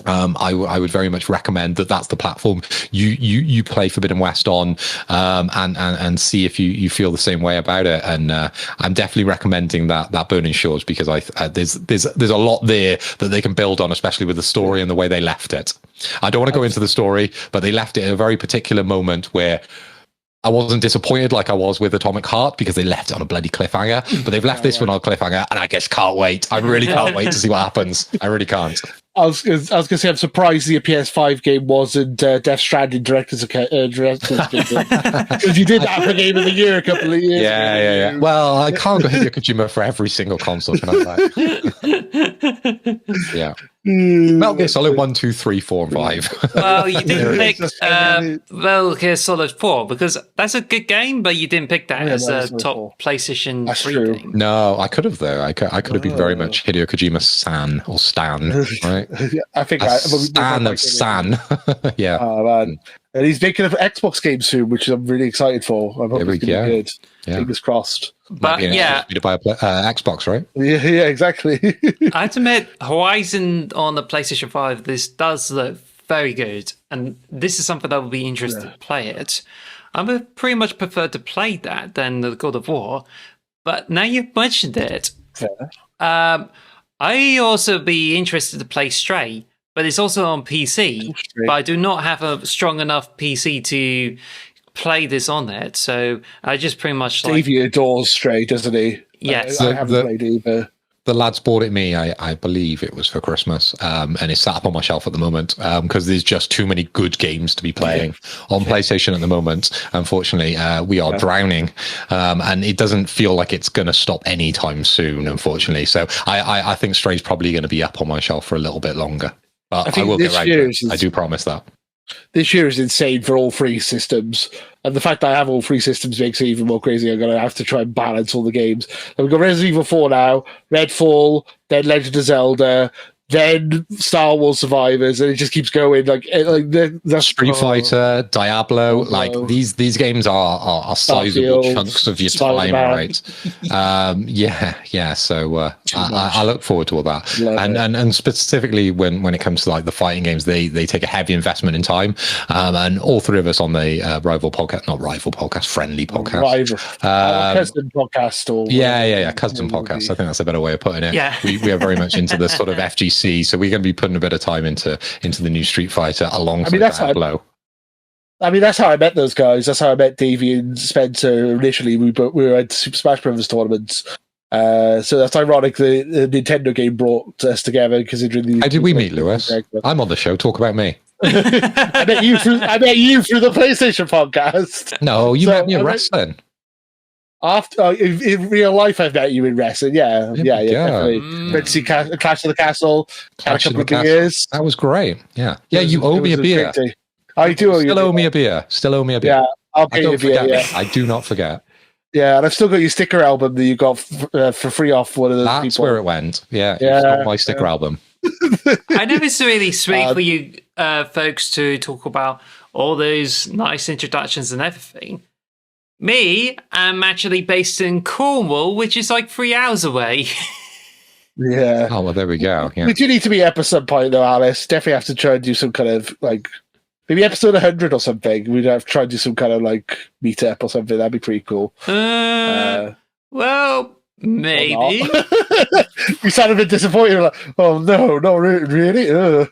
I would very much recommend that's the platform you play Forbidden West on, and see if you feel the same way about it. And I'm definitely recommending that Burning Shores, because there's a lot there that they can build on, especially with the story and the way they left it. I don't want to go into the story, but they left it at a very particular moment where I wasn't disappointed like I was with Atomic Heart, because they left it on a bloody cliffhanger, but they've left this one on a cliffhanger, and I just can't wait. I really can't wait to see what happens. I really can't. I was going to say, I'm surprised the PS5 game wasn't Death Stranding director's because you did that for Game of the Year a couple of years ago. Yeah. Well, I can't go Hideo Kojima for every single console. Can I? Yeah. Metal Gear Solid 1, 2, 3, 4, and 5. Well, you didn't pick Metal Gear Solid 4 because that's a good game, but you didn't pick that as a top PlayStation 3 game. No, I could have though. I could have been very much Hideo Kojima Stan or Stan, right? I think Stan of San. Yeah. Oh man. And he's making an Xbox game soon, which I'm really excited for. I hope it's going to be good. Yeah. Fingers crossed. But yeah, to buy a Xbox, right? Yeah, exactly. I have to admit, Horizon on the PlayStation 5, this does look very good, and this is something that would be interested to play it. I would pretty much prefer to play that than the God of War, but now you've mentioned it, I also be interested to play Stray, but it's also on PC, but I do not have a strong enough PC to play this on it, so I just pretty much Davey adores Stray, doesn't he? Yes. I haven't played either. The lads bought it me, I believe it was for Christmas, and it's sat up on my shelf at the moment, because there's just too many good games to be playing on PlayStation at the moment. Unfortunately, we are drowning, and it doesn't feel like it's going to stop anytime soon, unfortunately. So I think Stray's probably going to be up on my shelf for a little bit longer. But I will get right to it. I do promise that. This year is insane for all three systems. And the fact that I have all three systems makes it even more crazy. I'm going to have to try and balance all the games. And we've got Resident Evil 4 now, Redfall, then Legend of Zelda, then Star Wars Survivors, and it just keeps going. That's Street Fighter, Diablo, these games are sizable chunks of your time, right? So I look forward to all that, and specifically when it comes to the fighting games, they take a heavy investment in time, and all three of us on the friendly podcast, cousin podcast, or cousin podcast. I think that's a better way of putting it. Yeah, we are very much into the sort of FGC PC, so we're going to be putting a bit of time into the new Street Fighter alongside Diablo. That's how I met those guys. That's how I met Davey and Spencer initially. We were at Super Smash Bros. Tournaments. So that's ironic. The Nintendo game brought us together. How did we meet, Lewis? I'm on the show. Talk about me. I met you through the PlayStation podcast. No, you met me at wrestling. After in real life, I've met you in wrestling. Yeah, definitely. Went to see Clash of the Castle. Had a couple of beers. That was great. Yeah. You owe me a beer. I do owe you. Still owe me a beer. Yeah, I'll pay you a beer. Yeah. I do not forget. Yeah, and I've still got your sticker album that you got for free off one of those people. That's where it went. Yeah, it's not my sticker album. I know it's really sweet for you folks to talk about all those nice introductions and everything. Me, I'm actually based in Cornwall, which is like 3 hours away. Yeah. Oh, well, there we go. Yeah. We do need to be at some point, though, Alice. Definitely have to try and do some kind of, maybe episode 100 or something. We'd have to try and do some kind of, meet-up or something. That'd be pretty cool. Well, maybe. You sound a bit disappointed. Like, oh, no, not really.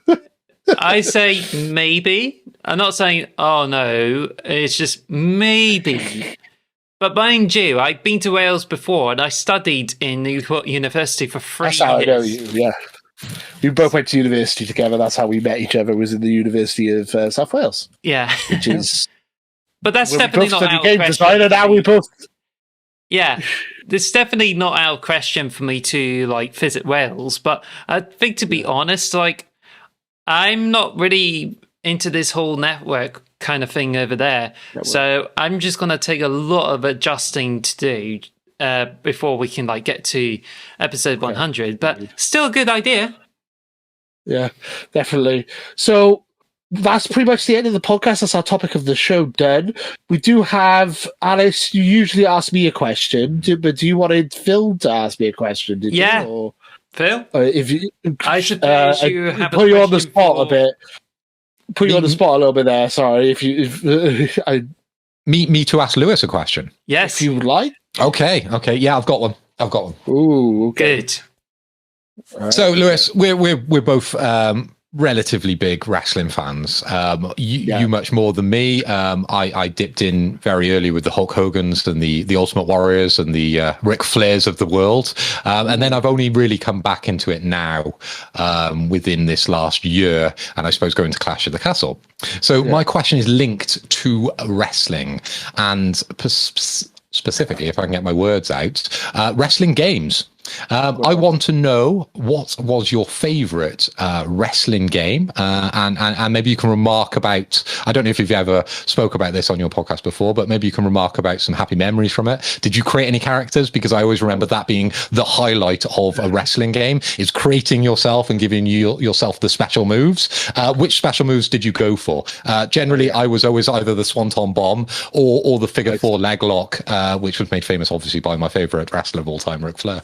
I say maybe. I'm not saying, oh, no. It's just maybe. But mind you, I've been to Wales before, and I studied in Newport University for 3 years. That's how I know you, yeah. We both went to university together. That's how we met each other, was in the University of South Wales. Yeah. Which is... But that's definitely not out of question. Now we both... Yeah. It's definitely not out of question for me to, visit Wales. But I think, to be honest, I'm not really into this whole network kind of thing over there. So I'm just going to take a lot of adjusting to do before we can get to episode 100. But still a good idea. Yeah, definitely. So that's pretty much the end of the podcast. That's our topic of the show done. We do have, Alice, you usually ask me a question, but do you want Phil to ask me a question? Did you? Or, Phil? If you, I suppose you have put you on the spot a bit. Put you on the spot a little bit there. Sorry, me to ask Lewis a question. Yes, if you would like. Okay. Yeah, I've got one. Ooh, okay. Good. Right. So, Lewis, we're both relatively big wrestling fans. You much more than me. I dipped in very early with the Hulk Hogan's and the Ultimate Warriors and the Ric Flairs of the world, and then I've only really come back into it now within this last year, and I suppose going to Clash of the Castle. So my question is linked to wrestling and specifically, if I can get my words out, wrestling games. I want to know what was your favorite wrestling game, and maybe you can remark about, I don't know if you've ever spoke about this on your podcast before, but maybe you can remark about some happy memories from it. Did you create any characters? Because I always remember that being the highlight of a wrestling game, is creating yourself and giving yourself the special moves. Which special moves did you go for? Generally, I was always either the Swanton Bomb or the figure four leg lock, which was made famous obviously by my favorite wrestler of all time, Ric Flair.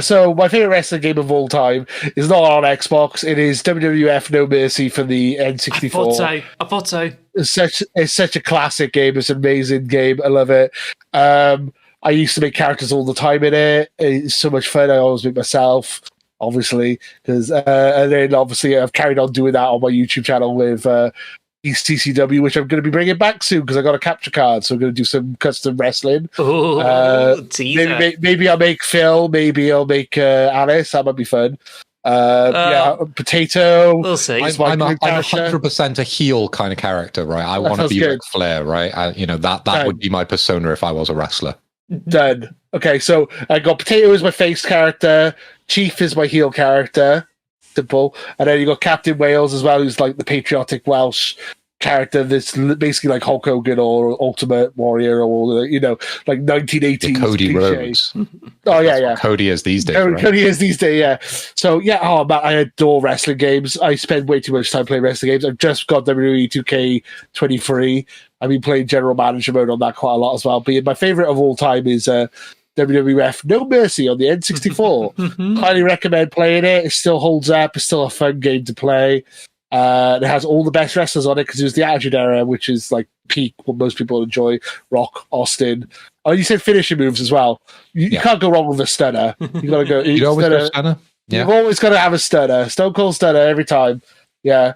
So my favorite wrestling game of all time is not on Xbox. It is WWF No Mercy for the N64. I thought so. It's such a classic game. It's an amazing game. I love it. I used to make characters all the time in it. It's so much fun. I always make myself, obviously, because and then obviously I've carried on doing that on my YouTube channel with CCW, which I'm going to be bringing back soon because I got a capture card, so I'm going to do some custom wrestling. Maybe I'll make Phil, maybe I'll make Alice. That might be fun. Potato. We'll see. I'm 100% a heel kind of character, right? I want to be Ric Flair, right? That would be my persona if I was a wrestler. Done. Okay, so I got Potato as my face character, Chief is my heel character. Simple. And then you got Captain Wales as well, who's like the patriotic Welsh character that's basically like Hulk Hogan or Ultimate Warrior or, like 1980s. Cody Rhodes. Oh, yeah. Cody is these days. Cody is these days, yeah. So, yeah, man, I adore wrestling games. I spend way too much time playing wrestling games. I've just got WWE 2K23. I've been playing General Manager mode on that quite a lot as well. But my favorite of all time is WWF No Mercy on the N64. Highly recommend playing it. It still holds up. It's still a fun game to play. It has all the best wrestlers on it because it was the Attitude Era, which is like peak what most people enjoy. Rock, Austin. Oh, you said finishing moves as well. You can't go wrong with a stunner. You got to go. You always go stunner? You've always got to have a stunner, Stone Cold Stunner every time. Yeah.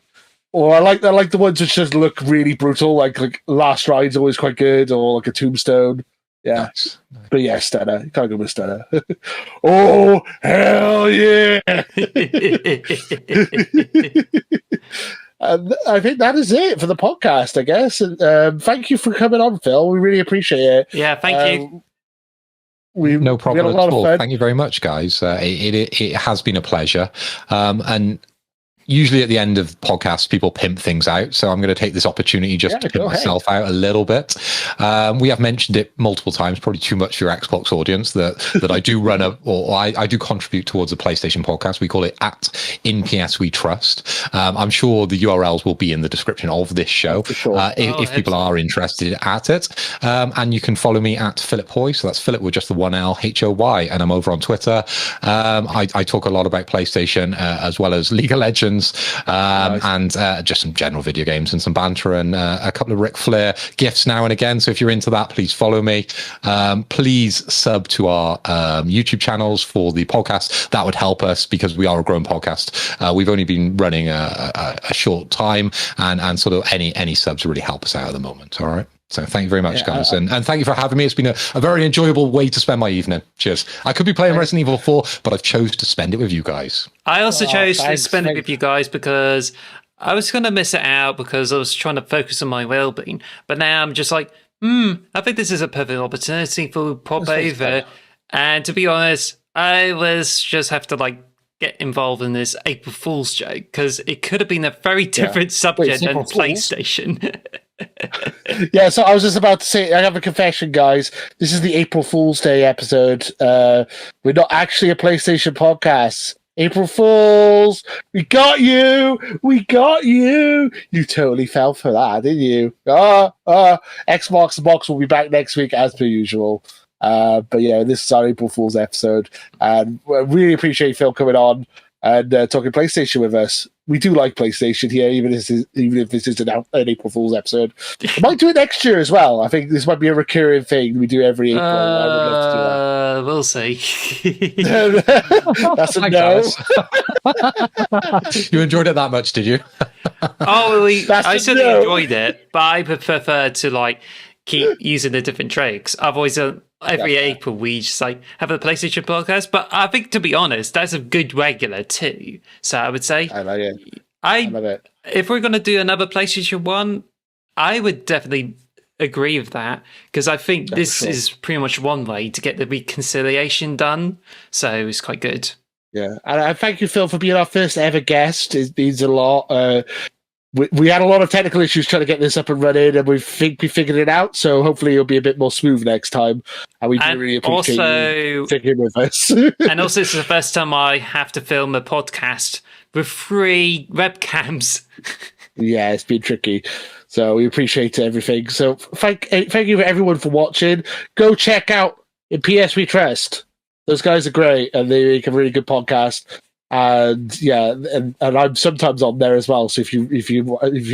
Or I like the ones which just look really brutal, like Last Ride's always quite good, or like a Tombstone. Yeah. Nice. But yeah, stunner. You can't go with stunner. Oh, hell yeah! And I think that is it for the podcast, I guess. And thank you for coming on, Phil. We really appreciate it. Yeah, thank you. No problem at all. Thank you very much, guys. It has been a pleasure. And usually at the end of podcasts, people pimp things out. So I'm going to take this opportunity just to pimp myself out a little bit. We have mentioned it multiple times, probably too much for your Xbox audience, that I do run I do contribute towards a PlayStation podcast. We call it @InPS We Trust. I'm sure the URLs will be in the description of this show if people are interested at it. And you can follow me at Philip Hoy. So that's Philip with just the one L, HOY. And I'm over on Twitter. I talk a lot about PlayStation as well as League of Legends. And just some general video games and some banter and a couple of Ric Flair gifts now and again. So if you're into that, please follow me. Please sub to our YouTube channels for the podcast. That would help us because we are a growing podcast. We've only been running a short time, and sort of any subs really help us out at the moment. All right. So thank you very much, guys. And thank you for having me. It's been a very enjoyable way to spend my evening. Cheers. I could be playing Resident Evil 4, but I've chose to spend it with you guys. I also chose to spend it with you guys because I was going to miss it out because I was trying to focus on my well-being. But now I'm just like, I think this is a perfect opportunity for pop over. And to be honest, I was just have to get involved in this April Fool's joke because it could have been a very different subject than PlayStation. Yeah, so I was just about to say, I have a confession, guys. This is the April Fool's Day episode. We're not actually a PlayStation podcast. April Fools, we got you. You totally fell for that, didn't you? Xbox the Box will be back next week as per usual. But yeah, this is our April Fool's episode, and we really appreciate Phil coming on and talking PlayStation with us. We do like PlayStation here, even if this isn't an April Fool's episode. We might do it next year as well. I think this might be a recurring thing we do every April. I would love to do that. We'll see. That's a no. You enjoyed it that much, did you? I certainly enjoyed it, but I prefer to keep using the different tricks. I've always every April we just have a PlayStation podcast, but I think, to be honest, that's a good regular too. So I would say I like it. I love it. If we're going to do another PlayStation one, I would definitely agree with that because I think this is pretty much one way to get the reconciliation done. So it's quite good. Yeah, and I thank you, Phil, for being our first ever guest. It means a lot. We had a lot of technical issues trying to get this up and running, and we think we figured it out. So hopefully it'll be a bit more smooth next time. And we really appreciate you sticking with us. And also, this is the first time I have to film a podcast with 3 webcams. Yeah, it's been tricky. So we appreciate everything. So thank you everyone for watching. Go check out PS We Trust. Those guys are great, and they make a really good podcast. And yeah, and I'm sometimes on there as well. So if you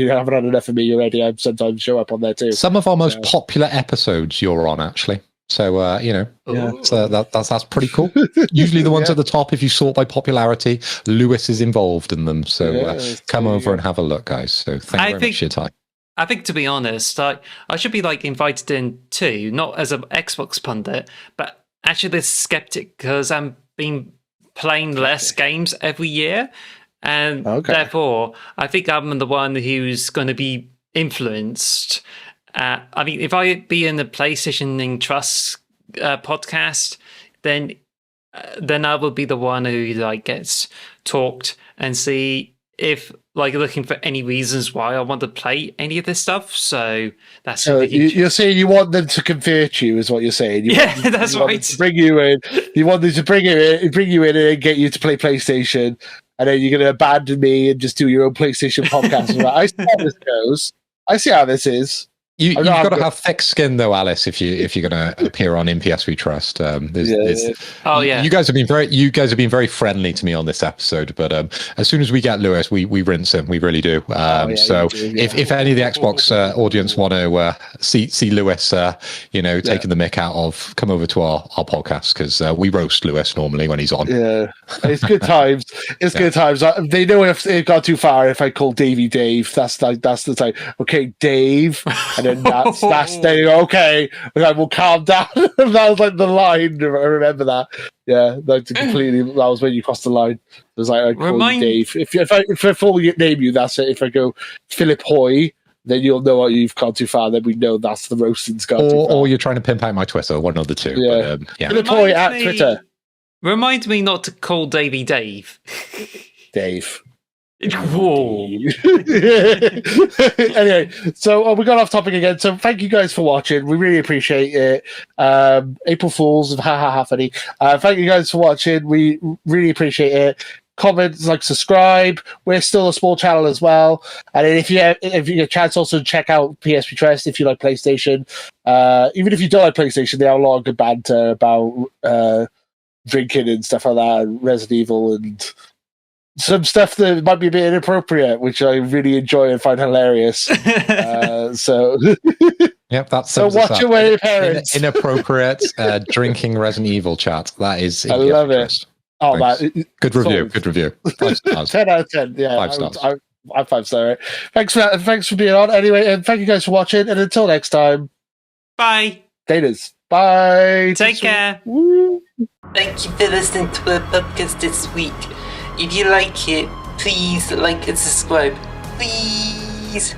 haven't had enough of me already, I sometimes show up on there too. Some of our most popular episodes you're on, actually. So that's pretty cool. Usually the ones at the top, if you sort by popularity, Lewis is involved in them. So come over and have a look, guys. So thank you very much for your time. I think, to be honest, I should be invited in too, not as an Xbox pundit, but actually this skeptic, because I'm being playing less games every year, and therefore I think I'm the one who's going to be influenced. I mean, if I be in the PlayStation Trust podcast, then I will be the one who gets talked and see if looking for any reasons why I want to play any of this stuff. So that's you're saying you want them to convert you, is what you're saying. That's right. To bring you in, you want them to bring you in and get you to play PlayStation, and then you're going to abandon me and just do your own PlayStation podcast. I see how this goes. I see how this is. You've got to have thick skin, though, Alice. If you're going to appear on MPS We Trust, you guys have been very friendly to me on this episode. But as soon as we get Lewis, we rinse him. We really do. If any of the Xbox audience want to see Lewis, taking the mick out of, come over to our podcast, because we roast Lewis normally when he's on. Yeah, it's good times. It's good times. They know if it got too far. If I call Davey Dave, that's the time. Okay, Dave. And then that's there you go. Okay, we'll calm down. That was like the line. I remember that. Yeah, that was when you crossed the line. It was like, I call you Dave. If I fully name you, that's it. If I go Philip Hoy, then you'll know you've gone too far. Then we know that's the roasting's gone too far. Or you're trying to pimp out my Twitter, one of the two. Yeah, Philip Hoy at Twitter. Remind me not to call Davey Dave. Dave. Whoa. Anyway, so we got off topic again. So thank you guys for watching. We really appreciate it. April Fools and ha funny. Thank you guys for watching. We really appreciate it. Comment, subscribe. We're still a small channel as well. And if you get a chance, also check out PS We Trust if you like PlayStation. Even if you don't like PlayStation, they have a lot of good banter about drinking and stuff like that, and Resident Evil and some stuff that might be a bit inappropriate, which I really enjoy and find hilarious. Yep, that's so. Watch your way, parents. Inappropriate drinking Resident Evil chat. That is. I love it. Oh man, good review. Good review. 5 stars. 10 out of 10. Yeah, 5 stars. I'm 5 star. Thanks for being on. Anyway, and thank you guys for watching. And until next time, bye. Datas. Bye. Take care. Woo. Thank you for listening to our podcast this week. If you like it, please like and subscribe. Please.